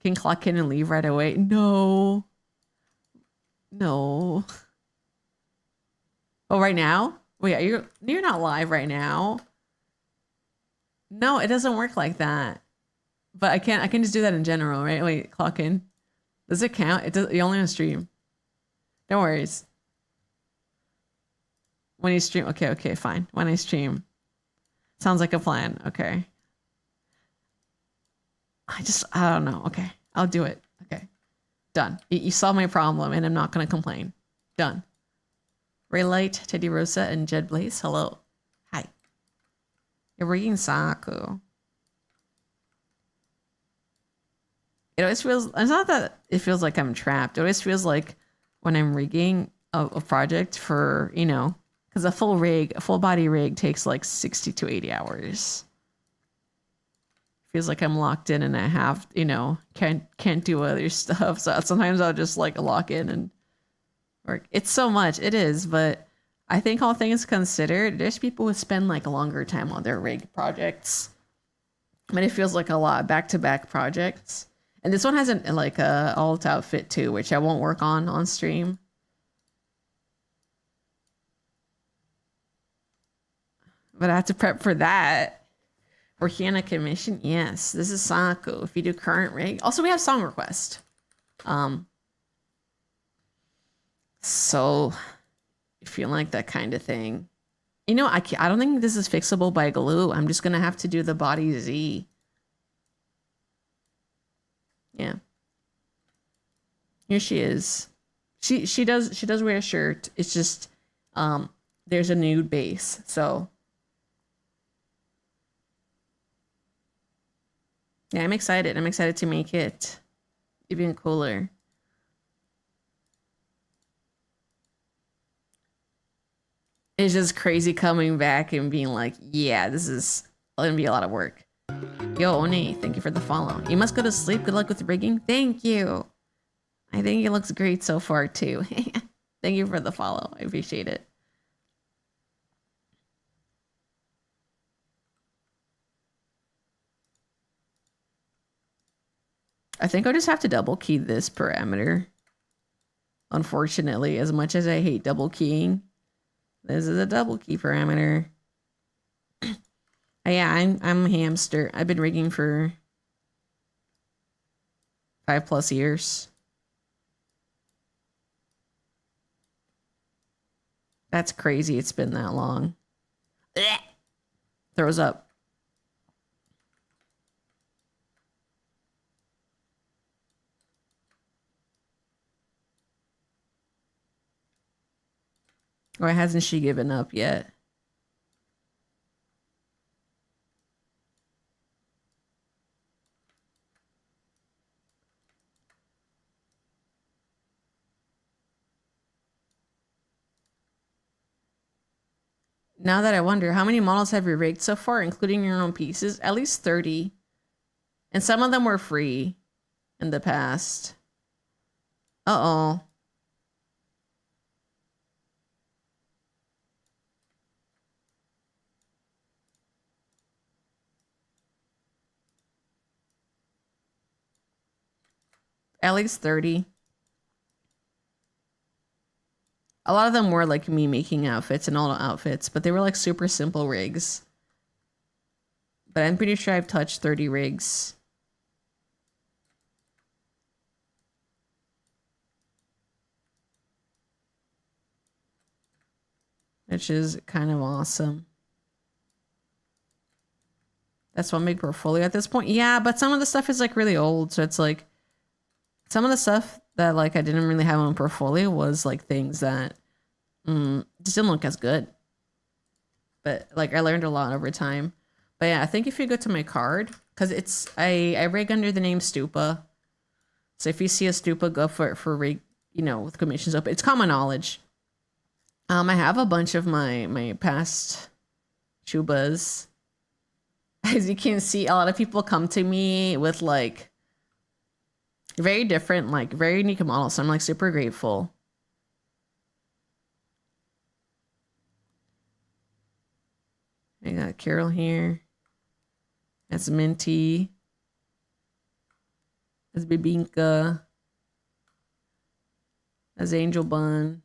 A: Can clock in and leave right away. No. Oh, right now? Wait, you're not live right now. No, it doesn't work like that. But I can just do that in general, right? Wait, clock in. Does it count? It does. You only on stream. Don't worry. When you stream, okay, fine. When I stream, sounds like a plan. Okay. I don't know. Okay, I'll do it. Okay, done. You solved my problem, and I'm not gonna complain. Done. Raylight, Teddy Rosa, and Jed Blaze. Hello. Hi. You're reading Saku. It always feels, it's not that it feels like I'm trapped. It always feels like when I'm rigging a project for, because a full body rig takes like 60 to 80 hours. Feels like I'm locked in and I have, can't do other stuff. So sometimes I'll just like lock in and work. It's so much. It is, but I think all things considered, there's people who spend like a longer time on their rig projects. But it feels like a lot back-to-back projects. And this one has like a alt outfit too, which I won't work on stream. But I have to prep for that. Working on a commission? Yes. This is Saku. If you do current rig. Also, we have song request. So if you like that kind of thing. I don't think this is fixable by glue. I'm just going to have to do the body Z. Yeah. Here she is. She does wear a shirt. It's just there's a nude base. So yeah, I'm excited. I'm excited to make it even cooler. It's just crazy coming back and being like, yeah, this is gonna be a lot of work. Yo, Oni, thank you for the follow. You must go to sleep. Good luck with rigging. Thank you. I think it looks great so far too. Thank you for the follow. I appreciate it. I think I'll just have to double key this parameter. Unfortunately, as much as I hate double keying, this is a double key parameter. Yeah, I'm a hamster. I've been rigging for 5+ years. That's crazy. It's been that long. Throws up. Or hasn't she given up yet? Now that I wonder, how many models have you rigged so far, including your own pieces? At least 30. And some of them were free in the past. Uh-oh. At least 30. A lot of them were like me making outfits and all outfits, but they were like super simple rigs. But I'm pretty sure I've touched 30 rigs. Which is kind of awesome. That's one big portfolio at this point. Yeah, but some of the stuff is like really old. So it's like some of the stuff that like I didn't really have on portfolio was like things that just didn't look as good. But like I learned a lot over time. But yeah, I think if you go to my card, because it's I rig under the name Stupa. So if you see a Stupa, go for rig, you know, with commissions up. It's common knowledge. I have a bunch of my past Chubas. As you can see, a lot of people come to me with like very different, like very unique models. So I'm like super grateful. I got Carol here. That's Minty. That's Bibinka. That's Angel Bun.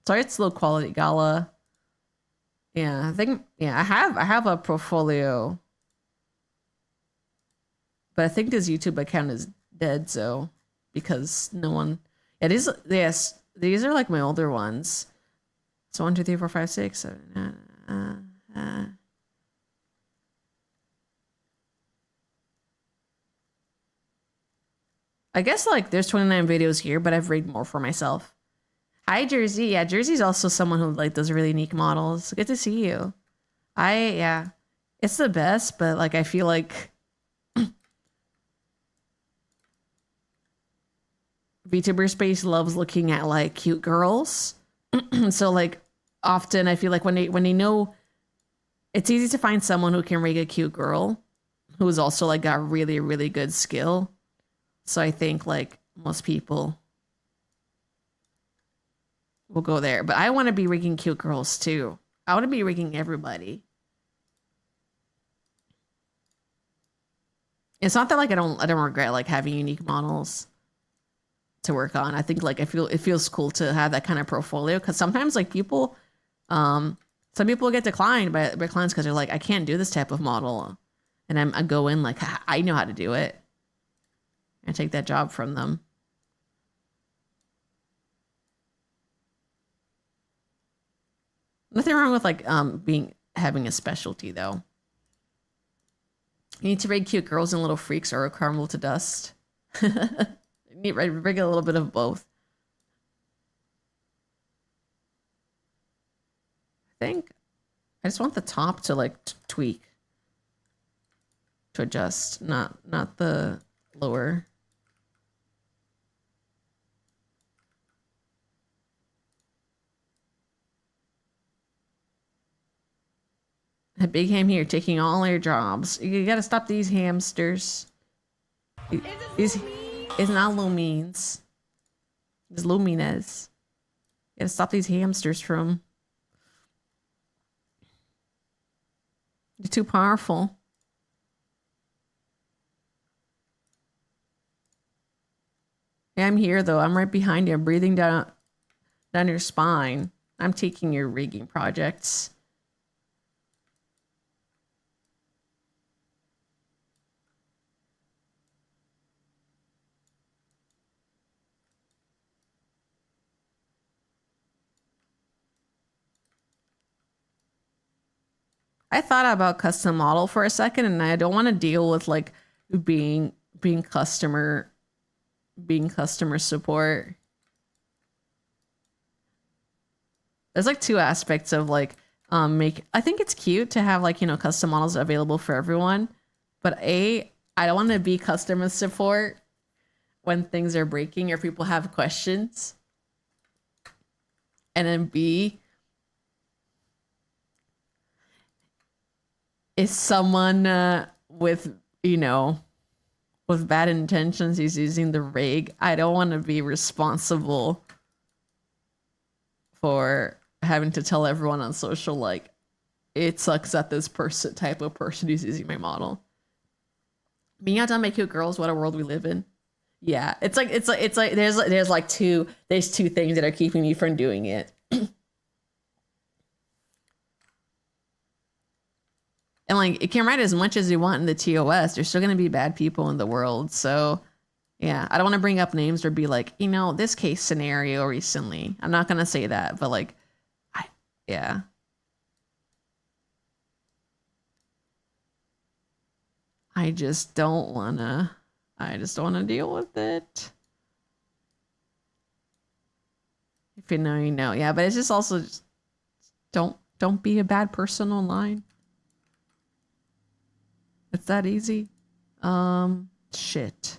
A: Sorry, it's low quality Gala. Yeah, I think I have a portfolio. But I think this YouTube account is dead, so because no one these are like my older ones. So 1, 2, 3, 4, 5, 6, 7, I guess like there's 29 videos here, but I've rigged more for myself. Hi Jersey. Yeah, Jersey's also someone who like does really unique models. Good to see you. It's the best, but like I feel like VTuber space loves looking at like cute girls. So like often I feel like when they know, it's easy to find someone who can rig a cute girl who's also like got really, really good skill. So I think like most people will go there. But I want to be rigging cute girls too. I want to be rigging everybody. It's not that like I don't regret like having unique models to work on. I think like it feels cool to have that kind of portfolio, because sometimes like people some people get declined by clients because they're like, I can't do this type of model, and I go in like, I know how to do it, and take that job from them. Nothing wrong with like having a specialty though. You need to rig cute girls and little freaks or caramel to dust. You need to rig a little bit of both. I think I just want the top to like tweak, to adjust, not the lower. A big ham here taking all your jobs. You gotta stop these hamsters. It's not Lumines. It's Lumines. You gotta stop these hamsters from. You're too powerful. Yeah, I'm here though. I'm right behind you. I'm breathing down your spine. I'm taking your rigging projects. I thought about custom model for a second, and I don't want to deal with like being customer support. There's like two aspects of like I think it's cute to have like, you know, custom models available for everyone, but I don't want to be customer support when things are breaking or people have questions. And then B, is someone with, you know, with bad intentions is using the rig, I don't want to be responsible for having to tell everyone on social like it sucks that this type of person is using my model. Being out to make cute girls, what a world we live in. Yeah, it's like there's two things that are keeping me from doing it. And like, it can write as much as you want in the TOS. There's still gonna be bad people in the world. So yeah, I don't want to bring up names or be like, this case scenario recently. I'm not gonna say that, but like, I, yeah, I just don't wanna. I just don't wanna deal with it. If you know, you know. Yeah, but it's just also just don't be a bad person online. It's that easy. Shit.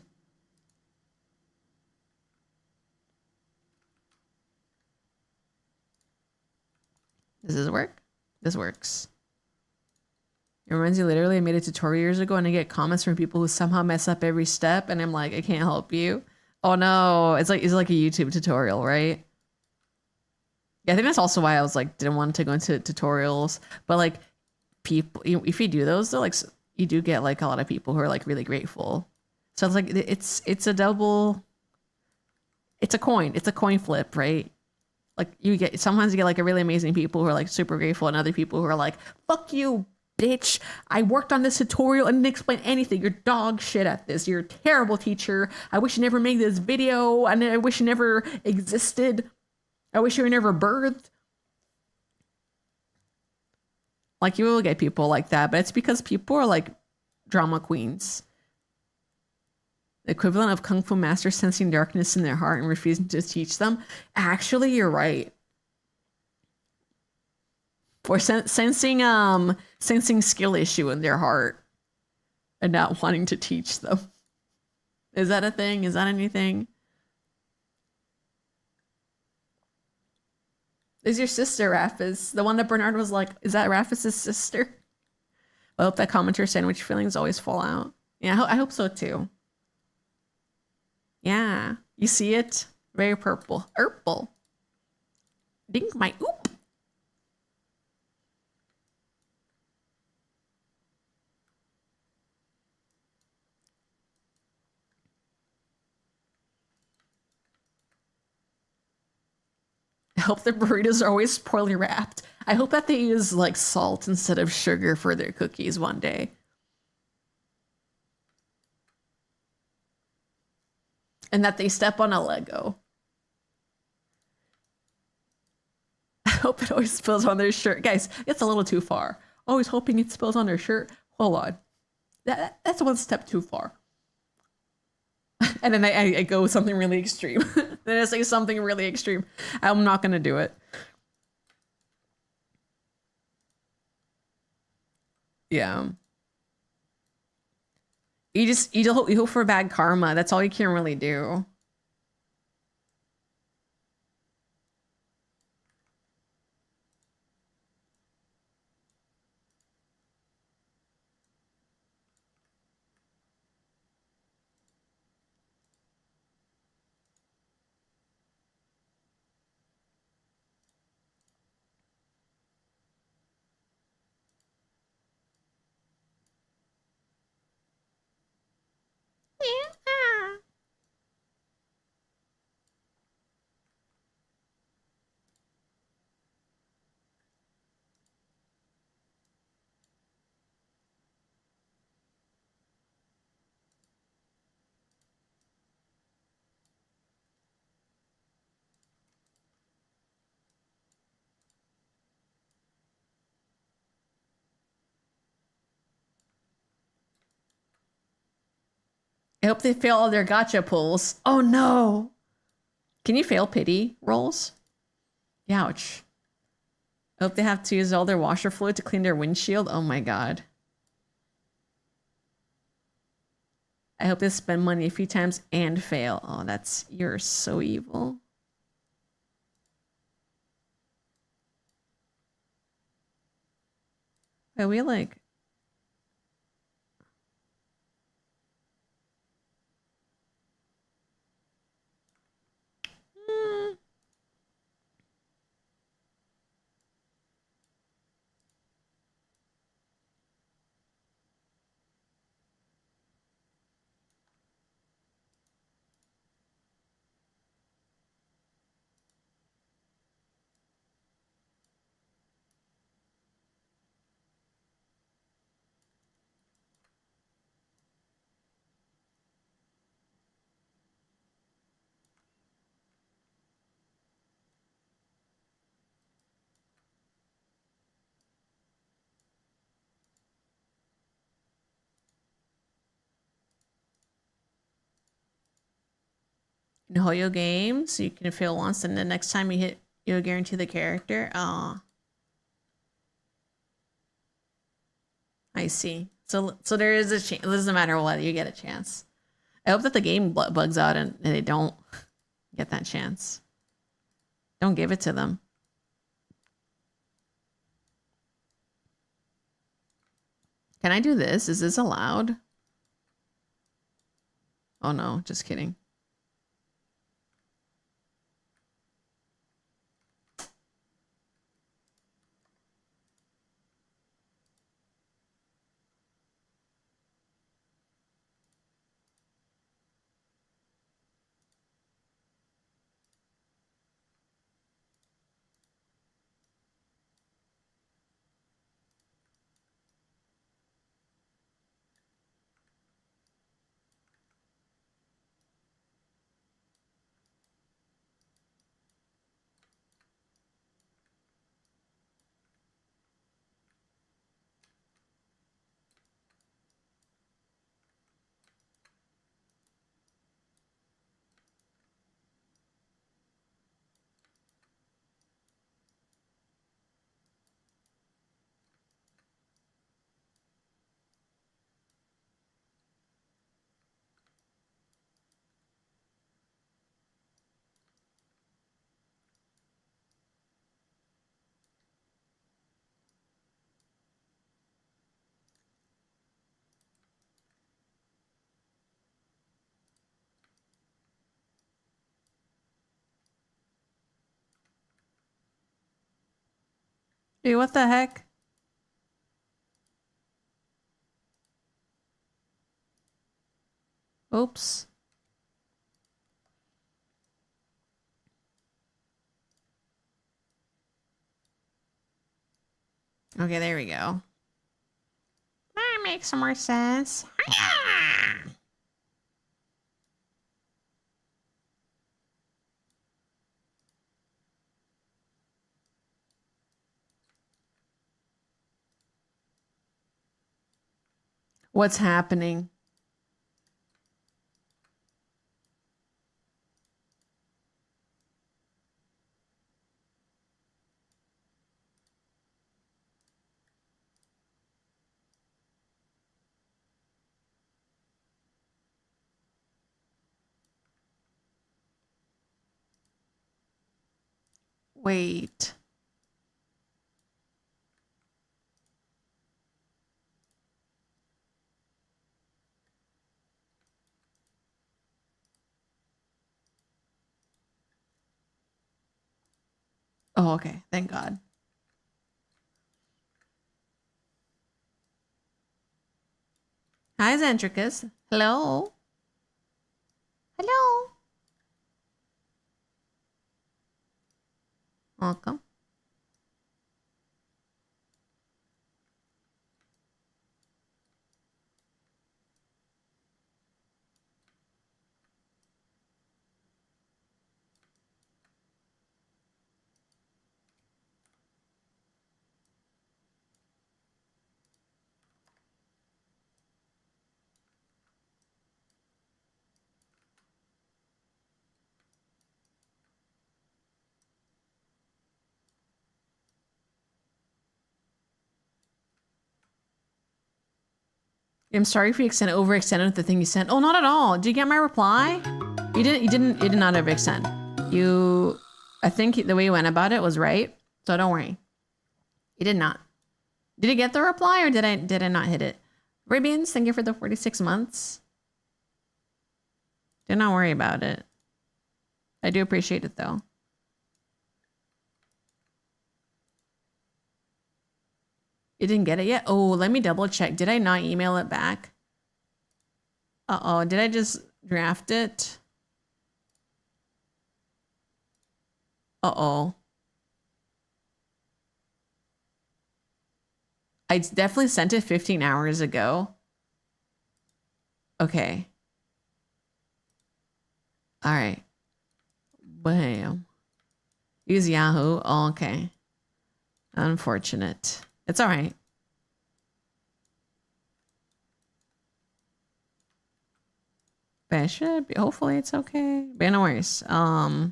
A: Does this work? This works. It reminds me, literally, I made a tutorial years ago and I get comments from people who somehow mess up every step and I'm like, I can't help you. Oh no, it's like a YouTube tutorial, right? Yeah, I think that's also why I was like, didn't want to go into tutorials. But like, people, if you do those, though, like, you do get like a lot of people who are like really grateful. So it's like, it's a double, it's a coin flip, right? Like, sometimes you get like a really amazing people who are like super grateful and other people who are like, fuck you, bitch. I worked on this tutorial and didn't explain anything. You're dog shit at this. You're a terrible teacher. I wish you never made this video. And I wish you never existed. I wish you were never birthed. Like, you will get people like that, but it's because people are like drama queens. The equivalent of Kung Fu masters sensing darkness in their heart and refusing to teach them. Actually, you're right. Or sensing skill issue in their heart and not wanting to teach them. Is that a thing? Is that anything? Is your sister Raphis? The one that Bernard was like, is that Raphis' sister? I hope that commenter sandwich feelings always fall out. Yeah, I hope so too. Yeah, you see it? Very purple. Purple. Dink my oop. I hope the burritos are always poorly wrapped. I hope that they use like salt instead of sugar for their cookies one day. And that they step on a Lego. I hope it always spills on their shirt. Guys, it's a little too far. Always hoping it spills on their shirt. Hold on. That's one step too far. And then I go with something really extreme. Then I say something really extreme. I'm not going to do it. Yeah. You hope for bad karma. That's all you can really do. I hope they fail all their gotcha pulls. Oh no. Can you fail pity rolls? Ouch. I hope they have to use all their washer fluid to clean their windshield. Oh my god. I hope they spend money a few times and fail. Oh, you're so evil. Are we like... In Hoyo games, you can fail once, and the next time you hit, you'll guarantee the character. Oh, I see. So there is a chance. It doesn't matter what, you get a chance. I hope that the game bugs out and they don't get that chance. Don't give it to them. Can I do this? Is this allowed? Oh no, just kidding. Dude, what the heck? Oops. Okay, there we go. That makes some more sense. What's happening? Wait. Oh, okay. Thank God. Hi, Zentricus. Hello. Hello. Welcome. I'm sorry if you overextended the thing you sent. Oh, not at all. Did you get my reply? You did not overextend. I think the way you went about it was right. So don't worry. You did not. Did you get the reply or did I not hit it? Ribbons, thank you for the 46 months. Do not worry about it. I do appreciate it though. You didn't get it yet? Oh, let me double check. Did I not email it back? Uh-oh, did I just draft it? Uh-oh. I definitely sent it 15 hours ago. Okay. All right. Bam. Use Yahoo. Oh, okay. Unfortunate. It's all right. But it should be. Hopefully it's okay. But no worries. Yeah.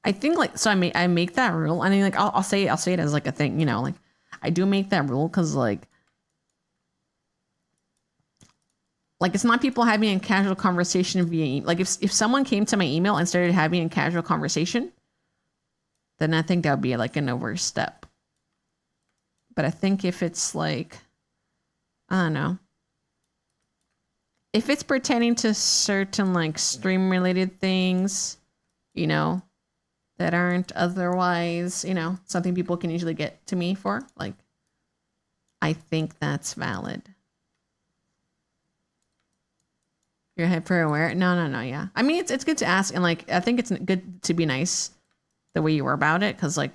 A: I think like so I make that rule. I mean like I'll say it as like a thing, you know, like I do make that rule because like it's not people having a casual conversation via like if someone came to my email and started having a casual conversation, then I think that would be like an overstep. But I think if it's like, I don't know, if it's pertaining to certain like stream related things, you know, that aren't otherwise, you know, something people can usually get to me for, like, I think that's valid. You're hyper aware? No, yeah. I mean, it's good to ask, and like, I think it's good to be nice the way you were about it, because like,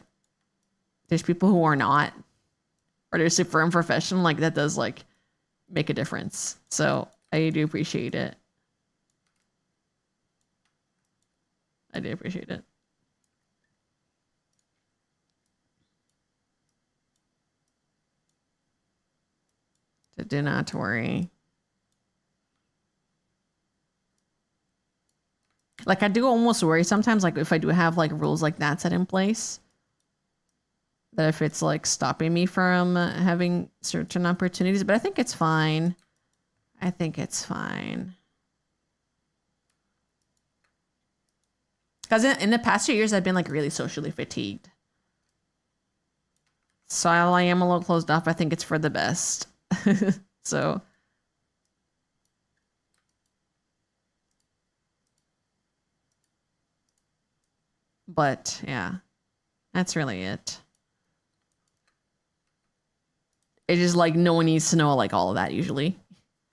A: there's people who are not, or they're super unprofessional. Like that does like make a difference. So I do appreciate it. I do appreciate it. So do not worry. Like I do almost worry sometimes, like if I do have like rules like that set in place, that if it's like stopping me from having certain opportunities, but I think it's fine. I think it's fine. Because in the past few years, I've been like really socially fatigued. So while I am a little closed off, I think it's for the best. So. But yeah, that's really it. It's just like no one needs to know like all of that usually.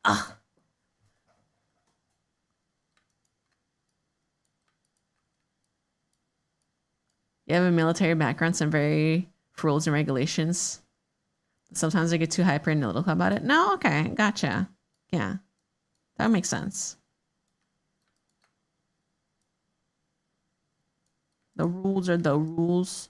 A: Ugh. You have a military background, some very rules and regulations. Sometimes I get too hyper analytical about it. No, okay, gotcha. Yeah, that makes sense. The rules are the rules.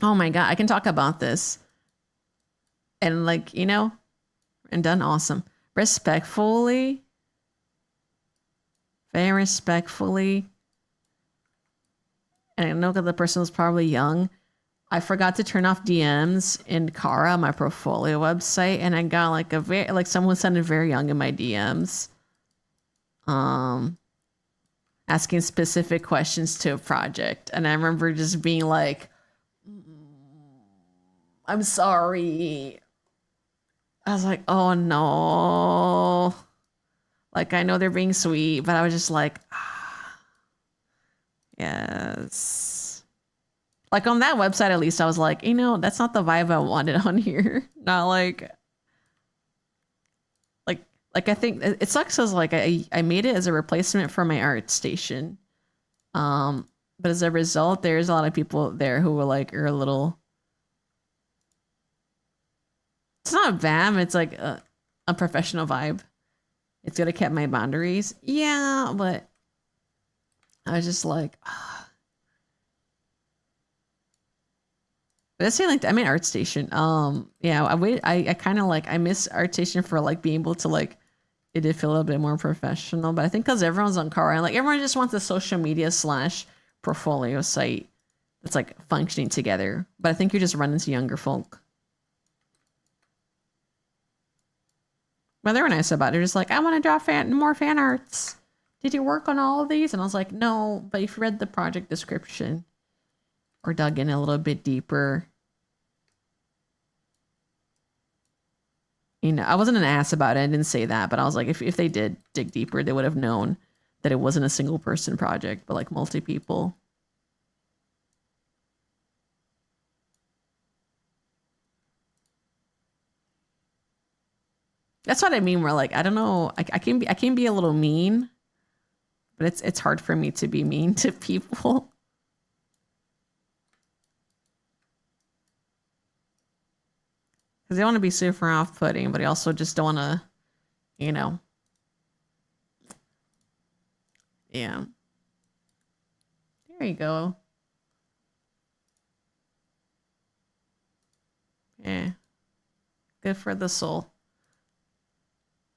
A: Oh my God, I can talk about this. And like, you know, and done awesome. Respectfully, very respectfully. And I know that the person was probably young. I forgot to turn off DMs in Kara, my portfolio website, and I got like a very like someone sounded very young in my DMs. Asking specific questions to a project. And I remember just being like, I'm sorry. I was like, oh no. Like, I know they're being sweet, but I was just like, yes. Like on that website, at least I was like, you know, that's not the vibe I wanted on here. Not like I think it sucks because like I made it as a replacement for my art station. But as a result, there's a lot of people there who were like are a little. It's not BAM. It's like a professional vibe. It's gonna keep my boundaries. Yeah, but I was just like, but I say like I mean ArtStation. Yeah, I kind of like I miss ArtStation for like being able to like it did feel a little bit more professional. But I think because everyone's on Kara and like everyone just wants a social media / portfolio site that's like functioning together. But I think you're just running into younger folk. But they were nice about it. They're just like, I want to draw more fan arts. Did you work on all of these? And I was like, no, but if you read the project description or dug in a little bit deeper, you know, I wasn't an ass about it. I didn't say that, but I was like, if they did dig deeper, they would have known that it wasn't a single person project, but like multi people. That's what I mean. Where like I don't know, I can be a little mean, but it's hard for me to be mean to people. Because they want to be super off-putting, but I also just don't want to, you know. Yeah. There you go. Yeah. Good for the soul.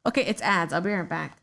A: Okay, it's ads. I'll be right back.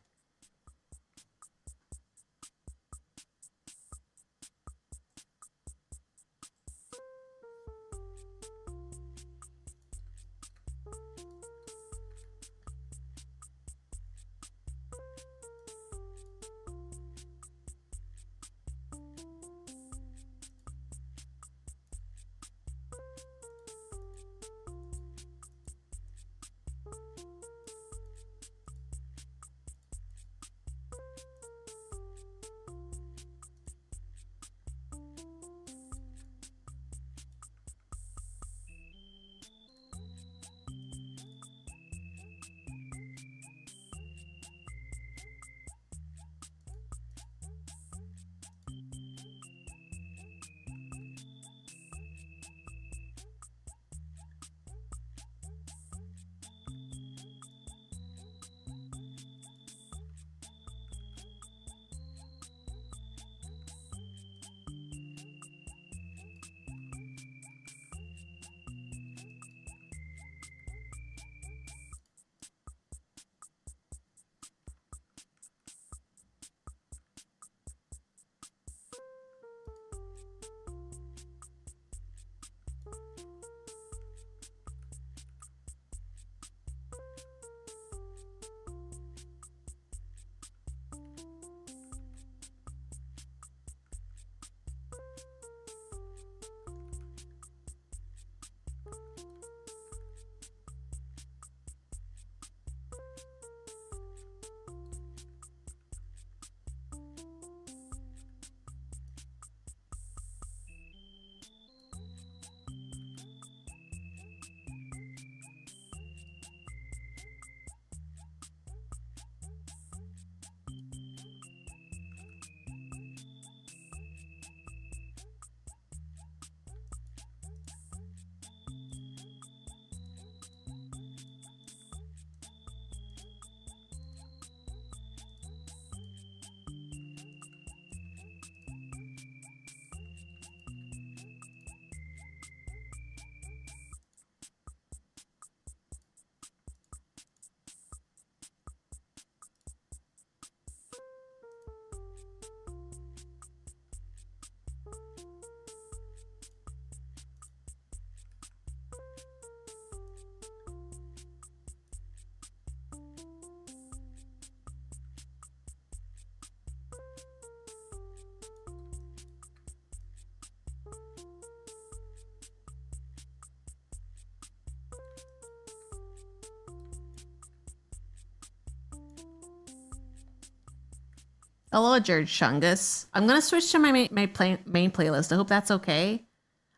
A: Hello, George Shungus. I'm gonna switch to my main playlist. I hope that's okay.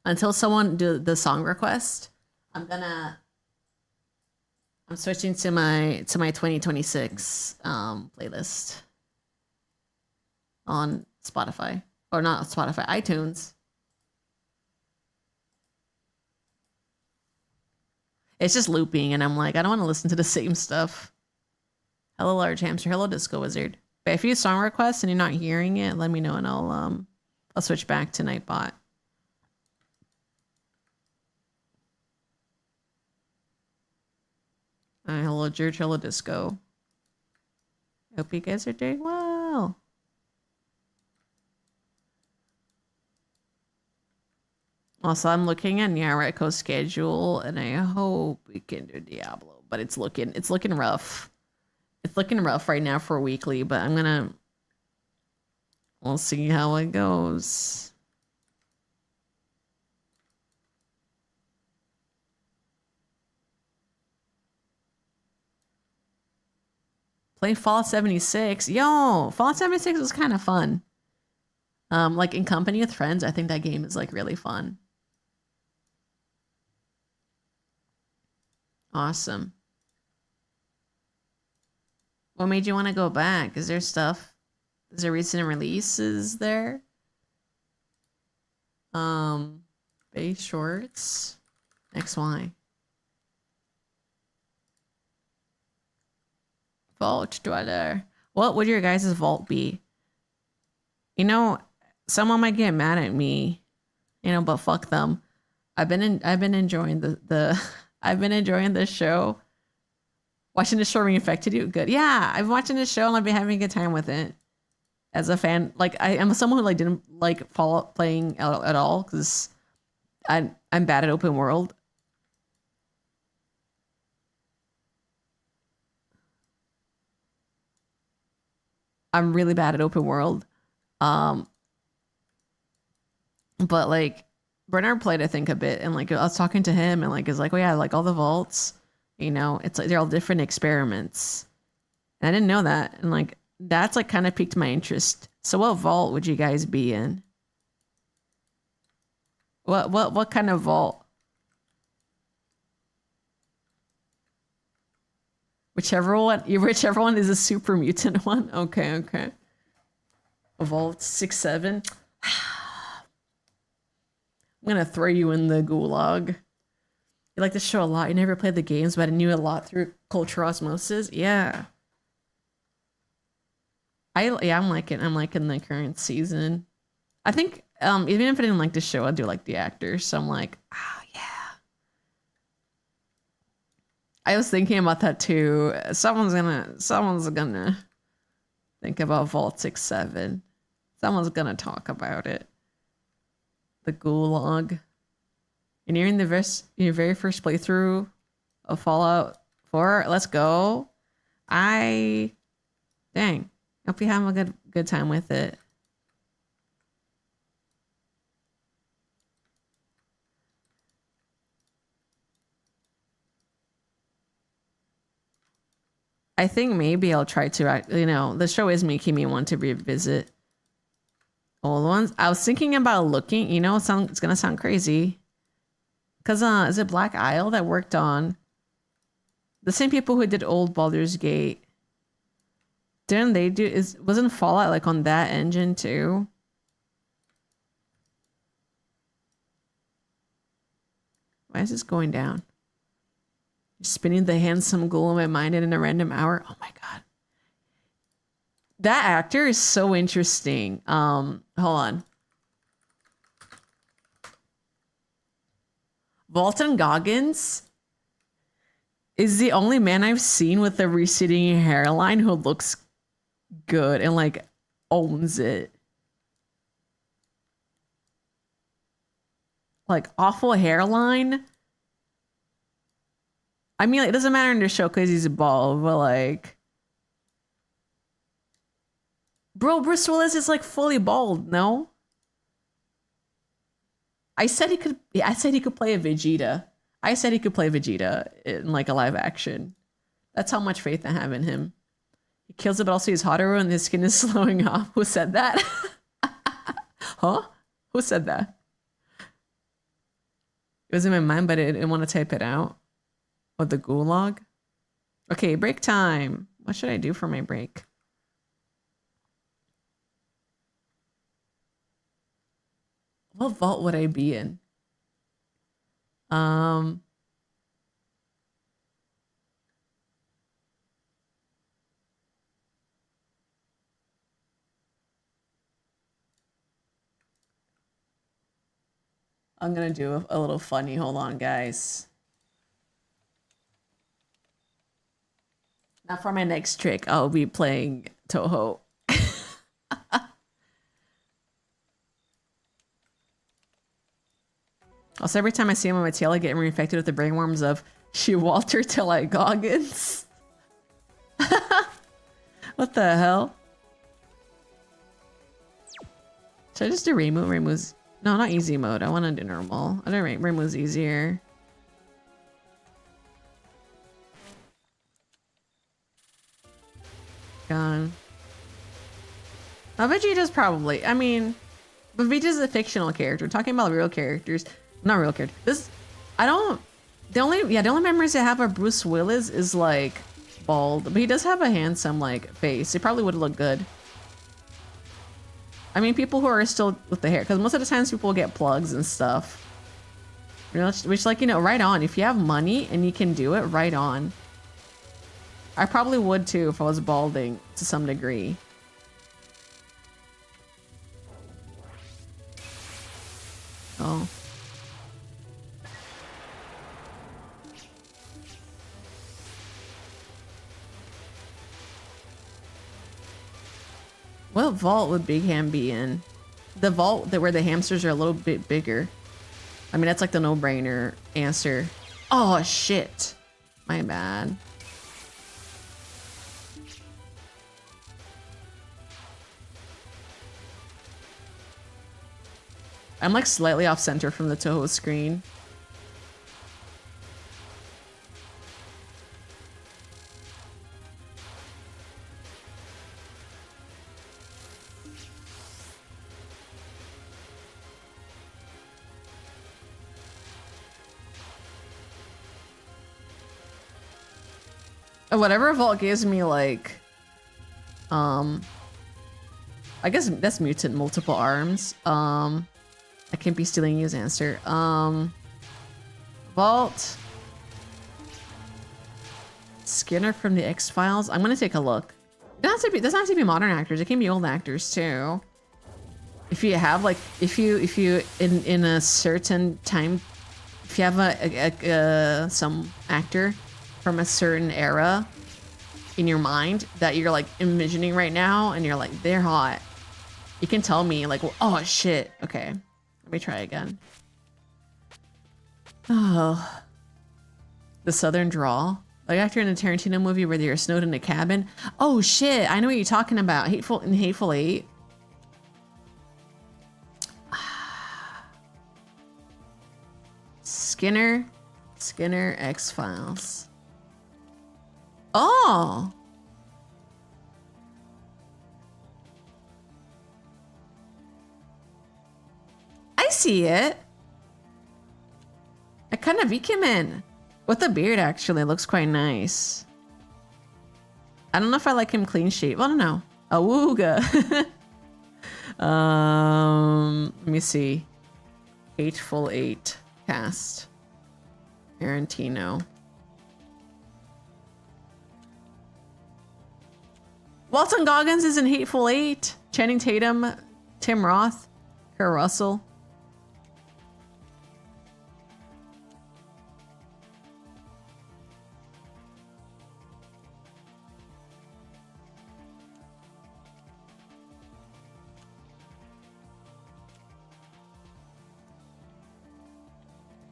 A: Until someone do the song request, I'm switching to my 2026 playlist on Spotify, or not Spotify, iTunes. It's just looping, and I'm like, I don't want to listen to the same stuff. Hello, large hamster. Hello, disco wizard. But if you have song requests and you're not hearing it, let me know, and I'll switch back to Nightbot. Hello, George. Hello, disco. Hope you guys are doing well. Also, I'm looking at Yareko schedule, and I hope we can do Diablo, but it's looking rough. It's looking rough right now for weekly, but we'll see how it goes. Play Fallout 76. Yo, Fallout 76 was kind of fun. Like in company with friends, I think that game is like really fun. Awesome. What made you want to go back? Is there stuff? Is there recent releases there? Base shorts. XY. Vault dweller. What would your guys' vault be? You know, someone might get mad at me, you know, but fuck them. I've been enjoying the I've been enjoying this show. Watching the show reinfected you? Good. Yeah, I've been watching this show and I've been having a good time with it. As a fan, like I am someone who like didn't like follow playing at all because I'm bad at open world. I'm really bad at open world. But like Bernard played I think a bit and like I was talking to him and like it's like, oh yeah, like all the vaults, you know, it's like they're all different experiments. And I didn't know that. And like that's like kind of piqued my interest. So what vault would you guys be in? What kind of vault? Whichever one is a super mutant one. Okay, okay. Vault 6-7. I'm gonna throw you in the gulag. You like the show a lot. You never played the games, but I knew a lot through cultural osmosis. Yeah. I'm liking the current season. I think even if I didn't like the show, I do like the actors. So I'm like, oh yeah. I was thinking about that too. Someone's gonna think about Vault 6-7. Someone's gonna talk about it. The gulag. And you're in your very first playthrough of Fallout 4. Let's go. Dang. Hope you have a good time with it. I think maybe I'll try to, you know, the show is making me want to revisit old ones. I was thinking about looking, you know, it's gonna sound crazy. Cause is it Black Isle that worked on the same people who did old Baldur's Gate? Didn't they wasn't Fallout like on that engine too? Why is this going down? Spinning the handsome ghoul in my mind in a random hour. Oh my god. That actor is so interesting. Hold on. Walton Goggins is the only man I've seen with a receding hairline who looks good and like owns it. Like awful hairline. I mean, like, it doesn't matter in the show because he's bald, but like, bro, Bruce Willis is like fully bald. No, I said he could. I said he could play a Vegeta. I said he could play Vegeta in like a live action. That's how much faith I have in him. He kills it, but also he's hotter and his skin is slowing off. Who said that? Huh? Who said that? It was in my mind, but I didn't want to type it out. Oh, the gulag? Okay, break time. What should I do for my break? What vault would I be in? I'm gonna do a little funny. Hold on, guys. Now for my next trick, I'll be playing Toho. Also, every time I see him on my tail, I get reinfected with the brainworms of she Walter till I Goggins. What the hell? Should I just do remove? Remove's no, not easy mode. I want to do normal. I don't remove's easier. Gone. Now Vegeta's probably. I mean, but Vegeta's a fictional character. We're talking about real characters. Not real character. This, I don't. The only memories I have of Bruce Willis is like bald, but he does have a handsome like face. He probably would look good. I mean, people who are still with the hair, because most of the times people get plugs and stuff. You know, which like, you know, right on. If you have money and you can do it, right on. I probably would too if I was balding to some degree. Oh. What vault would Big Ham be in? The vault that where the hamsters are a little bit bigger. I mean, that's like the no-brainer answer. Oh, shit. My bad. I'm like slightly off center from the Toho screen. Whatever vault gives me like, I guess that's mutant multiple arms. I can't be stealing you's answer. Vault. Skinner from the X-Files. I'm gonna take a look. It doesn't have to be modern actors. It can be old actors too. If you have like, if you in a certain time, if you have some actor from a certain era in your mind that you're like envisioning right now and you're like, they're hot. You can tell me like, well, oh shit. Okay. Let me try again. Oh. The Southern Drawl. Like actor in a Tarantino movie where they're snowed in a cabin. Oh shit. I know what you're talking about. Hateful Eight. Skinner X-Files. Oh. I see it. I kind of him in. With the beard, actually, looks quite nice. I don't know if I like him clean shave. I don't know. Awooga. Let me see. Hateful Eight cast. Tarantino. Walton Goggins is in Hateful Eight. Channing Tatum, Tim Roth, Kurt Russell.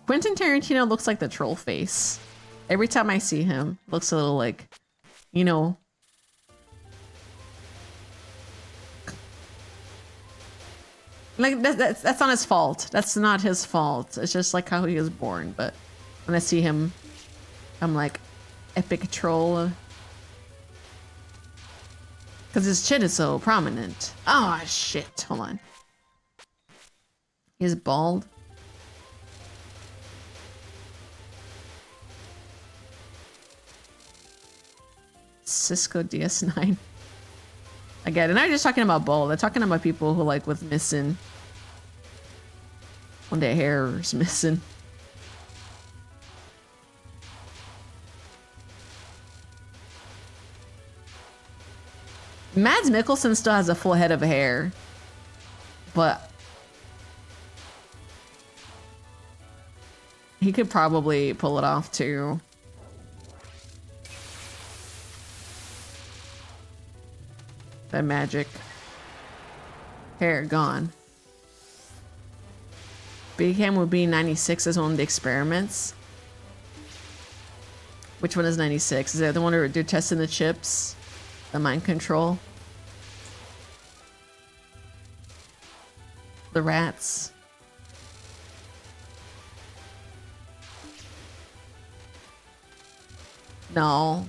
A: Quentin Tarantino looks like the troll face. Every time I see him, looks a little like, you know. Like that's not his fault. That's not his fault. It's just like how he was born. But when I see him, I'm like, epic troll. Because his chin is so prominent. Oh shit! Hold on. He's bald. Cisco DS9. Again, and I'm just talking about bald. They're talking about people who like with missing. When their hair is missing. Mads Mikkelsen still has a full head of hair. But he could probably pull it off too. That magic. Hair gone. Big Ham would be 96 as one of the experiments. Which one is 96? Is that the one where they're testing the chips? The mind control? The rats? No.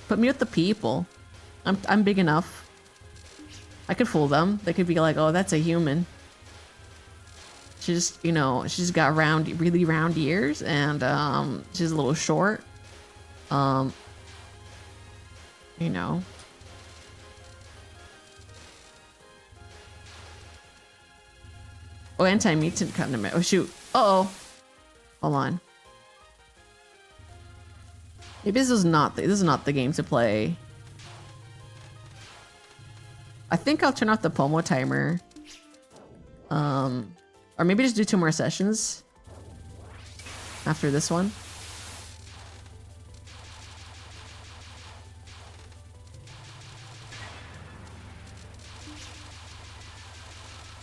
A: Put me with the people. I'm big enough. I could fool them. They could be like, oh, that's a human. She just, you know, she's got really round ears and she's a little short. You know. Oh, anti-mutant kind of. Oh shoot. Uh-oh. Hold on. Maybe this is not the game to play. I think I'll turn off the Pomo timer. Or maybe just do 2 more sessions after this one.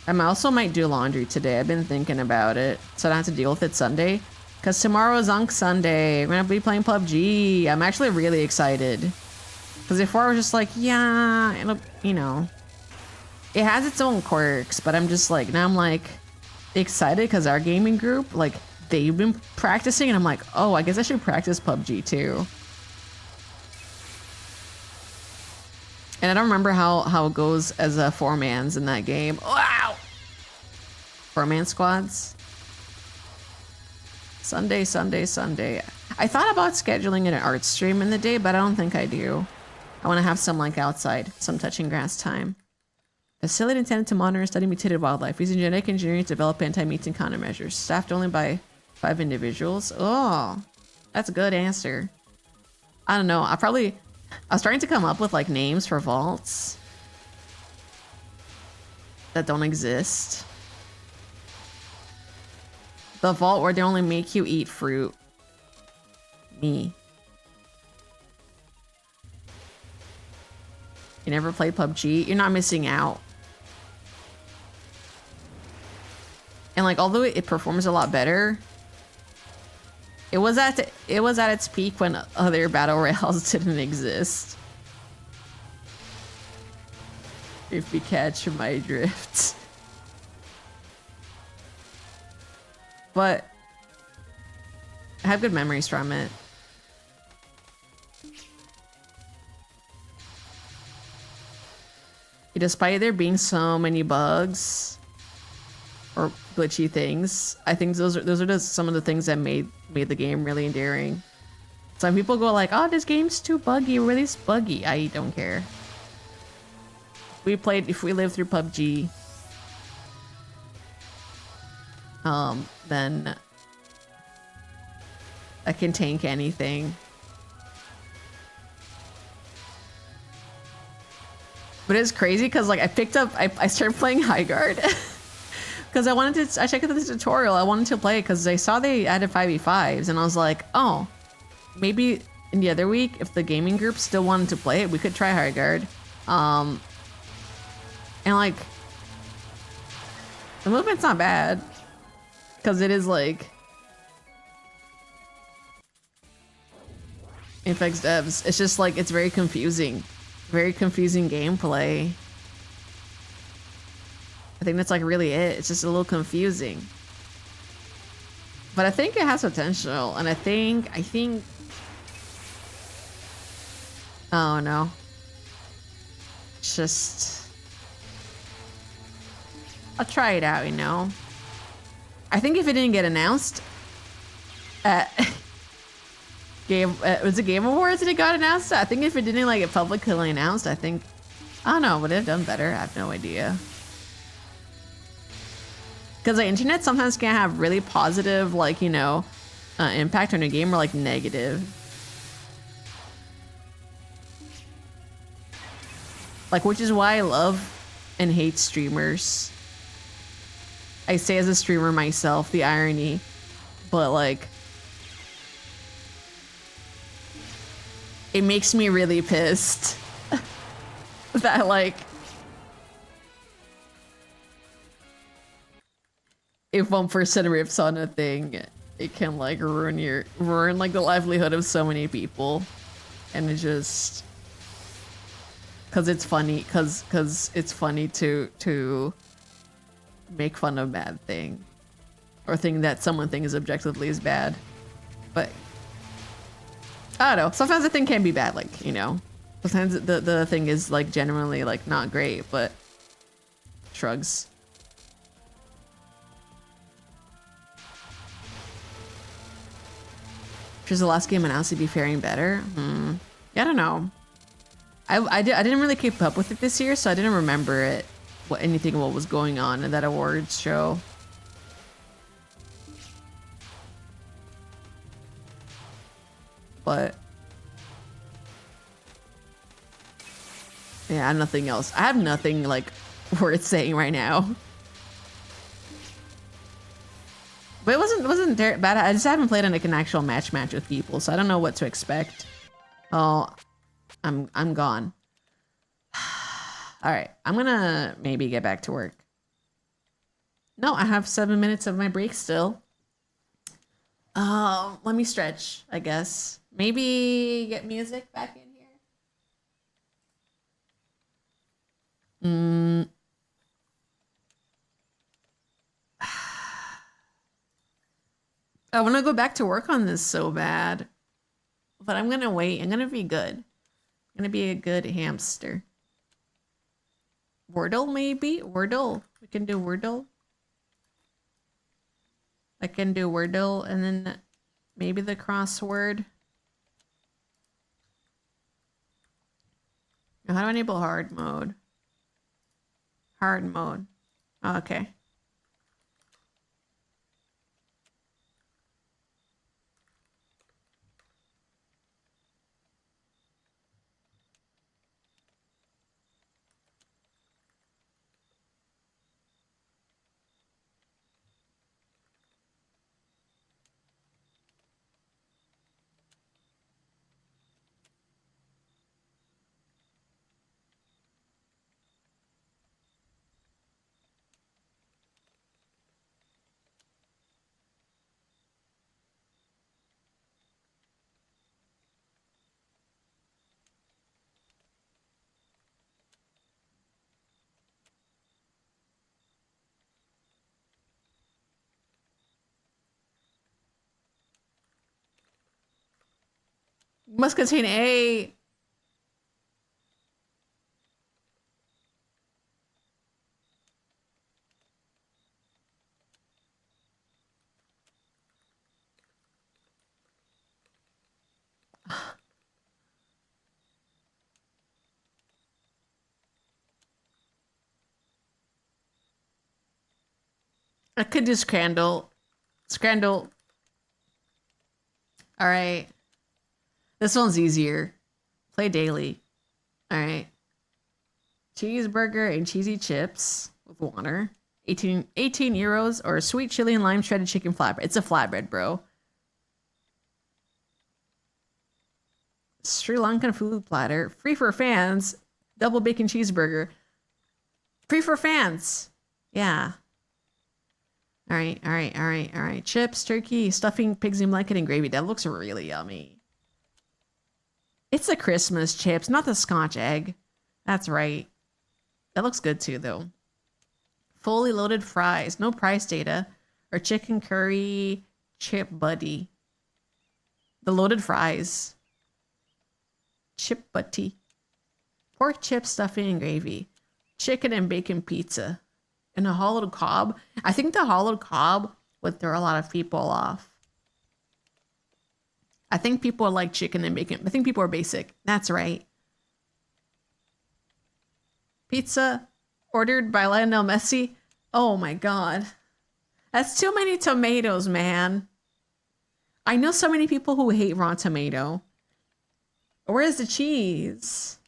A: I also might do laundry today. I've been thinking about it, so I don't have to deal with it Sunday. Because tomorrow is Unk Sunday. We're gonna be playing PUBG. I'm actually really excited. Because before I was just like, yeah, it'll, you know, it has its own quirks, but I'm just like, now I'm like excited because our gaming group, like, they've been practicing, and I'm like, oh, I guess I should practice PUBG too. And I don't remember how it goes as a 4-mans in that game. Wow! 4-man squads. Sunday. I thought about scheduling an art stream in the day, but I don't think I do. I want to have some like outside, some touching grass time. Facility intended to monitor and study mutated wildlife using genetic engineering to develop anti-mutant countermeasures. Staffed only by 5 individuals. Oh, that's a good answer. I don't know. I was trying to come up with like names for vaults that don't exist. The vault where they only make you eat fruit. Me. You never played PUBG? You're not missing out. And like, although it performs a lot better, it was at its peak when other battle royales didn't exist. If you catch my drift. But I have good memories from it. Despite there being so many bugs or glitchy things, I think those are just some of the things that made the game really endearing. Some people go like, "Oh, this game's too buggy, really buggy." I don't care. If we lived through PUBG, then I can tank anything. But it's crazy because like I started playing High Guard because I checked out the tutorial. I wanted to play it because I saw they added 5v5s, and I was like, oh, maybe in the other week if the gaming group still wanted to play it, we could try High Guard. And like the movement's not bad because it is like Apex devs. It's just like it's very confusing. Very confusing gameplay. I think that's like really it. It's just a little confusing. But I think it has potential, and I think oh no. It's just I'll try it out, you know. I think if it didn't get announced at was it Game Awards that it got announced? I think if it didn't like get publicly announced, I don't know, would it have done better? I have no idea. Because the internet sometimes can have really positive, like, you know, impact on a game, or like negative. Like, which is why I love and hate streamers. I say as a streamer myself, the irony, but like, it makes me really pissed that like if one person rips on a thing, it can like ruin like the livelihood of so many people, and it just because it's funny to make fun of bad thing or thing that someone thinks objectively is bad, but. I don't know. Sometimes the thing can be bad, like, you know. Sometimes the thing is like genuinely like not great, but shrugs. Which the last game announced to be faring better? Yeah, I don't know. I didn't really keep up with it this year, so I didn't remember what was going on in that awards show. But Yeah, I have nothing else. I have nothing like worth saying right now. But it wasn't bad. I just haven't played in like an actual match with people, so I don't know what to expect. Oh, I'm gone. All right, I'm gonna maybe get back to work. No, I have 7 minutes of my break still. Let me stretch, I guess. Maybe get music back in here. I want to go back to work on this so bad. But I'm going to wait. I'm going to be good. I'm going to be a good hamster. Wordle, maybe? Wordle. We can do Wordle. I can do Wordle and then maybe the crossword. How do I enable hard mode? Hard mode. Oh, okay. Must contain a... I could do Scrandle. Scrandle. All right. This one's easier. Play daily. All right. Cheeseburger and cheesy chips with water. 18 euros or sweet chili and lime shredded chicken flatbread. It's a flatbread, bro. Sri Lankan food platter. Free for fans. Double bacon cheeseburger. Free for fans. Yeah. All right. Chips, turkey, stuffing, pig's name blanket, and gravy. That looks really yummy. It's the Christmas chips, not the Scotch egg. That's right. That looks good too, though. Fully loaded fries. No price data. Or chicken curry chip buddy. The loaded fries. Chip buddy. Pork chip, stuffing, and gravy. Chicken and bacon pizza. And a hollowed cob. I think the hollowed cob would throw a lot of people off. I think people like chicken and bacon. I think people are basic. That's right. Pizza ordered by Lionel Messi. Oh my god. That's too many tomatoes, man. I know so many people who hate raw tomato. Where's the cheese?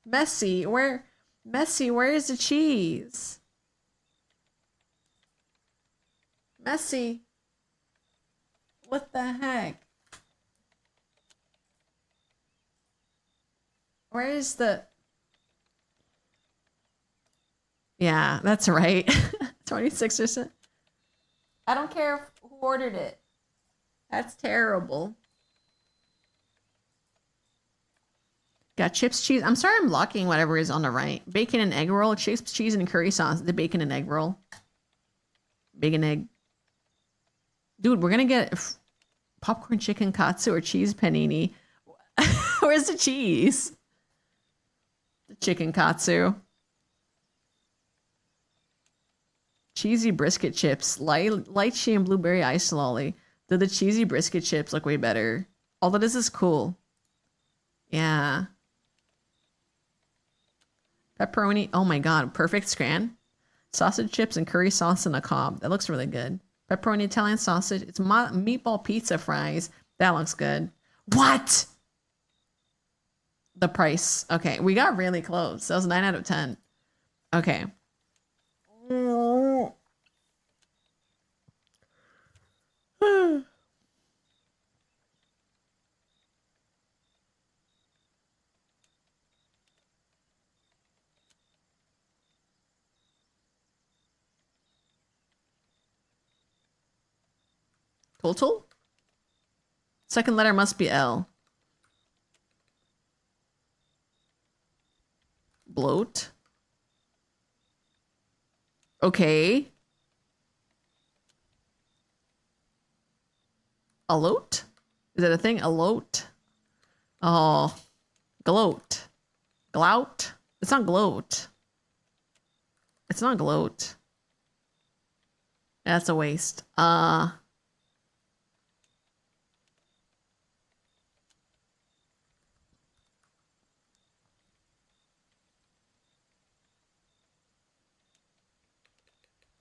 A: Messi, where is the cheese? Messi. What the heck? Where is the... Yeah, that's right. 26%. I don't care who ordered it. That's terrible. Got chips, cheese. I'm sorry I'm blocking whatever is on the right. Bacon and egg roll. Chips, cheese, and curry sauce. The bacon and egg roll. Bacon egg. Dude, we're gonna get popcorn chicken katsu or cheese panini. Where's the cheese? The chicken katsu. Cheesy brisket chips. Lychee and blueberry ice lolly. Do the cheesy brisket chips look way better? Although this is cool. Yeah. Pepperoni. Oh my god. Perfect scran. Sausage chips and curry sauce in a cob. That looks really good. Pepperoni Italian sausage. It's meatball pizza fries. That looks good. What? The price. Okay, we got really close. That was 9 out of 10. Okay. Total? Second letter must be L. Bloat. Okay. Alote? Is that a thing? Alote? Oh. Gloat. Glout? It's not gloat. It's not gloat. That's a waste.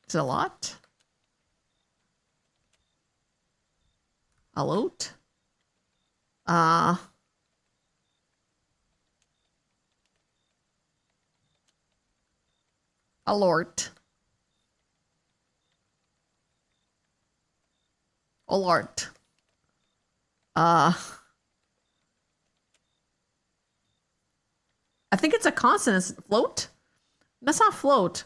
A: Is it a lot? Alote? Alort. Alort. I think it's a consonant. Float? That's not float.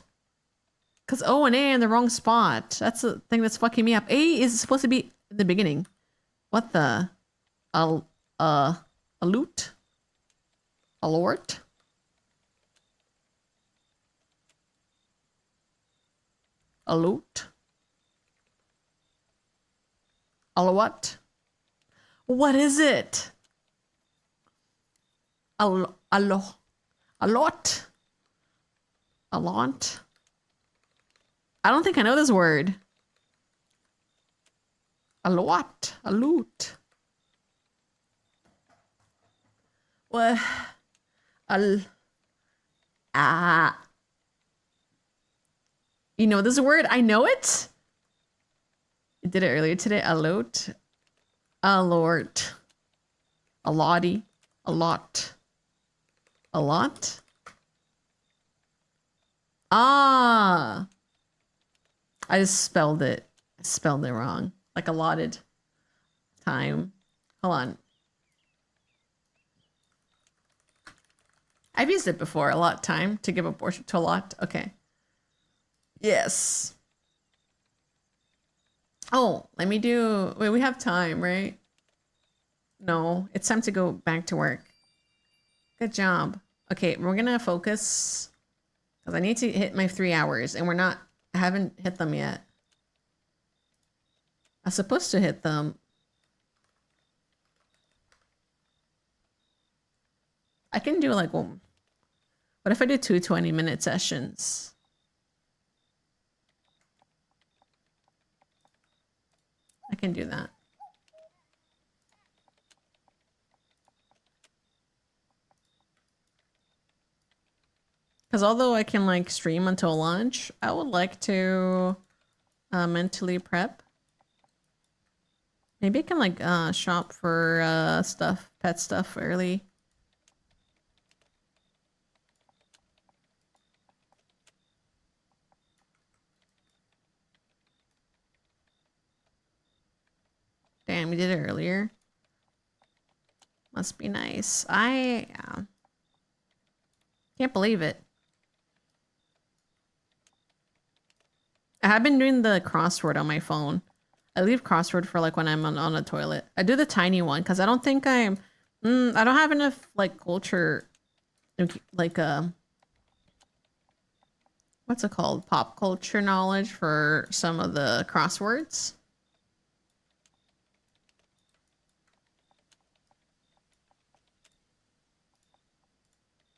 A: Because O and A are in the wrong spot. That's the thing that's fucking me up. A is supposed to be in the beginning. What the? Alute? Alort? Alute? Alawat? What is it? Alot? Alont? I don't think I know this word. Alot? Alute? What? You know this word? I know it. I did it earlier today. Alot. Alort. Alotty. A lot. A lot. Ah. I just spelled it. I spelled it wrong. Like allotted time. Hold on. I've used it before. A lot time to give a portion to a lot. Okay. Yes. Oh, let me do... Wait, we have time, right? No, it's time to go back to work. Good job. Okay, we're gonna focus because I need to hit my 3 hours and I haven't hit them yet. I was supposed to hit them. I can do like one. What if I do 2 20-minute sessions? I can do that. Because although I can like stream until lunch, I would like to mentally prep. Maybe I can like shop for stuff, pet stuff early. Damn, we did it earlier. Must be nice. I can't believe it. I have been doing the crossword on my phone. I leave crossword for like when I'm on a toilet. I do the tiny one because I don't think I don't have enough like culture, like what's it called? Pop culture knowledge for some of the crosswords.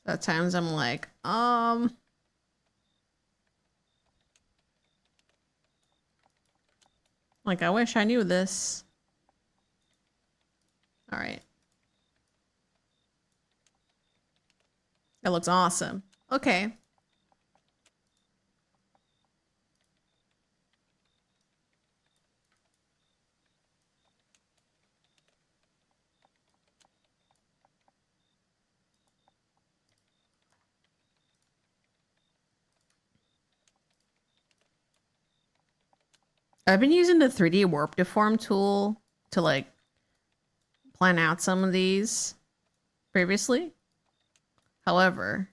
A: At times I'm like, like I wish I knew this. All right. That looks awesome. Okay.
B: I've been using the 3D warp deform tool to like plan out some of these previously. However,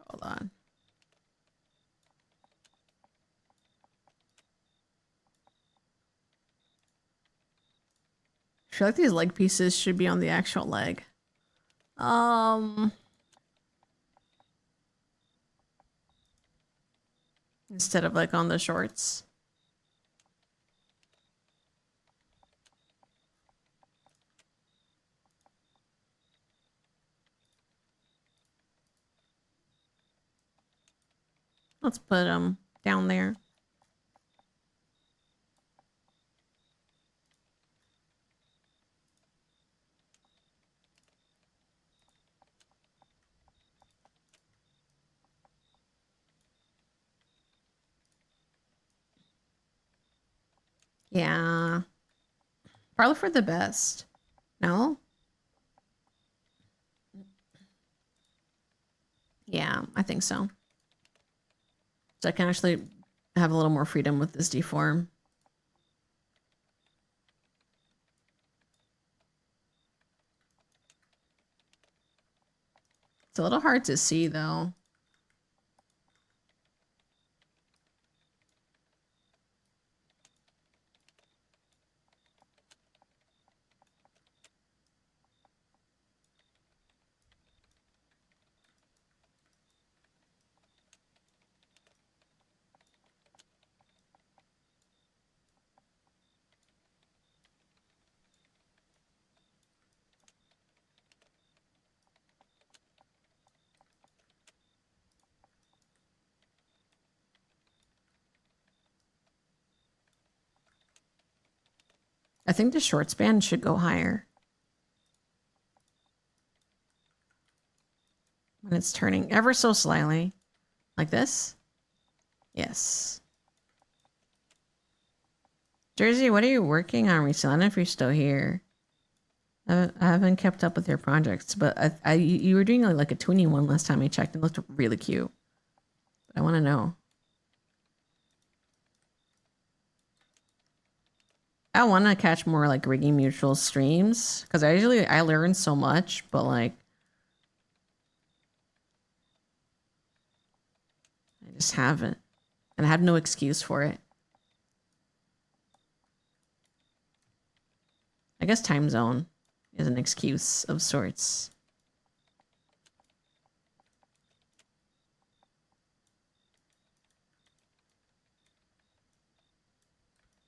B: hold on. I feel like these leg pieces should be on the actual leg. Instead of like on the shorts. Let's put them down there. Yeah. Probably for the best. No? Yeah, I think so. So I can actually have a little more freedom with this deform. It's a little hard to see though. I think the short span should go higher. When it's turning ever so slightly. Like this? Yes. Jersey, what are you working on recently? I don't know if you're still here. I haven't kept up with your projects, but you were doing like a tuning one last time I checked and it looked really cute. But I want to know. I want to catch more like Rigging Mutual streams because I learn so much, but like I just haven't, and I have no excuse for it. I guess time zone is an excuse of sorts.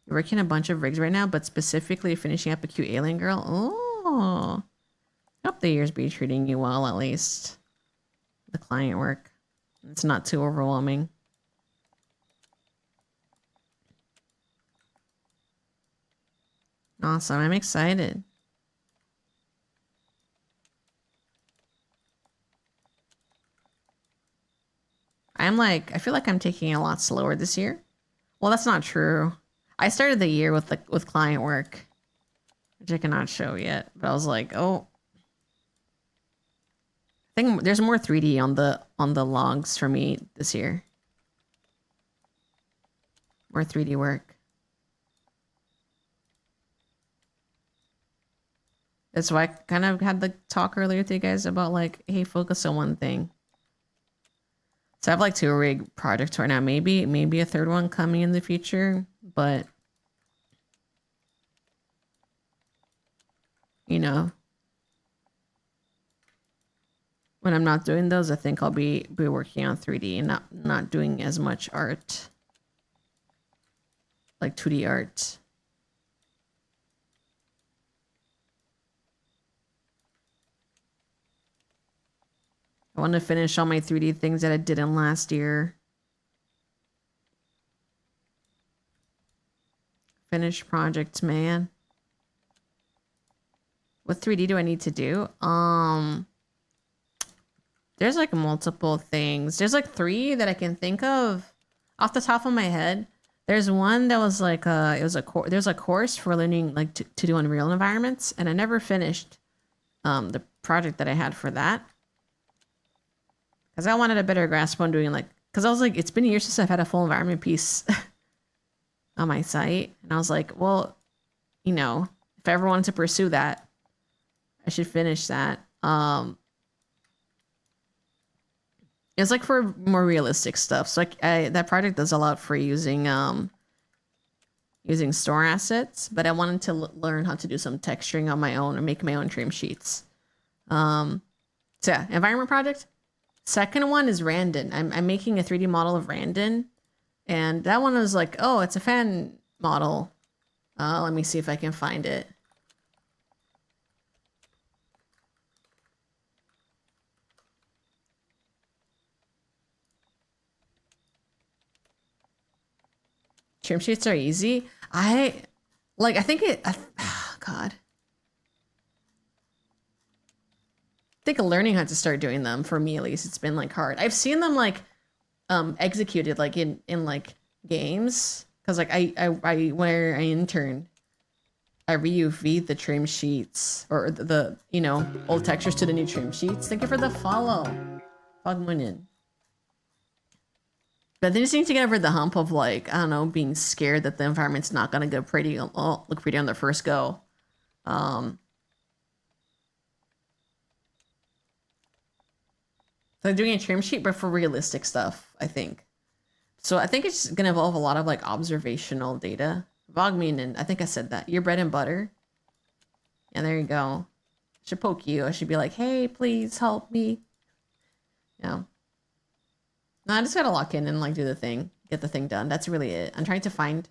B: You're working a bunch of rigs right now, but specifically finishing up a cute alien girl. Oh, hope the years be treating you well, at least. The client work. It's not too overwhelming. Awesome, I'm excited. I feel like I'm taking it a lot slower this year. Well, that's not true. I started the year with client work, which I cannot show yet. But I was like, oh, I think there's more 3D on the logs for me this year. More 3D work. That's why I kind of had the talk earlier with you guys about like, hey, focus on one thing. So I have like 2 rig projects right now. Maybe a third one coming in the future, but you know, when I'm not doing those, I think I'll be working on 3D and not doing as much art, like 2D art. I want to finish all my 3D things that I did in last year. Finish projects, man. What 3D do I need to do? There's like multiple things. There's like 3 that I can think of off the top of my head. There's one that was like there's a course for learning like to do Unreal environments, and I never finished the project that I had for that. Because I wanted a better grasp on doing like, because I was like, it's been years since I've had a full environment piece on my site. And I was like, well, you know, if I ever wanted to pursue that, I should finish that. It's like for more realistic stuff. So like that project does a lot for using using store assets, but I wanted to learn how to do some texturing on my own and make my own trim sheets. So yeah, environment project. Second one is Randon. I'm making a 3D model of Randon, and that one was like, oh, it's a fan model. Let me see if I can find it. Trim sheets are easy. I think oh God. I think learning how to start doing them, for me at least, it's been like hard. I've seen them like executed like in like games, because like I where I interned, I re-UV'd the trim sheets, or the you know, old textures to the new trim sheets. Thank you for the follow, Fogmunion. But they just need to get over the hump of like, I don't know, being scared that the environment's not gonna go pretty, look pretty on their first go. So doing a trim sheet, but for realistic stuff, I think. So I think it's gonna involve a lot of like observational data. Vogminen, I think I said that. Your bread and butter. Yeah, there you go. I should poke you. I should be like, hey, please help me. Yeah. No, I just gotta lock in and like do the thing, get the thing done. That's really it. I'm trying to find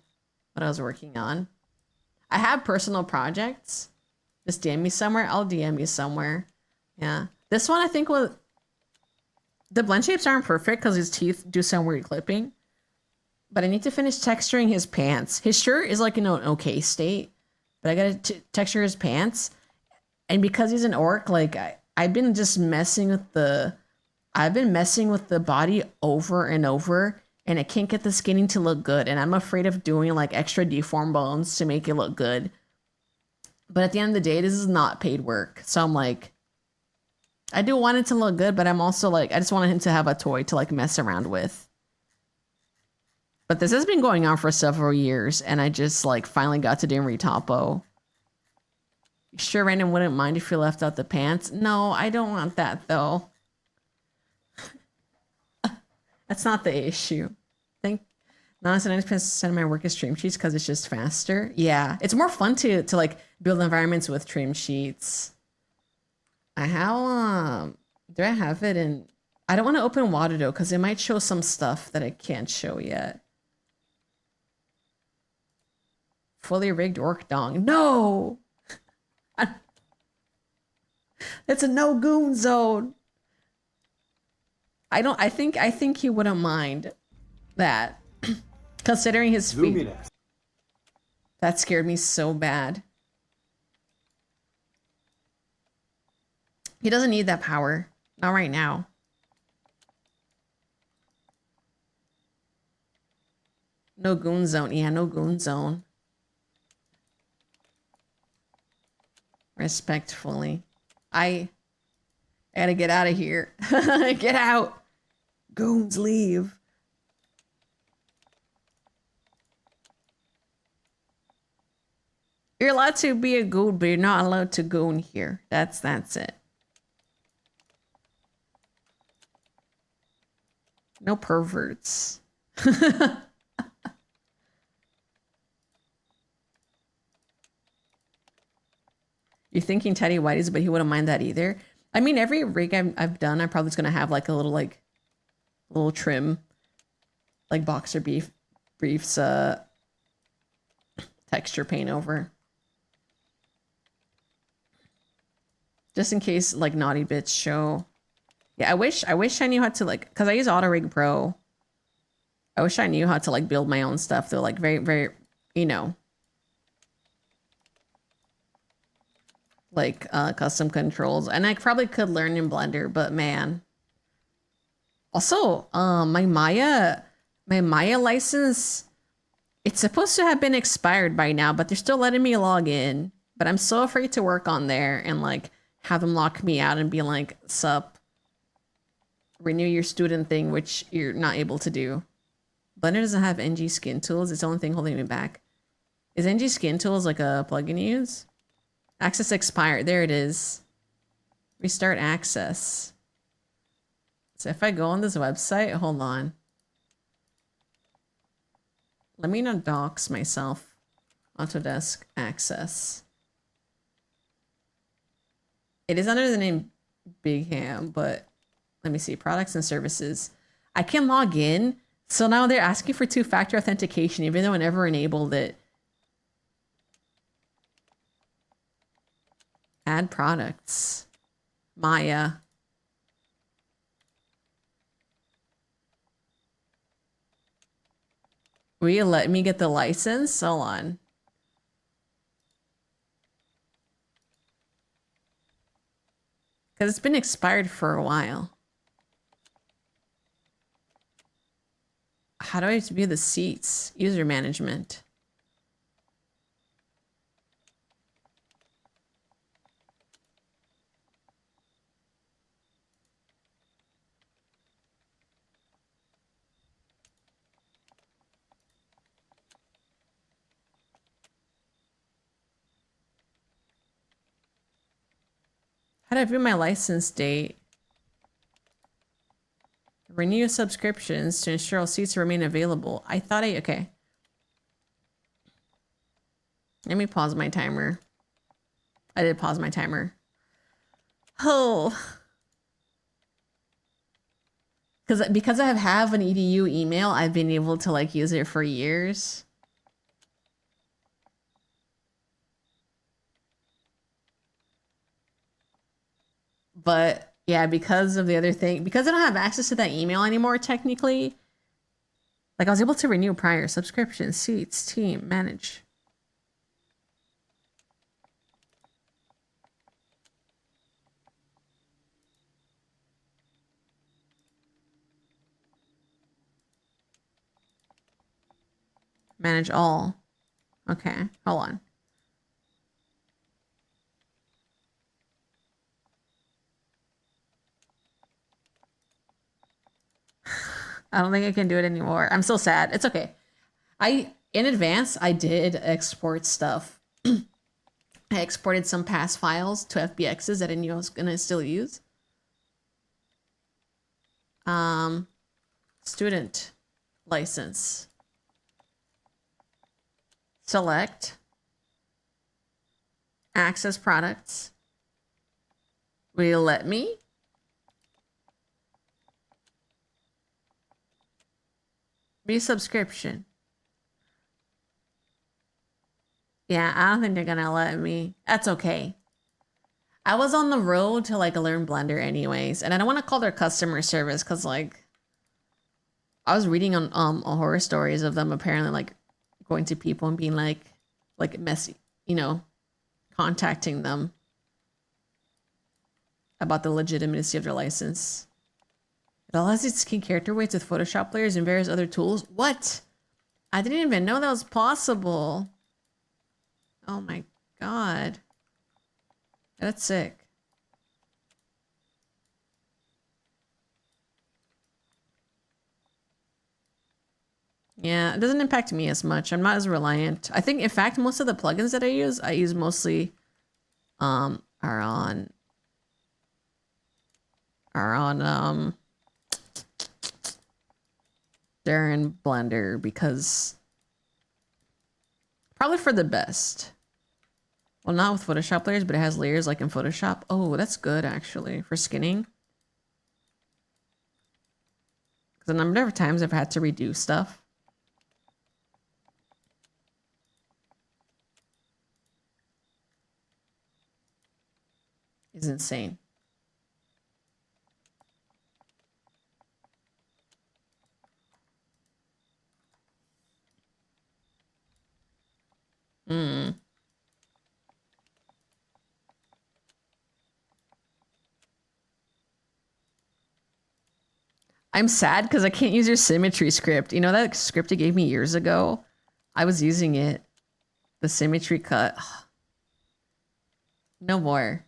B: what I was working on. I have personal projects. Just DM me somewhere. I'll DM you somewhere. Yeah. This one I think was, the blend shapes aren't perfect because his teeth do some weird clipping. But I need to finish texturing his pants. His shirt is like in an okay state, but I gotta texture his pants. And because he's an orc, like I've been just messing with the body over and over, and I can't get the skinning to look good. And I'm afraid of doing like extra deformed bones to make it look good. But at the end of the day, this is not paid work. So I'm like, I do want it to look good, but I'm also like, I just wanted him to have a toy to like mess around with. But this has been going on for several years, and I just like finally got to do retopo. Sure, Random wouldn't mind if you left out the pants. No, I don't want that though. That's not the issue. I think 99% of my work is trim sheets because it's just faster. Yeah, it's more fun to like build environments with trim sheets. I have do I have it in? I don't want to open water though, because it might show some stuff that I can't show yet. Fully rigged orc dong. No! It's a no goon zone. I think he wouldn't mind that. Considering his feet. That scared me so bad. He doesn't need that power. Not right now. No goon zone. Yeah, no goon zone. Respectfully. I gotta get out of here. Get out. Goons leave. You're allowed to be a goon, but you're not allowed to goon here. That's it. No perverts. You're thinking Teddy Whitey's, but he wouldn't mind that either. I mean, every rig I've done, I'm probably just gonna have like a little trim, like boxer briefs, texture paint over, just in case like naughty bits show. Yeah, I wish I knew how to like, cause I use AutoRig Pro. I wish I knew how to like build my own stuff. They're like very, you know, like custom controls, and I probably could learn in Blender, but man. Also, my Maya license, it's supposed to have been expired by now, but they're still letting me log in. But I'm so afraid to work on there and like have them lock me out and be like, sup. renew your student thing, which you're not able to do. Blender doesn't have NG Skin Tools. It's the only thing holding me back. Is NG Skin Tools like a plugin you use? Access expired. There it is. Restart access. So if I go on this website, hold on. Let me not dox myself. Autodesk access. It is under the name Big Ham, but let me see. Products and services. I can log in. So now they're asking for two-factor authentication, even though I never enabled it. Add products. Maya. Will you let me get the license? Hold on. Because it's been expired for a while. How do I view the seats? User management. How do I view my license date? Renew subscriptions to ensure all seats remain available. I thought okay. Let me pause my timer. I did pause my timer. Oh. Because I have an EDU email, I've been able to like use it for years. But yeah, because of the other thing, because I don't have access to that email anymore, technically, like I was able to renew prior subscriptions, seats, team, manage. Manage all. Okay, hold on. I don't think I can do it anymore. I'm so sad. It's okay. In advance, I did export stuff. I exported some past files to FBXs that I knew I was gonna still use. Student license. Select. Access products. Will you let me? Resubscription. Yeah, I don't think they're gonna let me. That's okay. I was on the road to like learn Blender anyways, and I don't want to call their customer service because like I was reading on horror stories of them apparently like going to people and being like messy, you know, contacting them about the legitimacy of their license. It allows you to skin character weights with Photoshop layers and various other tools. What? I didn't even know that was possible. Oh my god. That's sick. Yeah, it doesn't impact me as much. I'm not as reliant. I think, in fact, most of the plugins that I use mostly are on they're in Blender because probably for the best. Well, not with Photoshop layers, but it has layers like in Photoshop. Oh, that's good actually for skinning. Because the number of times I've had to redo stuff is insane. I'm sad because I can't use your symmetry script. You know that script you gave me years ago? I was using it. The symmetry cut. No more.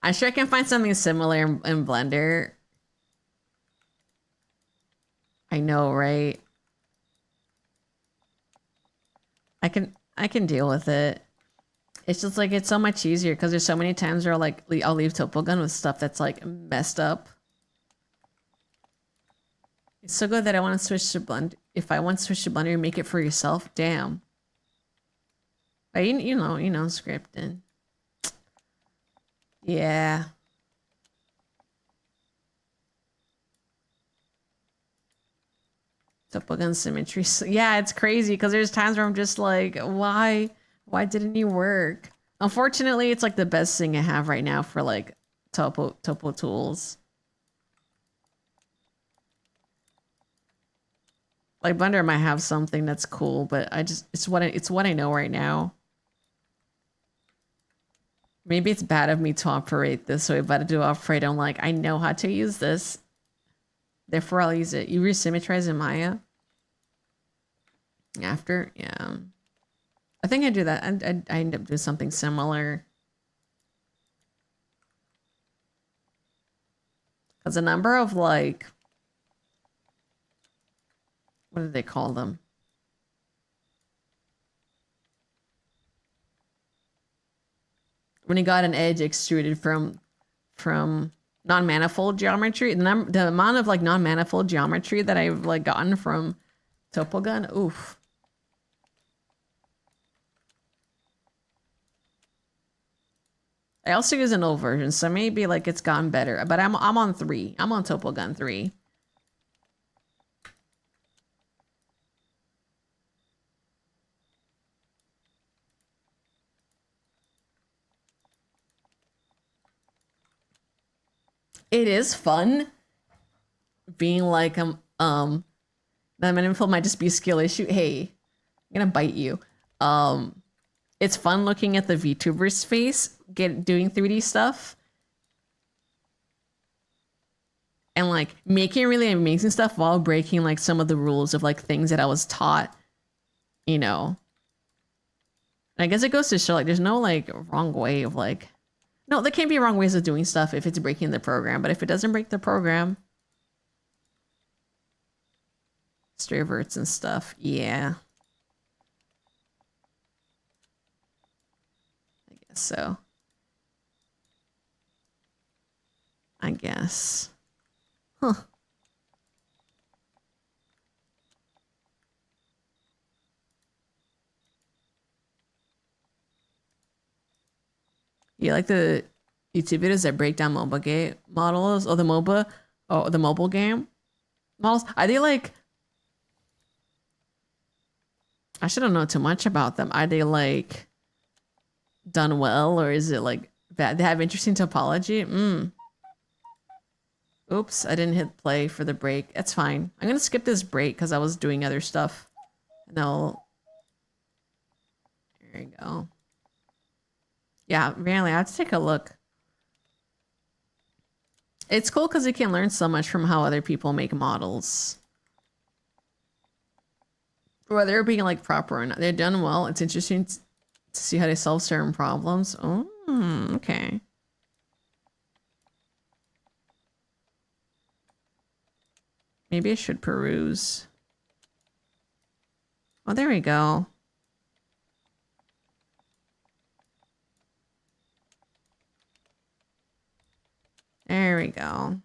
B: I'm sure I can find something similar in Blender. I know, right? I can deal with it. It's just like it's so much easier because there's so many times where like I'll leave Topogun with stuff that's like messed up. It's so good that I want to switch to Blender. If I want to switch to Blender, make it for yourself. Damn. But you know, scripting. Yeah. Topogun symmetry. Yeah, it's crazy because there's times where I'm just like, why didn't you work? Unfortunately, it's like the best thing I have right now for like topo tools. Like Blender might have something that's cool, but it's what I know right now. Maybe it's bad of me to operate this way, but I do operate on like I know how to use this. Therefore, I'll use it. You resymmetrize in Maya after, yeah. I think I do that. I end up doing something similar. Because a number of like, what do they call them? When you got an edge extruded from non-manifold geometry, the amount of like non-manifold geometry that I've like gotten from Topogun, oof. I also use an old version, so maybe like it's gotten better. But I'm on 3. I'm on Topogun 3. It is fun being like that manifold might just be a skill issue. Hey, I'm gonna bite you. It's fun looking at the VTuber's face doing 3D stuff and like making really amazing stuff while breaking like some of the rules of like things that I was taught, you know. And I guess it goes to show like there's no like wrong way of like, no, there can't be wrong ways of doing stuff if it's breaking the program, but if it doesn't break the program, stray verts and stuff, yeah. I guess so. I guess. Huh. You like the YouTube videos that break down MOBA game models or the mobile game models? Are they like, I shouldn't know too much about them. Are they like done well or is it like bad? They have interesting topology? Oops, I didn't hit play for the break. That's fine. I'm gonna skip this break because I was doing other stuff. No. There you go. Yeah, really, I have to take a look. It's cool because you can learn so much from how other people make models. Whether they're being like proper or not. They're done well. It's interesting to see how they solve certain problems. Oh, okay. Maybe I should peruse. Oh, there we go. There we go.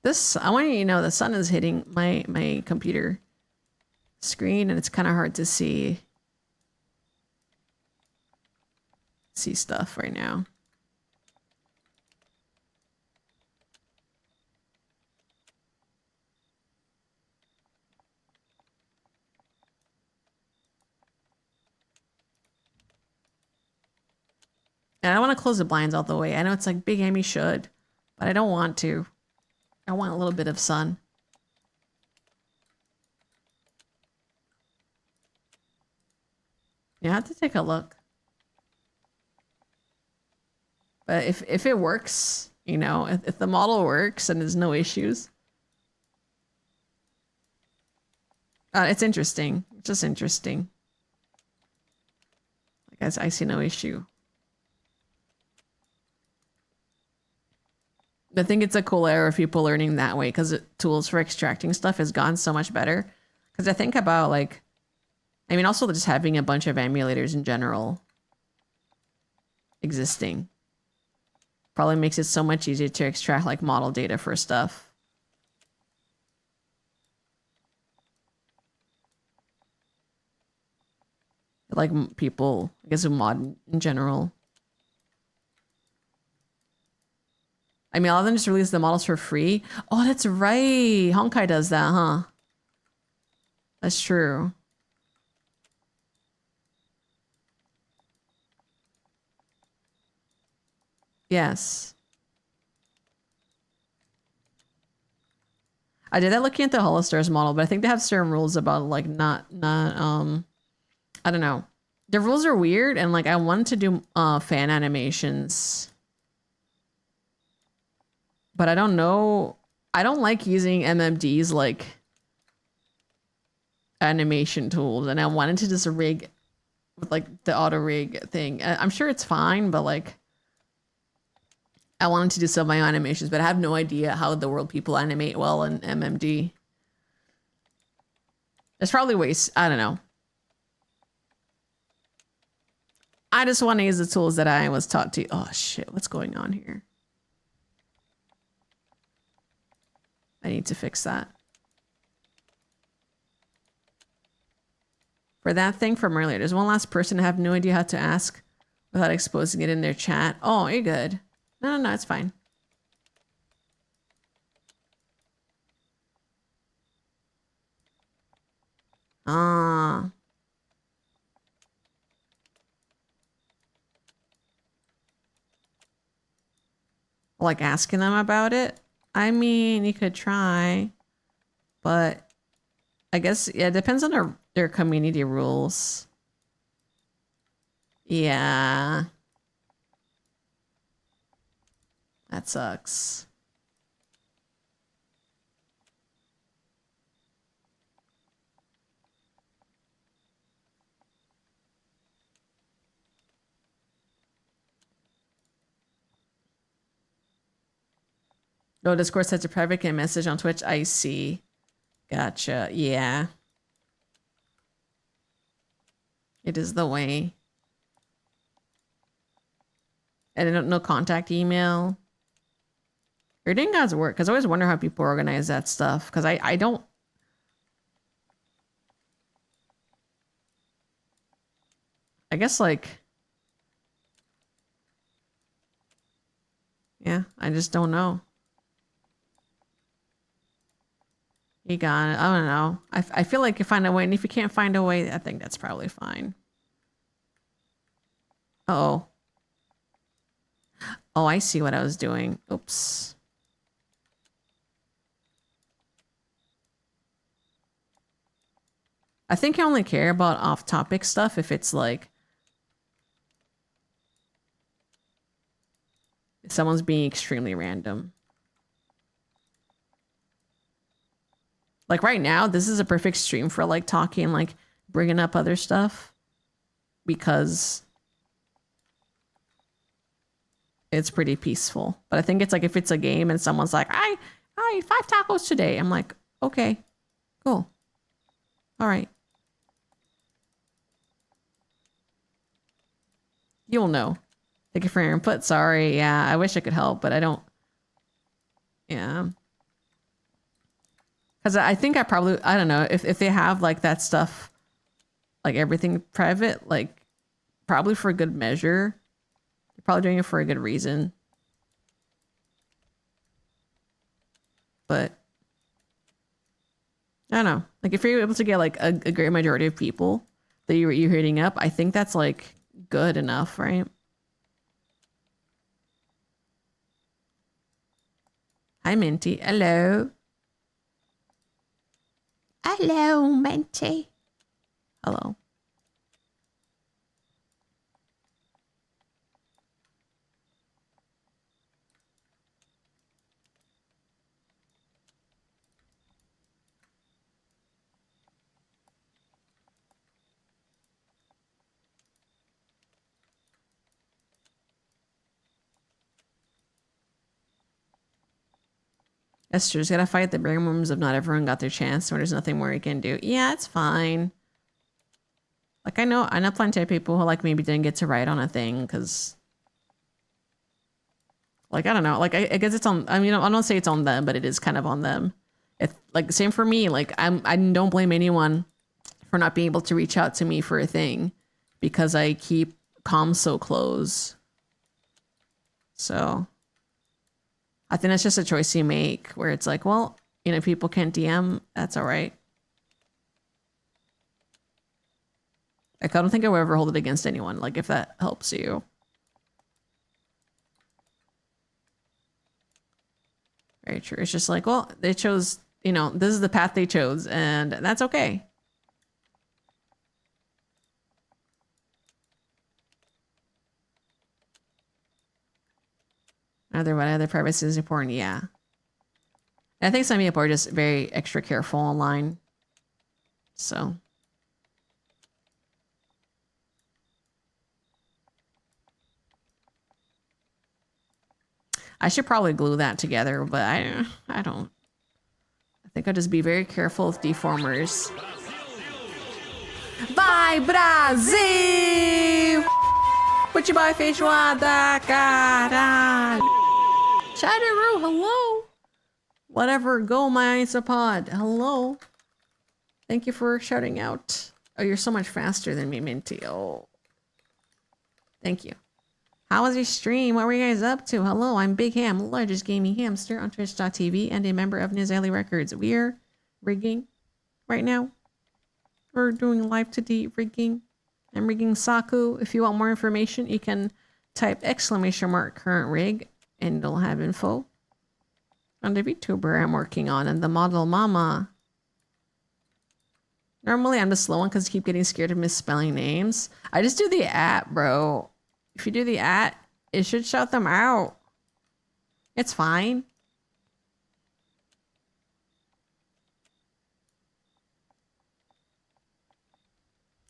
B: This, I want you to know the sun is hitting my computer screen and it's kind of hard to see stuff right now. And I want to close the blinds all the way. I know it's like Big Amy should, but I don't want to. I want a little bit of sun. You have to take a look. But if it works, you know, if the model works and there's no issues, it's interesting. It's just interesting. Guys, I see no issue. I think it's a cool era of people learning that way because tools for extracting stuff has gotten so much better. Because I think about like, I mean, also just having a bunch of emulators in general existing probably makes it so much easier to extract like model data for stuff. Like people, I guess, who mod in general. I mean, a lot of them just release the models for free. Oh, that's right. Honkai does that, huh? That's true. Yes. I did that looking at the Holostars model, but I think they have certain rules about like not I don't know. The rules are weird and like I wanted to do fan animations. But I don't know. I don't like using MMD's like animation tools, and I wanted to just rig with like the auto rig thing. I'm sure it's fine, but like I wanted to do some of my own animations, but I have no idea how the world people animate well in MMD. There's probably ways. I don't know. I just want to use the tools that I was taught to. Oh shit! What's going on here? I need to fix that. For that thing from earlier, there's one last person I have no idea how to ask without exposing it in their chat. Oh, you're good. No, it's fine. Ah. Like asking them about it? I mean, you could try, but I guess, yeah, it depends on their community rules. Yeah. That sucks. No, Discord sets a private message on Twitch. I see. Gotcha. Yeah. It is the way. And no contact email. You're doing God's work. Because I always wonder how people organize that stuff. Because I don't. I guess like. Yeah, I just don't know. You got it. I don't know. I feel like you find a way. And if you can't find a way, I think that's probably fine. Uh-oh. Oh, I see what I was doing. Oops. I think I only care about off-topic stuff if it's like if someone's being extremely random. Like right now, this is a perfect stream for like talking, like bringing up other stuff because it's pretty peaceful. But I think it's like if it's a game and someone's like, I ate 5 tacos today. I'm like, okay, cool. All right. You'll know. Thank you for your input. Sorry. Yeah, I wish I could help, but I don't. Yeah. Because I think I don't know, if they have like that stuff, like everything private, like probably for a good measure. They're probably doing it for a good reason. But I don't know. Like if you're able to get like a great majority of people that you're hitting up, I think that's like good enough, right? Hi, Minty. Hello. Hello, Minty. Hello. Esther's gotta fight the bare minimums of not everyone got their chance, or there's nothing more you can do. Yeah, it's fine. Like I know plenty of people who like maybe didn't get to write on a thing because, like I don't know, like I guess it's on. I mean, I don't say it's on them, but it is kind of on them. It like same for me. Like I don't blame anyone for not being able to reach out to me for a thing because I keep comms so close. So I think that's just a choice you make where it's like, well, you know, people can't DM, that's all right. Like, I don't think I would ever hold it against anyone, like, if that helps you. Very true. It's just like, well, they chose, you know, this is the path they chose, and that's okay. Other privacy is important, yeah. And I think some people are just very extra careful online. So. I should probably glue that together, but I don't. I think I'll just be very careful with deformers. Vai Brasil! Futebol feijoada, caralho! Shadowroo, hello! Whatever, go my isopod, hello! Thank you for shouting out. Oh, you're so much faster than me, Minty. Oh. Thank you. How was your stream? What were you guys up to? Hello, I'm Big Ham, largest gaming hamster on Twitch.tv and a member of Nizali Records. We're rigging right now. We're doing live today rigging. I'm rigging Saku. If you want more information, you can type !current rig and it'll have info on the VTuber I'm working on and the model mama. Normally I'm the slow one because I keep getting scared of misspelling names. I just do the @ bro. If you do the @ it should shout them out. It's fine.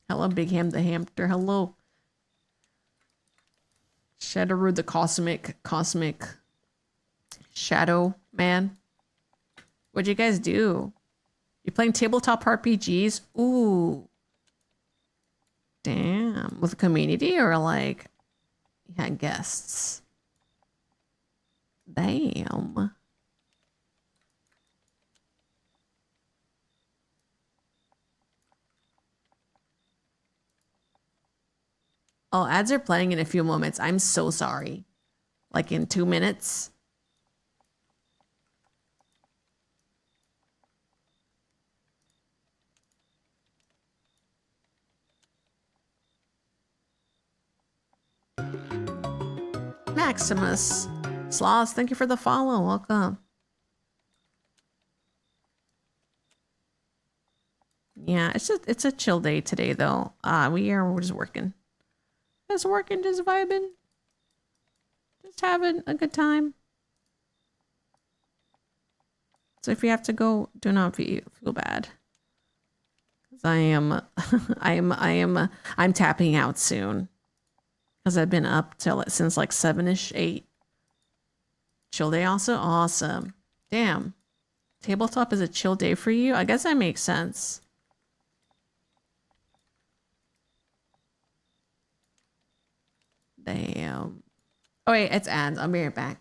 B: Hello, Big Ham the Hamster. Hello. Shadowroo the cosmic shadow man. What'd you guys do? You playing tabletop RPGs? Ooh. Damn. With a community or like you had guests? Damn. Oh, ads are playing in a few moments. I'm so sorry. Like in 2 minutes. Maximus. Sloths, thank you for the follow. Welcome. Yeah, it's a chill day today though. We're just working. Just working, just vibing. Just having a good time. So if you have to go, do not feel bad. Cause I'm tapping out soon. Cause I've been up till since like 7ish, 8. Chill day also? Awesome. Damn. Tabletop is a chill day for you? I guess that makes sense. Damn. Oh wait, it's ads. I'll be right back.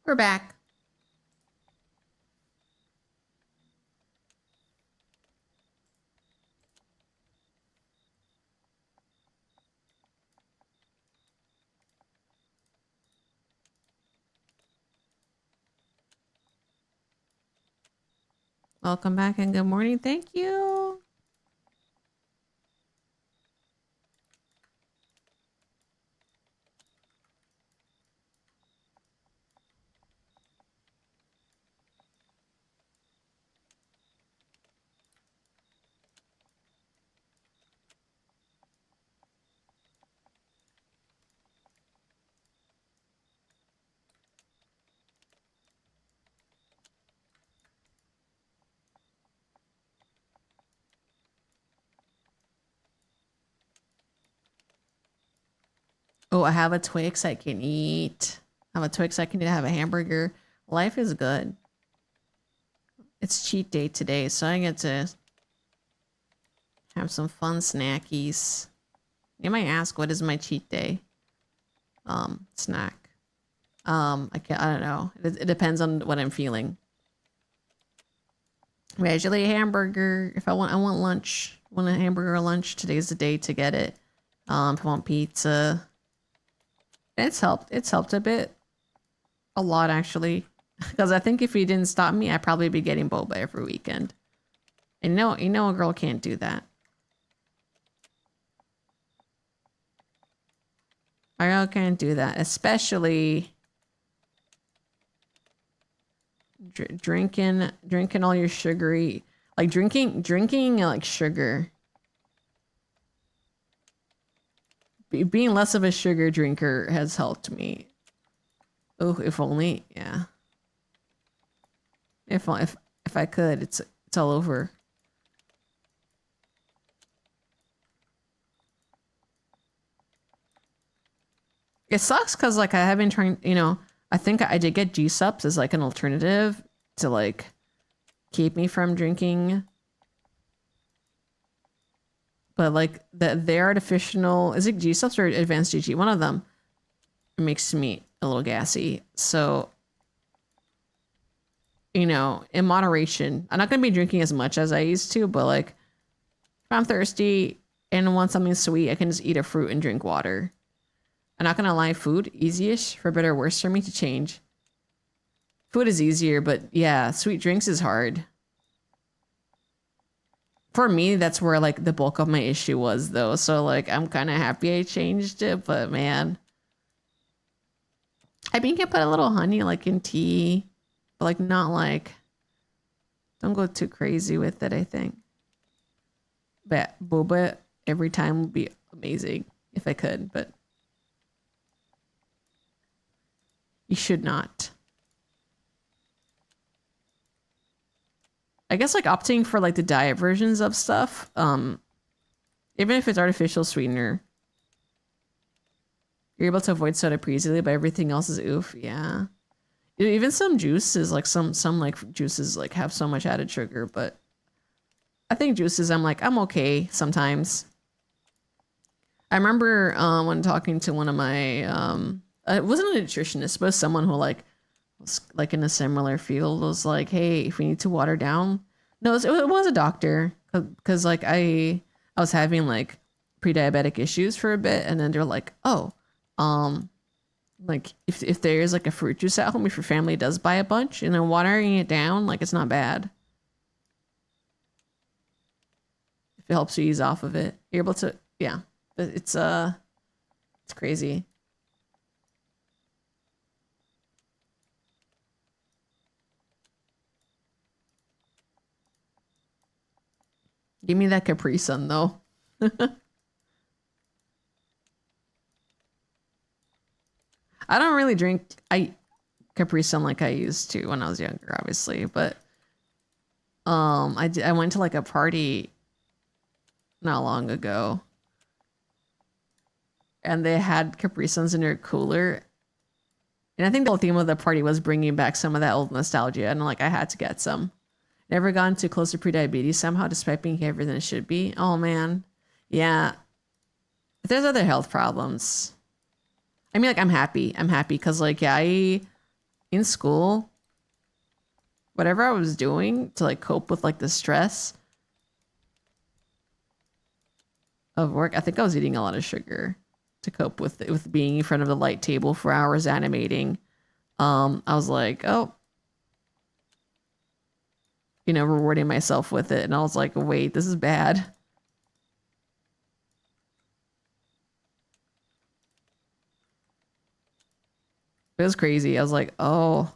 B: We're back. Welcome back and good morning. Thank you. Oh, I have a Twix I can eat. I have a Twix I can eat. I have a hamburger. Life is good. It's cheat day today, so I get to have some fun snackies. You might ask, what is my cheat day? Snack. I don't know. It depends on what I'm feeling. Usually a hamburger. If I want lunch. I want a hamburger or lunch. Today's the day to get it. If I want pizza. It's helped a bit. A lot, actually. Because I think if he didn't stop me, I'd probably be getting boba every weekend. And you know a girl can't do that. A girl can't do that. Especially drinking all your sugary... Like, drinking like sugar. Being less of a sugar drinker has helped me. Oh, if only, yeah. If I could, it's all over. It sucks because like I have been trying, you know, I think I did get G-Sups as like an alternative to like keep me from drinking. But like their artificial, is it G-Sups or Advanced GG? One of them makes me a little gassy. So, you know, in moderation, I'm not going to be drinking as much as I used to, but like if I'm thirsty and want something sweet, I can just eat a fruit and drink water. I'm not going to lie, food, easy-ish, for better or worse for me to change. Food is easier, but yeah, sweet drinks is hard. For me, that's where like the bulk of my issue was though. So like I'm kind of happy I changed it, but man. I mean, you can put a little honey like in tea, but like not like, don't go too crazy with it, I think. But boba every time would be amazing if I could, but you should not. I guess like opting for like the diet versions of stuff, even if it's artificial sweetener, you're able to avoid soda pretty easily, but everything else is oof. Yeah, even some juices, like some like juices like have so much added sugar, but I think juices, I'm okay sometimes. I remember when talking to one of my it wasn't a nutritionist, but someone who like was like in a similar field was like, hey, if we need to water down. No, it was a doctor because like I was having like pre-diabetic issues for a bit, and then they're like, oh, like if there's like a fruit juice at home, if your family does buy a bunch and then watering it down, like it's not bad. If it helps you ease off of it, you're able to, yeah. It's crazy. Give me that Capri Sun, though. I don't really drink Capri Sun like I used to when I was younger, obviously, but I went to like a party not long ago, and they had Capri Suns in their cooler, and I think the whole theme of the party was bringing back some of that old nostalgia, and like I had to get some. Never gotten too close to pre-diabetes somehow, despite being heavier than it should be. Oh, man. Yeah. If there's other health problems. I mean, like, I'm happy. I'm happy because, like, yeah, in school, whatever I was doing to like cope with like the stress of work, I think I was eating a lot of sugar to cope with being in front of the light table for hours animating. I was like, oh, rewarding myself with it, and I was like, wait, this is bad. It was crazy. I was like, oh,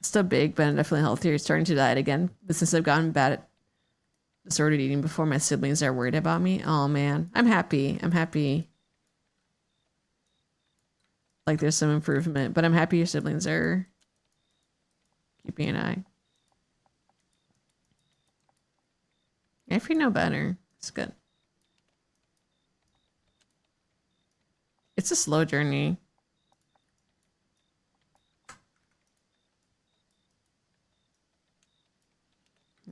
B: still big, but I'm definitely healthier. Starting to diet again. But since I've gotten bad at disordered eating before, my siblings are worried about me. Oh man, I'm happy. I'm happy. Like there's some improvement, but I'm happy your siblings are keeping an eye. If you know better, it's good. It's a slow journey.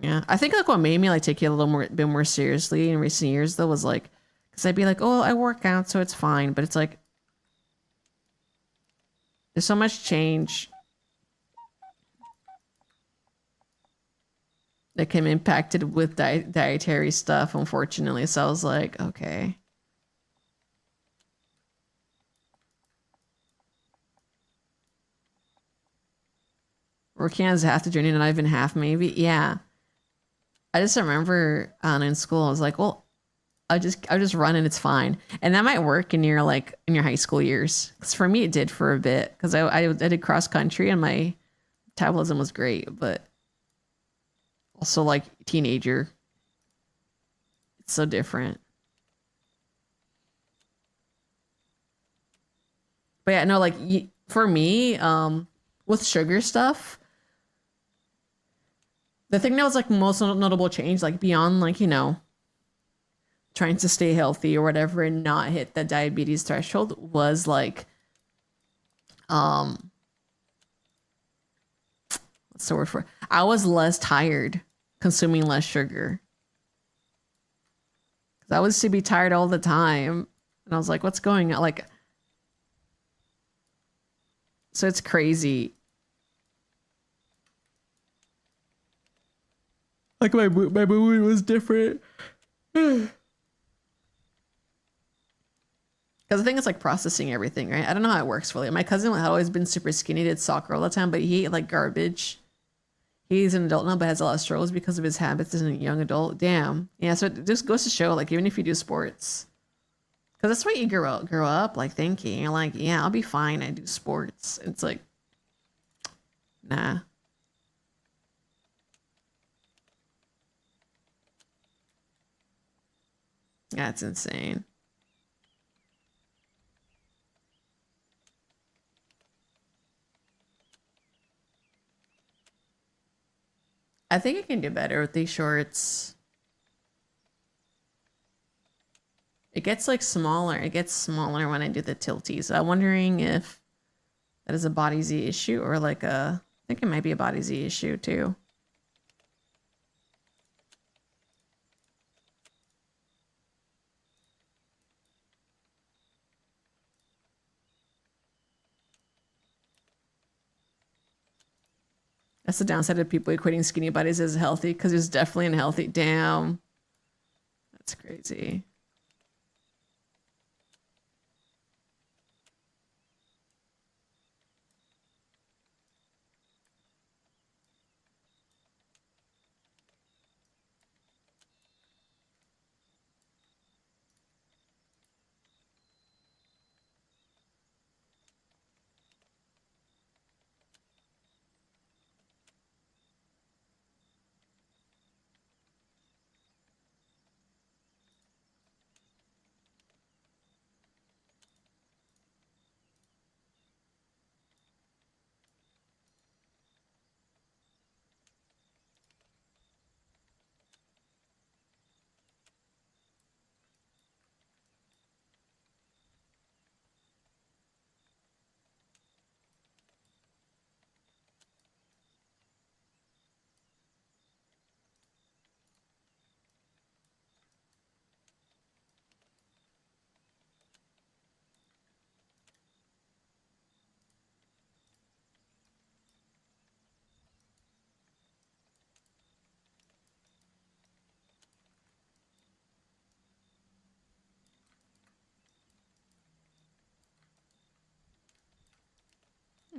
B: Yeah, I think like what made me like take it a little bit more seriously in recent years though was like, because I'd be like, oh, I work out, so it's fine, but it's like there's so much change that can be impacted with dietary stuff, unfortunately. So I was like, okay. Working as half the journey, not even half, maybe. Yeah. I just remember in school, I was like, well, I'll just run and it's fine. And that might work in your like in your high school years. Because for me, it did for a bit. Because I did cross country and my metabolism was great, but also like teenager, it's so different. But yeah, no, like for me, with sugar stuff, the thing that was like most notable change, like beyond like trying to stay healthy or whatever and not hit the diabetes threshold, was like um what's the word for it? I was less tired, consuming less sugar. 'Cause I was to be tired all the time, and I was like, what's going on? Like, so it's crazy. Like my mood was different. Because the thing is like processing everything, right? I don't know how it works fully. My cousin had always been super skinny, did soccer all the time, but he ate like garbage. He's an adult now, but has a lot of struggles because of his habits as a young adult. Damn. Yeah, so it just goes to show, like, even if you do sports, because that's what you grow up like thinking. You're like, yeah, I'll be fine. I do sports. It's like, nah. That's insane. I think I can do better with these shorts. It gets like smaller. It gets smaller when I do the tilties. So I'm wondering if that is a body Z issue or like I think it might be a body Z issue too. That's the downside of people equating skinny bodies as healthy, because it's definitely unhealthy. Damn. That's crazy.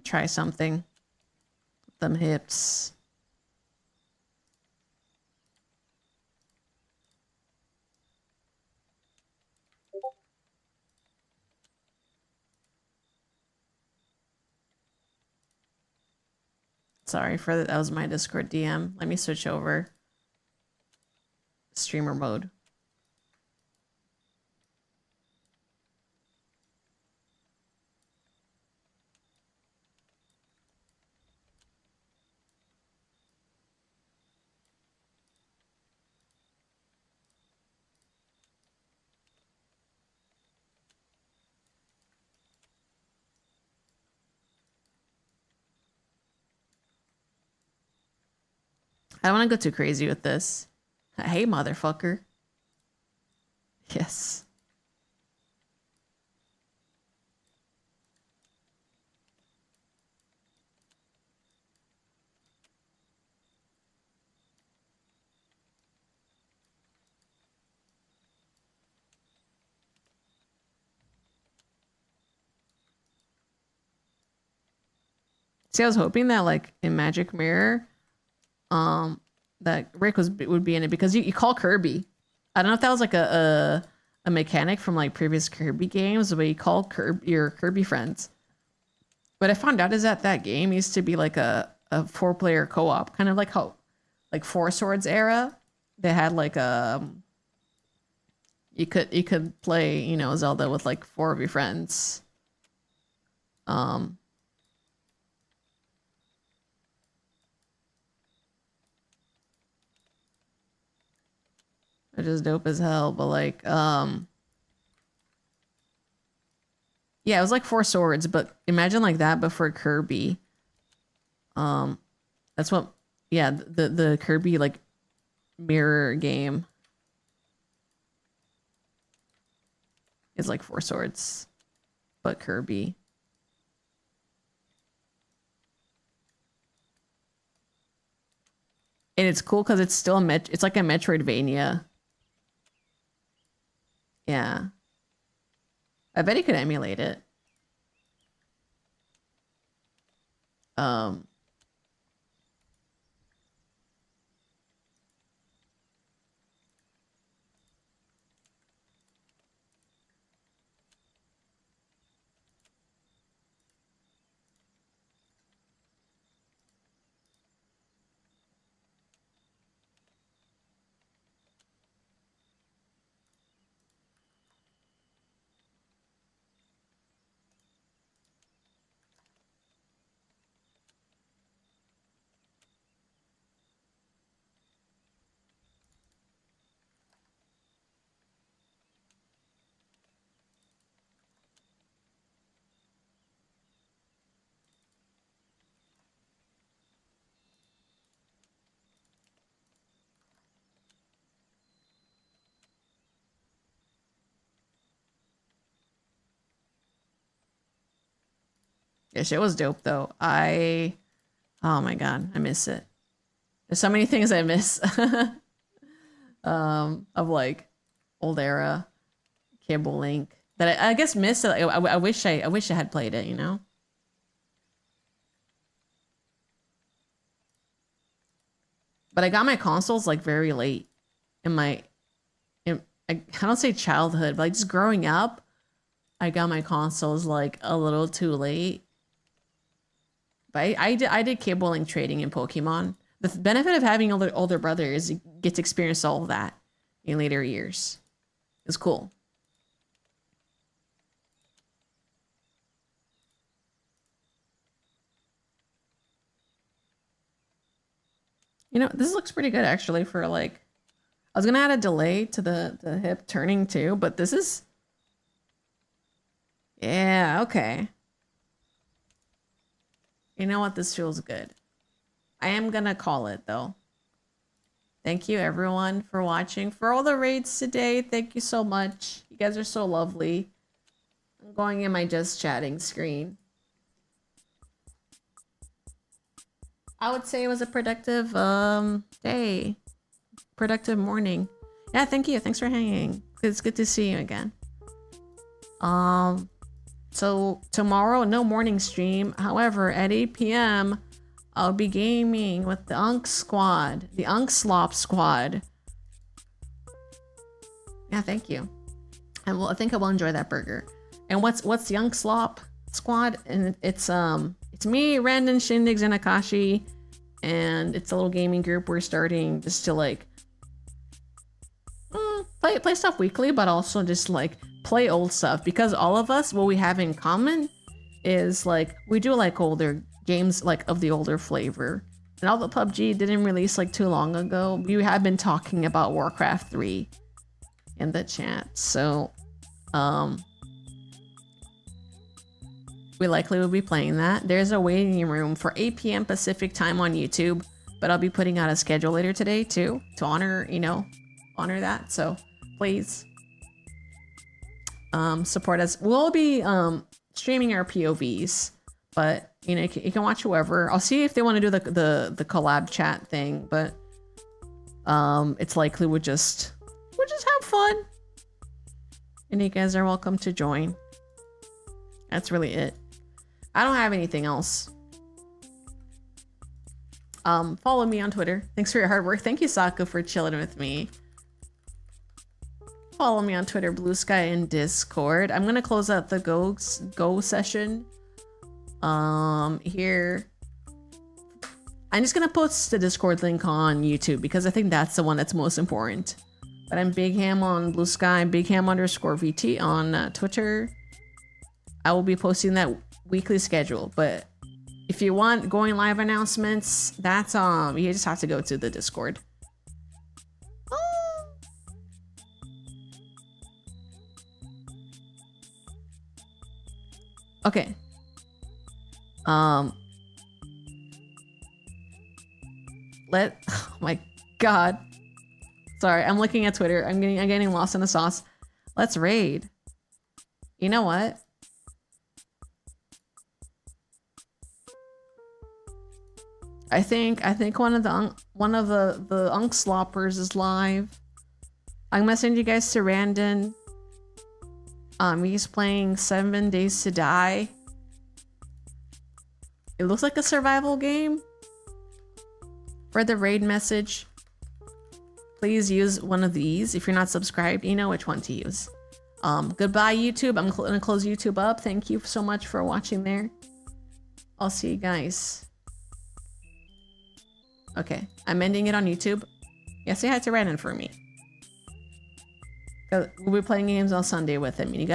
B: Try something. Them hips. Sorry for that. That was my Discord DM. Let me switch over. Streamer mode. I don't want to go too crazy with this. Hey, motherfucker. Yes. See, I was hoping that like in Magic Mirror, that Rick would be in it because you call Kirby. I don't know if that was like a mechanic from like previous Kirby games, but you call your Kirby friends. What I found out is that game used to be like a 4-player co-op, kind of like how like Four Swords era. They had like you could play, you know, Zelda with like 4 of your friends. Which is dope as hell, but like yeah, it was like 4 Swords, but imagine like that but for Kirby. That's what, yeah, the Kirby like mirror game is like 4 Swords but Kirby. And it's cool because it's still it's like a Metroidvania. Yeah. I bet he could emulate it. Yeah, shit was dope though. Oh my god, I miss it. There's so many things I miss. Of like old era cable link that I guess missed. I wish I had played it, you know. But I got my consoles like very late in my, I don't say childhood, but like just growing up, I got my consoles like a little too late. But I did cable link trading in Pokemon. The benefit of having older brother is you get to experience all of that in later years. It's cool. You know, this looks pretty good actually for like, I was gonna add a delay to the hip turning too, but this is, yeah, okay. You know what? This feels good. I am gonna call it though. Thank you everyone for watching. For all the raids today, thank you so much. You guys are so lovely. I'm going in my just chatting screen. I would say it was a productive day. Productive morning. Yeah, thank you. Thanks for hanging. It's good to see you again. So tomorrow, no morning stream. However, at 8 p.m., I'll be gaming with the Unk Squad, the Unk Slop Squad. Yeah, thank you. I think I will enjoy that burger. And what's the Unk Slop Squad? And it's me, Randon, Shindigs, and Akashi, and it's a little gaming group we're starting just to like play stuff weekly, but also just like play old stuff, because all of us, what we have in common is like we do like older games, like of the older flavor. And although PUBG didn't release like too long ago, we have been talking about Warcraft 3 in the chat. So we likely will be playing that. There's a waiting room for 8 p.m. Pacific time on YouTube, but I'll be putting out a schedule later today too to honor that. So please support us. We'll be streaming our POVs, but you know, you can watch whoever. I'll see if they want to do the collab chat thing, but it's likely we'll just have fun. And you guys are welcome to join. That's really it. I don't have anything else. Follow me on Twitter. Thanks for your hard work. Thank you, Saku, for chilling with me. Follow me on Twitter, Blue Sky, and Discord. I'm gonna close out the Go session. Here. I'm just gonna post the Discord link on YouTube because I think that's the one that's most important. But I'm Big Ham on Blue Sky, Big Ham _VT on Twitter. I will be posting that weekly schedule, but if you want going live announcements, that's you just have to go to the Discord. Okay. Oh my god. Sorry, I'm looking at Twitter. I'm getting lost in the sauce. Let's raid. You know what? I think one of the Unk Sloppers is live. I'm gonna send you guys to Randon. He's playing 7 Days to Die. It looks like a survival game. For the raid message, please use one of these. If you're not subscribed, you know which one to use. Goodbye, YouTube. I'm gonna close YouTube up. Thank you so much for watching there. I'll see you guys. Okay, I'm ending it on YouTube. Yeah, say hi to Randon for me. We'll be playing games on Sunday with him. You got